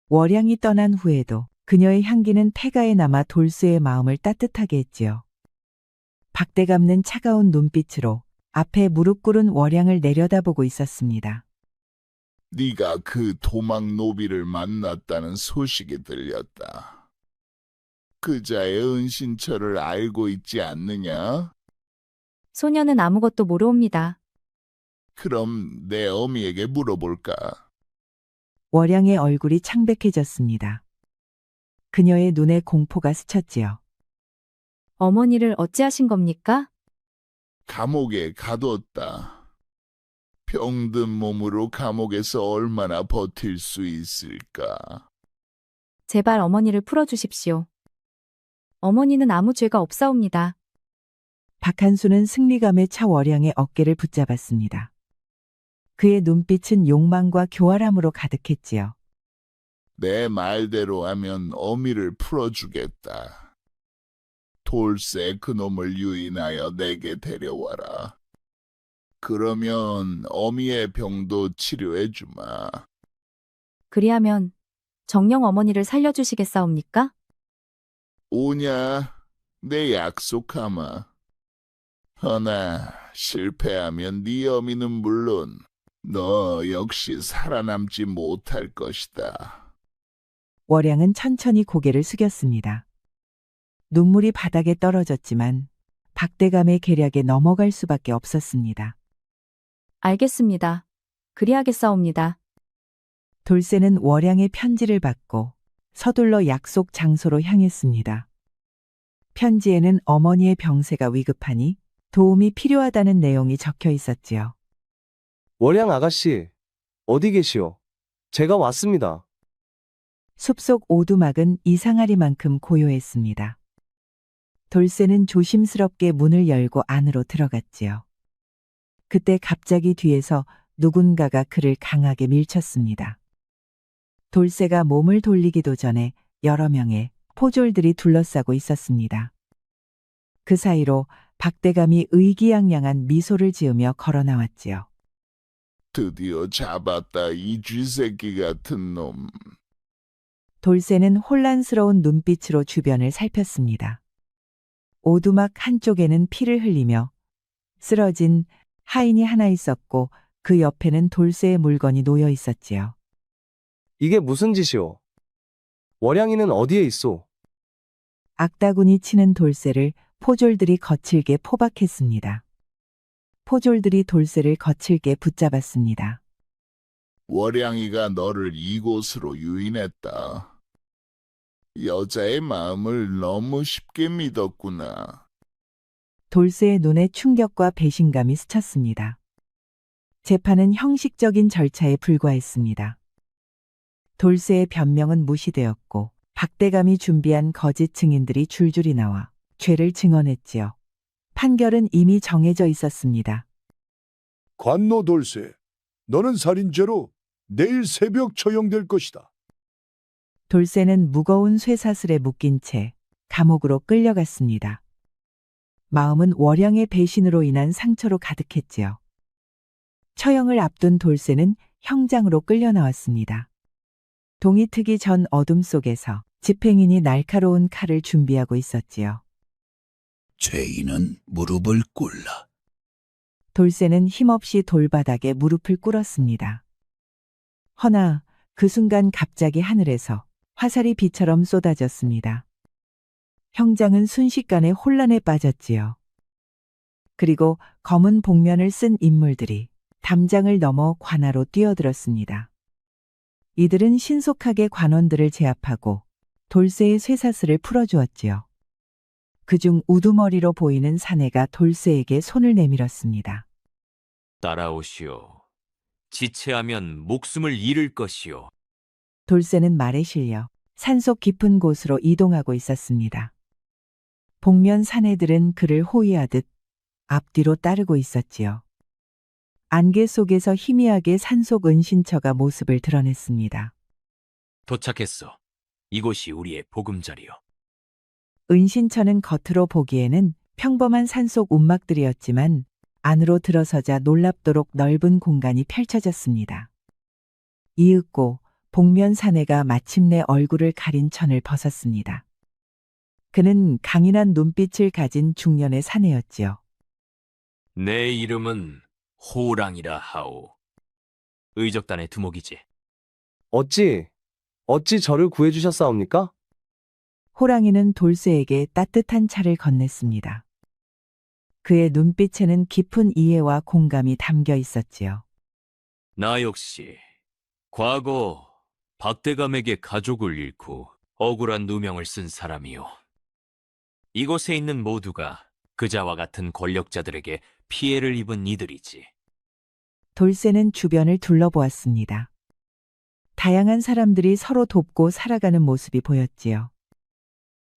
[SPEAKER 2] 월양이 떠난 후에도 그녀의 향기는 폐가에 남아 돌쇠의 마음을 따뜻하게 했지요. 박대감는 차가운 눈빛으로 앞에 무릎 꿇은 월양을 내려다보고 있었습니다.
[SPEAKER 3] 네가 그 도망 노비를 만났다는 소식이 들렸다. 그자의 은신처를 알고 있지 않느냐?
[SPEAKER 5] 소녀는 아무것도 모르옵니다.
[SPEAKER 3] 그럼 내 어미에게 물어볼까?
[SPEAKER 2] 월양의 얼굴이 창백해졌습니다. 그녀의 눈에 공포가 스쳤지요.
[SPEAKER 5] 어머니를 어찌하신 겁니까?
[SPEAKER 3] 감옥에 가뒀다. 병든 몸으로 감옥에서 얼마나 버틸 수 있을까?
[SPEAKER 5] 제발 어머니를 풀어주십시오. 어머니는 아무 죄가 없사옵니다.
[SPEAKER 2] 박한수는 승리감에 차 월양의 어깨를 붙잡았습니다. 그의 눈빛은 욕망과 교활함으로 가득했지요.
[SPEAKER 3] 내 말대로 하면 어미를 풀어주겠다. 돌쇠 그놈을 유인하여 내게 데려와라. 그러면 어미의 병도 치료해주마.
[SPEAKER 5] 그리하면 정녕 어머니를 살려주시겠사옵니까?
[SPEAKER 3] 오냐, 내 약속하마. 허나 실패하면 네 어미는 물론 너 역시 살아남지 못할 것이다.
[SPEAKER 2] 월양은 천천히 고개를 숙였습니다. 눈물이 바닥에 떨어졌지만 박대감의 계략에 넘어갈 수밖에 없었습니다.
[SPEAKER 5] 알겠습니다. 그리하겠사옵니다.
[SPEAKER 2] 돌쇠는 월양의 편지를 받고 서둘러 약속 장소로 향했습니다. 편지에는 어머니의 병세가 위급하니 도움이 필요하다는 내용이 적혀 있었지요.
[SPEAKER 8] 월양 아가씨, 어디 계시오? 제가 왔습니다.
[SPEAKER 2] 숲속 오두막은 이상하리만큼 고요했습니다. 돌쇠는 조심스럽게 문을 열고 안으로 들어갔지요. 그때 갑자기 뒤에서 누군가가 그를 강하게 밀쳤습니다. 돌쇠가 몸을 돌리기도 전에 여러 명의 포졸들이 둘러싸고 있었습니다. 그 사이로 박대감이 의기양양한 미소를 지으며 걸어 나왔지요.
[SPEAKER 3] 드디어 잡았다, 이 쥐새끼 같은 놈.
[SPEAKER 2] 돌쇠는 혼란스러운 눈빛으로 주변을 살폈습니다. 오두막 한쪽에는 피를 흘리며 쓰러진 하인이 하나 있었고 그 옆에는 돌쇠의 물건이 놓여 있었지요.
[SPEAKER 8] 이게 무슨 짓이오? 월양이는 어디에 있소?
[SPEAKER 2] 악다구니 치는 돌쇠를 포졸들이 거칠게 포박했습니다. 포졸들이 돌쇠를 거칠게 붙잡았습니다.
[SPEAKER 3] 월양이가 너를 이곳으로 유인했다. 여자의 마음을 너무 쉽게 믿었구나.
[SPEAKER 2] 돌쇠의 눈에 충격과 배신감이 스쳤습니다. 재판은 형식적인 절차에 불과했습니다. 돌쇠의 변명은 무시되었고 박대감이 준비한 거짓 증인들이 줄줄이 나와 죄를 증언했지요. 판결은 이미 정해져 있었습니다.
[SPEAKER 10] 관노 돌쇠, 너는 살인죄로 내일 새벽 처형될 것이다.
[SPEAKER 2] 돌쇠는 무거운 쇠사슬에 묶인 채 감옥으로 끌려갔습니다. 마음은 월양의 배신으로 인한 상처로 가득했지요. 처형을 앞둔 돌쇠는 형장으로 끌려 나왔습니다. 동이 트기 전 어둠 속에서 집행인이 날카로운 칼을 준비하고 있었지요.
[SPEAKER 11] 죄인은 무릎을 꿇라.
[SPEAKER 2] 돌쇠는 힘없이 돌바닥에 무릎을 꿇었습니다. 허나 그 순간 갑자기 하늘에서 화살이 비처럼 쏟아졌습니다. 형장은 순식간에 혼란에 빠졌지요. 그리고 검은 복면을 쓴 인물들이 담장을 넘어 관하로 뛰어들었습니다. 이들은 신속하게 관원들을 제압하고 돌쇠의 쇠사슬을 풀어주었지요. 그중 우두머리로 보이는 사내가 돌쇠에게 손을 내밀었습니다.
[SPEAKER 12] 따라오시오. 지체하면 목숨을 잃을 것이오.
[SPEAKER 2] 돌쇠는 말에 실려 산속 깊은 곳으로 이동하고 있었습니다. 복면 사내들은 그를 호위하듯 앞뒤로 따르고 있었지요. 안개 속에서 희미하게 산속 은신처가 모습을 드러냈습니다.
[SPEAKER 12] 도착했어. 이곳이 우리의 보금자리요.
[SPEAKER 2] 은신처는 겉으로 보기에는 평범한 산속 움막들이었지만 안으로 들어서자 놀랍도록 넓은 공간이 펼쳐졌습니다. 이윽고 복면 사내가 마침내 얼굴을 가린 천을 벗었습니다. 그는 강인한 눈빛을 가진 중년의 사내였지요.
[SPEAKER 12] 내 이름은 호랑이라 하오. 의적단의 두목이지.
[SPEAKER 8] 어찌 저를 구해주셨사옵니까?
[SPEAKER 2] 호랑이는 돌쇠에게 따뜻한 차를 건넸습니다. 그의 눈빛에는 깊은 이해와 공감이 담겨 있었지요.
[SPEAKER 12] 나 역시 과거 박대감에게 가족을 잃고 억울한 누명을 쓴 사람이요. 이곳에 있는 모두가 그자와 같은 권력자들에게 피해를 입은 이들이지.
[SPEAKER 2] 돌쇠는 주변을 둘러보았습니다. 다양한 사람들이 서로 돕고 살아가는 모습이 보였지요.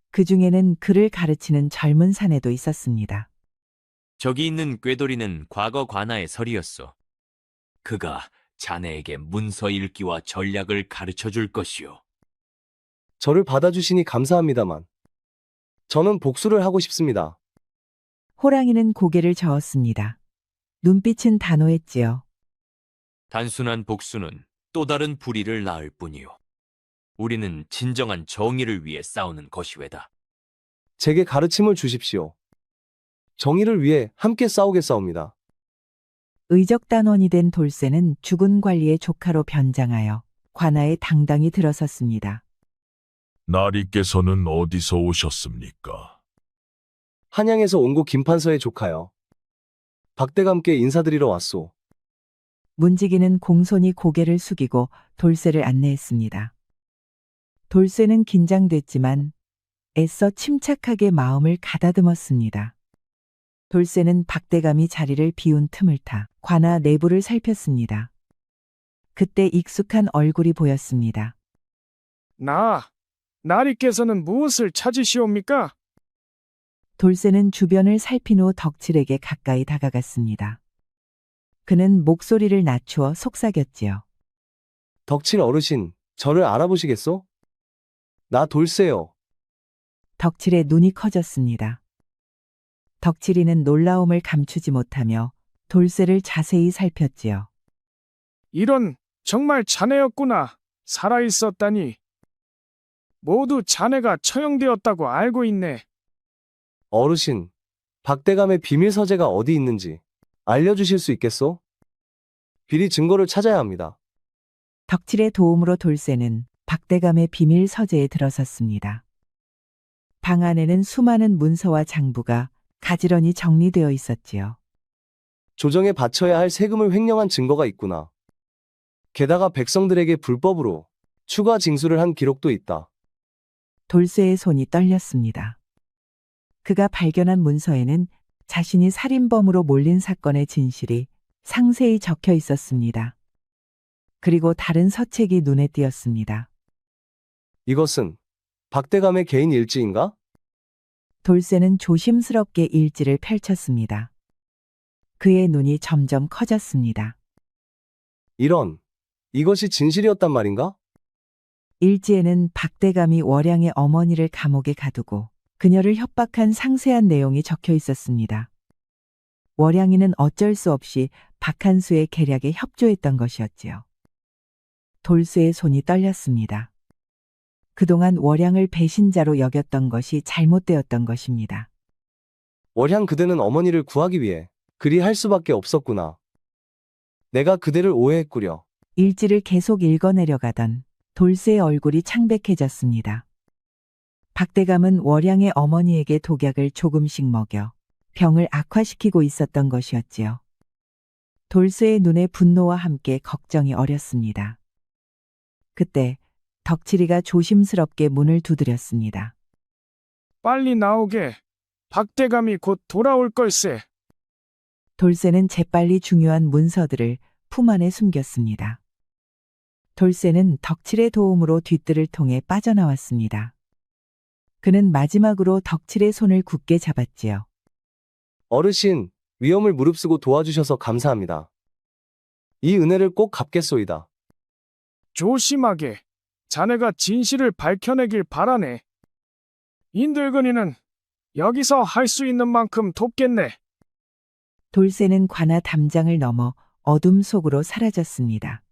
[SPEAKER 2] 그 중에는 그를 가르치는 젊은 사내도 있었습니다.
[SPEAKER 12] 저기 있는 꾀돌이는 과거 관아의 설이었소. 그가 자네에게 문서 읽기와 전략을 가르쳐 줄 것이오.
[SPEAKER 8] 저를 받아주시니 감사합니다만 저는 복수를 하고 싶습니다.
[SPEAKER 2] 호랑이는 고개를 저었습니다. 눈빛은 단호했지요.
[SPEAKER 12] 단순한 복수는 또 다른 불의를 낳을 뿐이오. 우리는 진정한 정의를 위해 싸우는 것이외다.
[SPEAKER 8] 제게 가르침을 주십시오. 정의를 위해 함께 싸우겠사옵니다.
[SPEAKER 2] 의적단원이 된 돌쇠는 죽은 관리의 조카로 변장하여 관아에 당당히 들어섰습니다.
[SPEAKER 4] 나리께서는 어디서 오셨습니까?
[SPEAKER 8] 한양에서 온고 김판서의 조카요. 박대감께 인사드리러 왔소.
[SPEAKER 2] 문지기는 공손히 고개를 숙이고 돌쇠를 안내했습니다. 돌쇠는 긴장됐지만 애써 침착하게 마음을 가다듬었습니다. 돌쇠는 박대감이 자리를 비운 틈을 타 관아 내부를 살폈습니다. 그때 익숙한 얼굴이 보였습니다.
[SPEAKER 9] 나리께서는 무엇을 찾으시옵니까?
[SPEAKER 2] 돌쇠는 주변을 살핀 후 덕칠에게 가까이 다가갔습니다. 그는 목소리를 낮추어 속삭였지요.
[SPEAKER 8] 덕칠 어르신, 저를 알아보시겠소? 나 돌쇠요.
[SPEAKER 2] 덕칠의 눈이 커졌습니다. 덕칠이는 놀라움을 감추지 못하며 돌쇠를 자세히 살폈지요.
[SPEAKER 9] 이런, 정말 자네였구나. 살아있었다니. 모두 자네가 처형되었다고 알고 있네.
[SPEAKER 8] 어르신, 박대감의 비밀 서재가 어디 있는지 알려주실 수 있겠소? 비리 증거를 찾아야 합니다.
[SPEAKER 2] 덕칠의 도움으로 돌쇠는 박대감의 비밀 서재에 들어섰습니다. 방 안에는 수많은 문서와 장부가 가지런히 정리되어 있었지요.
[SPEAKER 8] 조정에 바쳐야 할 세금을 횡령한 증거가 있구나. 게다가 백성들에게 불법으로 추가 징수를 한 기록도 있다.
[SPEAKER 2] 돌쇠의 손이 떨렸습니다. 그가 발견한 문서에는 자신이 살인범으로 몰린 사건의 진실이 상세히 적혀 있었습니다. 그리고 다른 서책이 눈에 띄었습니다.
[SPEAKER 8] 이것은 박대감의 개인 일지인가?
[SPEAKER 2] 돌쇠는 조심스럽게 일지를 펼쳤습니다. 그의 눈이 점점 커졌습니다.
[SPEAKER 8] 이것이 진실이었단 말인가?
[SPEAKER 2] 일지에는 박대감이 월양의 어머니를 감옥에 가두고 그녀를 협박한 상세한 내용이 적혀 있었습니다. 월양이는 어쩔 수 없이 박한수의 계략에 협조했던 것이었지요. 돌쇠의 손이 떨렸습니다. 그동안 월양을 배신자로 여겼던 것이 잘못되었던 것입니다.
[SPEAKER 8] 월향 그대는 어머니를 구하기 위해 그리 할 수밖에 없었구나. 내가 그대를 오해했구려.
[SPEAKER 2] 일지를 계속 읽어내려가던 돌쇠의 얼굴이 창백해졌습니다. 박대감은 월양의 어머니에게 독약을 조금씩 먹여 병을 악화시키고 있었던 것이었지요. 돌쇠의 눈에 분노와 함께 걱정이 어렸습니다. 그때 덕칠이가 조심스럽게 문을 두드렸습니다.
[SPEAKER 9] 빨리 나오게. 박대감이 곧 돌아올 걸세.
[SPEAKER 2] 돌쇠는 재빨리 중요한 문서들을 품 안에 숨겼습니다. 돌쇠는 덕칠의 도움으로 뒷뜰을 통해 빠져나왔습니다. 그는 마지막으로 덕칠의 손을 굳게 잡았지요.
[SPEAKER 8] 어르신, 위험을 무릅쓰고 도와주셔서 감사합니다. 이 은혜를 꼭 갚겠소이다.
[SPEAKER 9] 조심하게. 자네가 진실을 밝혀내길 바라네. 인들근이는 여기서 할 수 있는 만큼 돕겠네.
[SPEAKER 2] 돌쇠는 관아 담장을 넘어 어둠 속으로 사라졌습니다.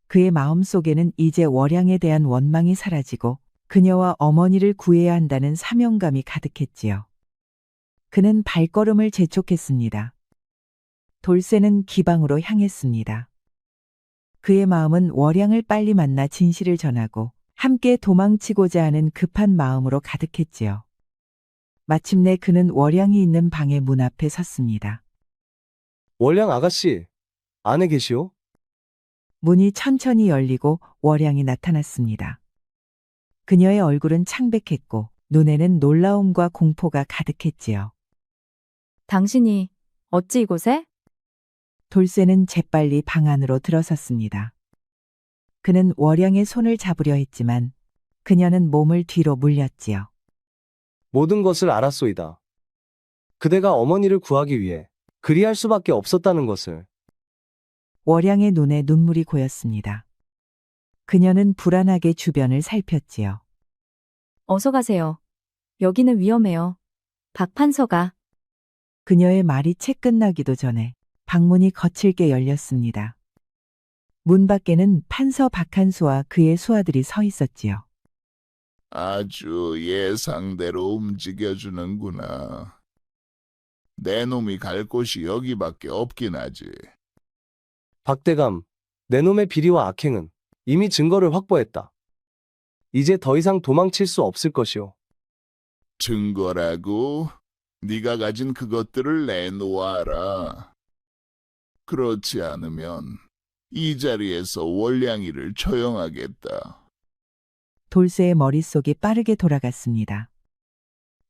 [SPEAKER 2] 그의 마음 속에는 이제 월양에 대한 원망이 사라지고 그녀와 어머니를 구해야 한다는 사명감이 가득했지요. 그는 발걸음을 재촉했습니다. 돌쇠는 기방으로 향했습니다. 그의 마음은 월양을 빨리 만나 진실을 전하고 함께 도망치고자 하는 급한 마음으로 가득했지요. 마침내 그는 월양이 있는 방의 문 앞에 섰습니다.
[SPEAKER 8] 월량 아가씨, 안에 계시오?
[SPEAKER 2] 문이 천천히 열리고 월양이 나타났습니다. 그녀의 얼굴은 창백했고 눈에는 놀라움과 공포가 가득했지요.
[SPEAKER 5] 당신이 어찌 이곳에?
[SPEAKER 2] 돌쇠는 재빨리 방 안으로 들어섰습니다. 그는 월양의 손을 잡으려 했지만 그녀는 몸을 뒤로 물렸지요.
[SPEAKER 8] 모든 것을 알았소이다. 그대가 어머니를 구하기 위해 그리할 수밖에 없었다는 것을.
[SPEAKER 2] 월양의 눈에 눈물이 고였습니다. 그녀는 불안하게 주변을 살폈지요.
[SPEAKER 5] 어서 가세요. 여기는 위험해요. 박 판서가.
[SPEAKER 2] 그녀의 말이 채 끝나기도 전에 방문이 거칠게 열렸습니다. 문 밖에는 판서 박한수와 그의 수하들이 서 있었지요.
[SPEAKER 3] 아주 예상대로 움직여주는구나. 내 놈이 갈 곳이 여기밖에 없긴 하지.
[SPEAKER 8] 박대감, 내 놈의 비리와 악행은 이미 증거를 확보했다. 이제 더 이상 도망칠 수 없을 것이오.
[SPEAKER 3] 증거라고? 네가 가진 그것들을 내놓아라. 그렇지 않으면 이 자리에서 월량이를 처형하겠다.
[SPEAKER 2] 돌쇠의 머릿속이 빠르게 돌아갔습니다.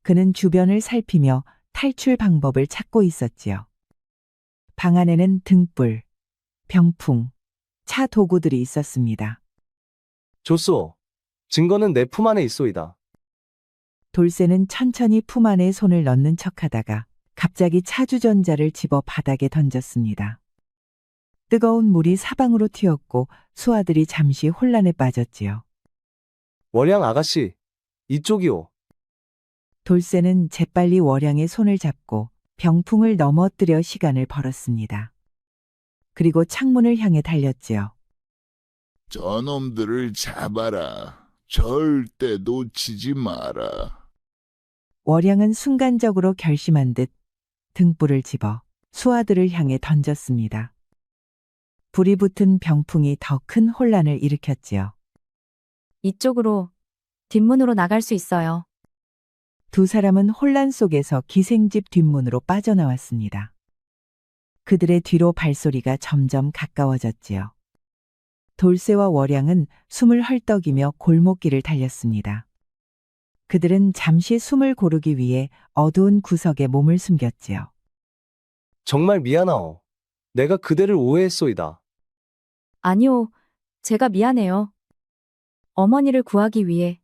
[SPEAKER 2] 그는 주변을 살피며 탈출 방법을 찾고 있었지요. 방 안에는 등불, 병풍, 차 도구들이 있었습니다.
[SPEAKER 8] 좋소. 증거는 내 품 안에 있소이다.
[SPEAKER 2] 돌쇠는 천천히 품 안에 손을 넣는 척하다가 갑자기 차주전자를 집어 바닥에 던졌습니다. 뜨거운 물이 사방으로 튀었고 수하들이 잠시 혼란에 빠졌지요.
[SPEAKER 8] 월양 아가씨, 이쪽이오.
[SPEAKER 2] 돌쇠는 재빨리 월양의 손을 잡고 병풍을 넘어뜨려 시간을 벌었습니다. 그리고 창문을 향해 달렸지요.
[SPEAKER 3] 저놈들을 잡아라. 절대 놓치지 마라.
[SPEAKER 2] 월양은 순간적으로 결심한 듯 등불을 집어 수하들을 향해 던졌습니다. 불이 붙은 병풍이 더 큰 혼란을 일으켰지요.
[SPEAKER 5] 이쪽으로, 뒷문으로 나갈 수 있어요.
[SPEAKER 2] 두 사람은 혼란 속에서 기생집 뒷문으로 빠져나왔습니다. 그들의 뒤로 발소리가 점점 가까워졌지요. 돌쇠와 월양은 숨을 헐떡이며 골목길을 달렸습니다. 그들은 잠시 숨을 고르기 위해 어두운 구석에 몸을 숨겼지요.
[SPEAKER 8] 정말 미안하오. 내가 그대를 오해했소이다.
[SPEAKER 5] 아니요, 제가 미안해요. 어머니를 구하기 위해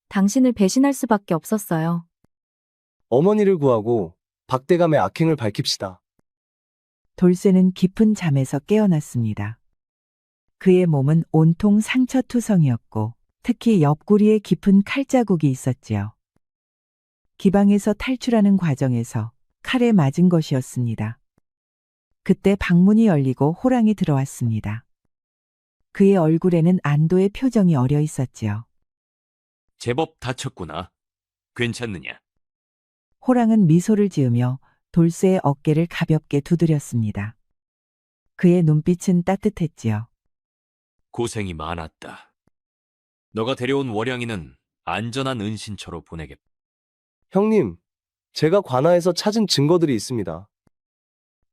[SPEAKER 5] 당신을 배신할 수밖에 없었어요.
[SPEAKER 8] 어머니를 구하고 박대감의 악행을 밝힙시다.
[SPEAKER 2] 돌쇠는 깊은 잠에서 깨어났습니다. 그의 몸은 온통 상처투성이었고 특히 옆구리에 깊은 칼자국이 있었지요. 기방에서 탈출하는 과정에서 칼에 맞은 것이었습니다. 그때 방문이 열리고 호랑이 들어왔습니다. 그의 얼굴에는 안도의 표정이 어려 있었지요.
[SPEAKER 12] 제법 다쳤구나. 괜찮느냐?
[SPEAKER 2] 호랑은 미소를 지으며 돌쇠의 어깨를 가볍게 두드렸습니다. 그의 눈빛은 따뜻했지요.
[SPEAKER 12] 고생이 많았다. 너가 데려온 월양이는 안전한 은신처로 보내겠다.
[SPEAKER 8] 형님, 제가 관아에서 찾은 증거들이 있습니다.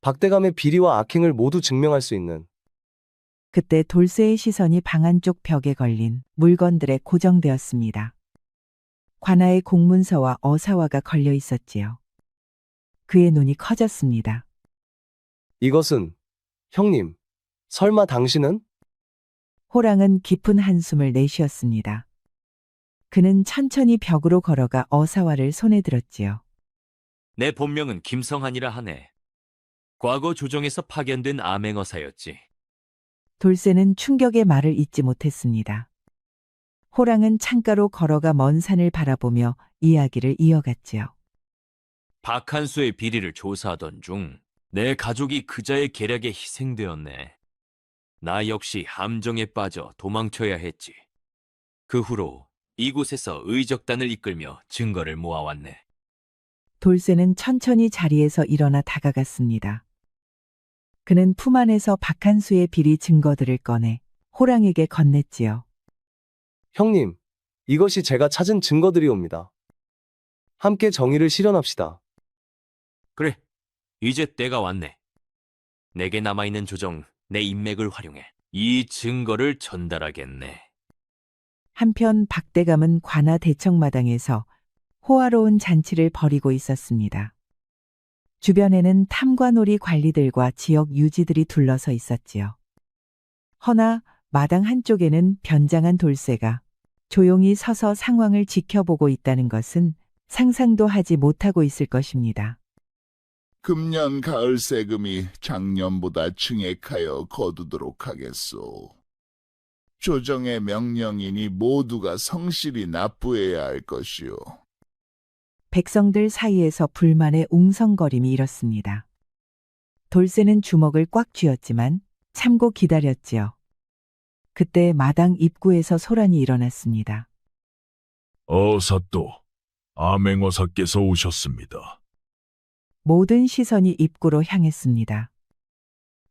[SPEAKER 8] 박대감의 비리와 악행을 모두 증명할 수 있는.
[SPEAKER 2] 그때 돌쇠의 시선이 방 안쪽 벽에 걸린 물건들에 고정되었습니다. 관아의 공문서와 어사화가 걸려 있었지요. 그의 눈이 커졌습니다.
[SPEAKER 8] 이것은, 형님, 설마 당신은?
[SPEAKER 2] 호랑은 깊은 한숨을 내쉬었습니다. 그는 천천히 벽으로 걸어가 어사화를 손에 들었지요.
[SPEAKER 12] 내 본명은 김성한이라 하네. 과거 조정에서 파견된 암행어사였지.
[SPEAKER 2] 돌쇠는 충격의 말을 잊지 못했습니다. 호랑은 창가로 걸어가 먼 산을 바라보며 이야기를 이어갔지요.
[SPEAKER 12] 박한수의 비리를 조사하던 중 내 가족이 그자의 계략에 희생되었네. 나 역시 함정에 빠져 도망쳐야 했지. 그 후로 이곳에서 의적단을 이끌며 증거를 모아왔네.
[SPEAKER 2] 돌쇠는 천천히 자리에서 일어나 다가갔습니다. 그는 품 안에서 박한수의 비리 증거들을 꺼내 호랑에게 건넸지요.
[SPEAKER 8] 형님, 이것이 제가 찾은 증거들이옵니다. 함께 정의를 실현합시다.
[SPEAKER 12] 그래, 이제 때가 왔네. 내게 남아있는 조정, 내 인맥을 활용해 이 증거를 전달하겠네.
[SPEAKER 2] 한편 박대감은 관아 대청마당에서 호화로운 잔치를 벌이고 있었습니다. 주변에는 탐관오리 관리들과 지역 유지들이 둘러서 있었지요. 허나 마당 한쪽에는 변장한 돌쇠가 조용히 서서 상황을 지켜보고 있다는 것은 상상도 하지 못하고 있을 것입니다.
[SPEAKER 3] 금년 가을 세금이 작년보다 증액하여 거두도록 하겠소. 조정의 명령이니 모두가 성실히 납부해야 할 것이오.
[SPEAKER 2] 백성들 사이에서 불만의 웅성거림이 일었습니다. 돌쇠는 주먹을 꽉 쥐었지만 참고 기다렸지요. 그때 마당 입구에서 소란이 일어났습니다.
[SPEAKER 4] 어사또, 암행어사께서 오셨습니다.
[SPEAKER 2] 모든 시선이 입구로 향했습니다.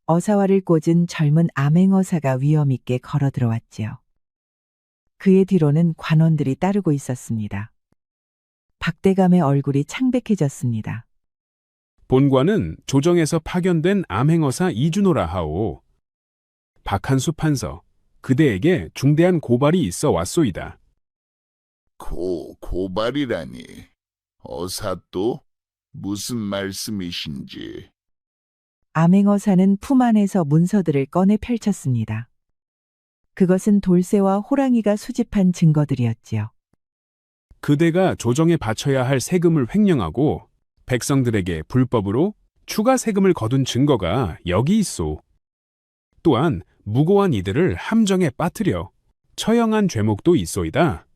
[SPEAKER 2] 어사화를 꽂은 젊은 암행어사가 위엄있게 걸어 들어왔지요. 그의 뒤로는 관원들이 따르고 있었습니다. 박대감의 얼굴이 창백해졌습니다.
[SPEAKER 21] 본관은 조정에서 파견된 암행어사 이준호라 하오. 박한수 판서, 그대에게 중대한 고발이 있어 왔소이다.
[SPEAKER 3] 고발이라니. 어사또? 무슨 말씀이신지.
[SPEAKER 2] 암행어사는 품 안에서 문서들을 꺼내 펼쳤습니다. 그것은 돌쇠와 호랑이가 수집한 증거들이었지요.
[SPEAKER 21] 그대가 조정에 바쳐야 할 세금을 횡령하고 백성들에게 불법으로 추가 세금을 거둔 증거가 여기 있소. 또한 무고한 이들을 함정에 빠뜨려 처형한 죄목도 있소이다.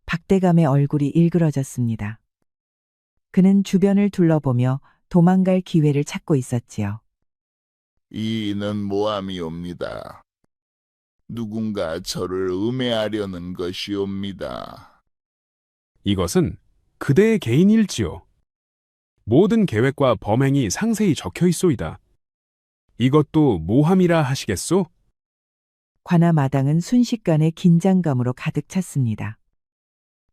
[SPEAKER 2] 박대감의 얼굴이 일그러졌습니다. 그는 주변을 둘러보며 도망갈 기회를 찾고 있었지요.
[SPEAKER 3] 이는 모함이옵니다. 누군가 저를 음해하려는 것이옵니다.
[SPEAKER 21] 이것은 그대의 개인일지요. 모든 계획과 범행이 상세히 적혀 있소이다. 이것도 모함이라 하시겠소?
[SPEAKER 2] 관아 마당은 순식간에 긴장감으로 가득 찼습니다.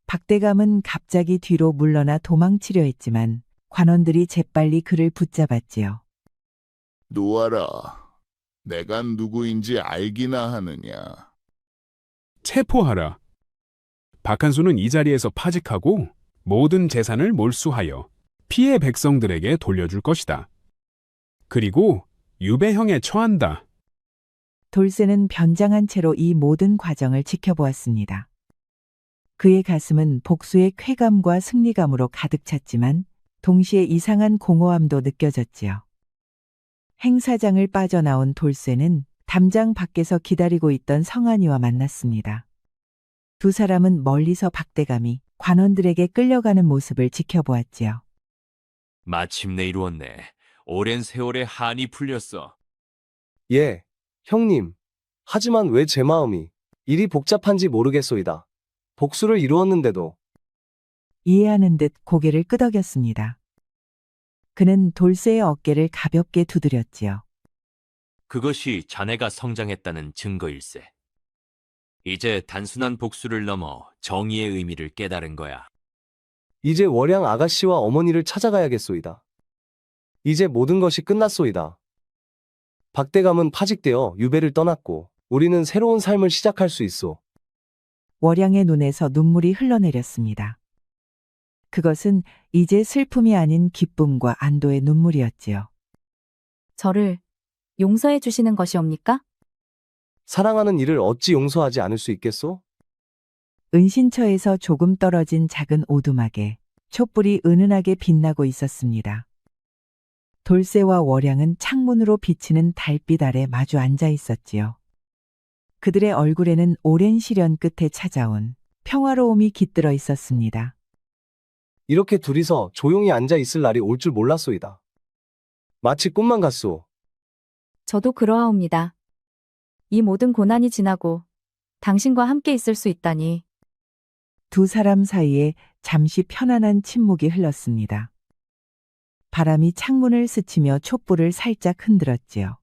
[SPEAKER 2] 박대감은 갑자기 뒤로 물러나 도망치려 했지만 관원들이 재빨리 그를 붙잡았지요.
[SPEAKER 3] 놓아라. 내가 누구인지 알기나 하느냐.
[SPEAKER 21] 체포하라. 박한수는 이 자리에서 파직하고 모든 재산을 몰수하여 피해 백성들에게 돌려줄 것이다. 그리고 유배형에 처한다.
[SPEAKER 2] 돌쇠는 변장한 채로 이 모든 과정을 지켜보았습니다. 그의 가슴은 복수의 쾌감과 승리감으로 가득 찼지만 동시에 이상한 공허함도 느껴졌지요. 행사장을 빠져나온 돌쇠는 담장 밖에서 기다리고 있던 성안이와 만났습니다. 두 사람은 멀리서 박대감이 관원들에게 끌려가는 모습을 지켜보았지요.
[SPEAKER 12] 마침내 이루었네. 오랜 세월의 한이 풀렸어.
[SPEAKER 8] 예, 형님. 하지만 왜 제 마음이 일이 복잡한지 모르겠소이다. 복수를 이루었는데도.
[SPEAKER 2] 이해하는 듯 고개를 끄덕였습니다. 그는 돌쇠의 어깨를 가볍게 두드렸지요.
[SPEAKER 12] 그것이 자네가 성장했다는 증거일세. 이제 단순한 복수를 넘어 정의의 의미를 깨달은 거야.
[SPEAKER 8] 이제 월양 아가씨와 어머니를 찾아가야겠소이다. 이제 모든 것이 끝났소이다. 박대감은 파직되어 유배를 떠났고 우리는 새로운 삶을 시작할 수 있소.
[SPEAKER 2] 월양의 눈에서 눈물이 흘러내렸습니다. 그것은 이제 슬픔이 아닌 기쁨과 안도의 눈물이었지요.
[SPEAKER 5] 저를 용서해 주시는 것이옵니까?
[SPEAKER 8] 사랑하는 이를 어찌 용서하지 않을 수 있겠소?
[SPEAKER 2] 은신처에서 조금 떨어진 작은 오두막에 촛불이 은은하게 빛나고 있었습니다. 돌쇠와 월양은 창문으로 비치는 달빛 아래 마주 앉아 있었지요. 그들의 얼굴에는 오랜 시련 끝에 찾아온 평화로움이 깃들어 있었습니다.
[SPEAKER 8] 이렇게 둘이서 조용히 앉아 있을 날이 올 줄 몰랐소이다. 마치 꿈만 같소.
[SPEAKER 5] 저도 그러하옵니다. 이 모든 고난이 지나고 당신과 함께 있을 수 있다니.
[SPEAKER 2] 두 사람 사이에 잠시 편안한 침묵이 흘렀습니다. 바람이 창문을 스치며 촛불을 살짝 흔들었지요.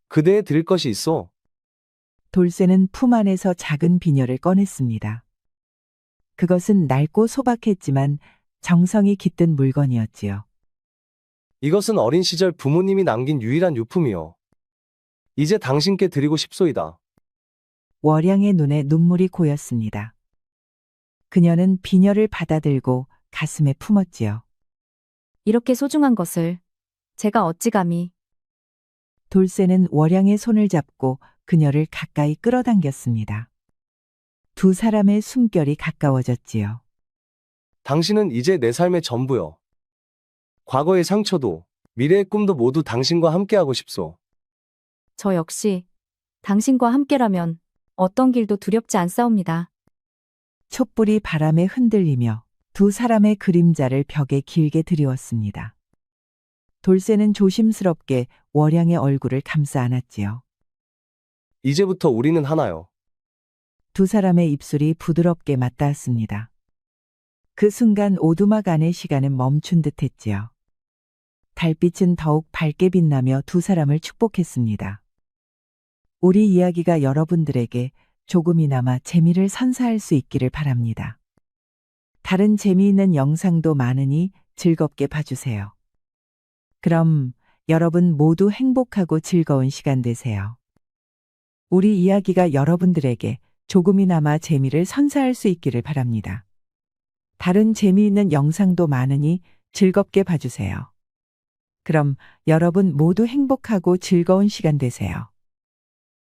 [SPEAKER 8] 그대에 드릴 것이 있어.
[SPEAKER 2] 돌쇠는 품 안에서 작은 비녀를 꺼냈습니다. 그것은 낡고 소박했지만 정성이 깃든 물건이었지요.
[SPEAKER 8] 이것은 어린 시절 부모님이 남긴 유일한 유품이요. 이제 당신께 드리고 싶소이다.
[SPEAKER 2] 월양의 눈에 눈물이 고였습니다. 그녀는 비녀를 받아들고 가슴에 품었지요.
[SPEAKER 5] 이렇게 소중한 것을 제가 어찌 감히.
[SPEAKER 2] 돌쇠는 월양의 손을 잡고 그녀를 가까이 끌어당겼습니다. 두 사람의 숨결이 가까워졌지요.
[SPEAKER 8] 당신은 이제 내 삶의 전부요. 과거의 상처도 미래의 꿈도 모두 당신과 함께하고 싶소.
[SPEAKER 5] 저 역시 당신과 함께라면 어떤 길도 두렵지 않사옵니다.
[SPEAKER 2] 촛불이 바람에 흔들리며 두 사람의 그림자를 벽에 길게 드리웠습니다. 돌쇠는 조심스럽게 월양의 얼굴을 감싸 안았지요.
[SPEAKER 8] 이제부터 우리는 하나요.
[SPEAKER 2] 두 사람의 입술이 부드럽게 맞닿았습니다. 그 순간 오두막 안의 시간은 멈춘 듯했지요. 달빛은 더욱 밝게 빛나며 두 사람을 축복했습니다. 우리 이야기가 여러분들에게 조금이나마 재미를 선사할 수 있기를 바랍니다. 다른 재미있는 영상도 많으니 즐겁게 봐주세요. 그럼 여러분 모두 행복하고 즐거운 시간 되세요. 우리 이야기가 여러분들에게 조금이나마 재미를 선사할 수 있기를 바랍니다. 다른 재미있는 영상도 많으니 즐겁게 봐주세요. 그럼 여러분 모두 행복하고 즐거운 시간 되세요.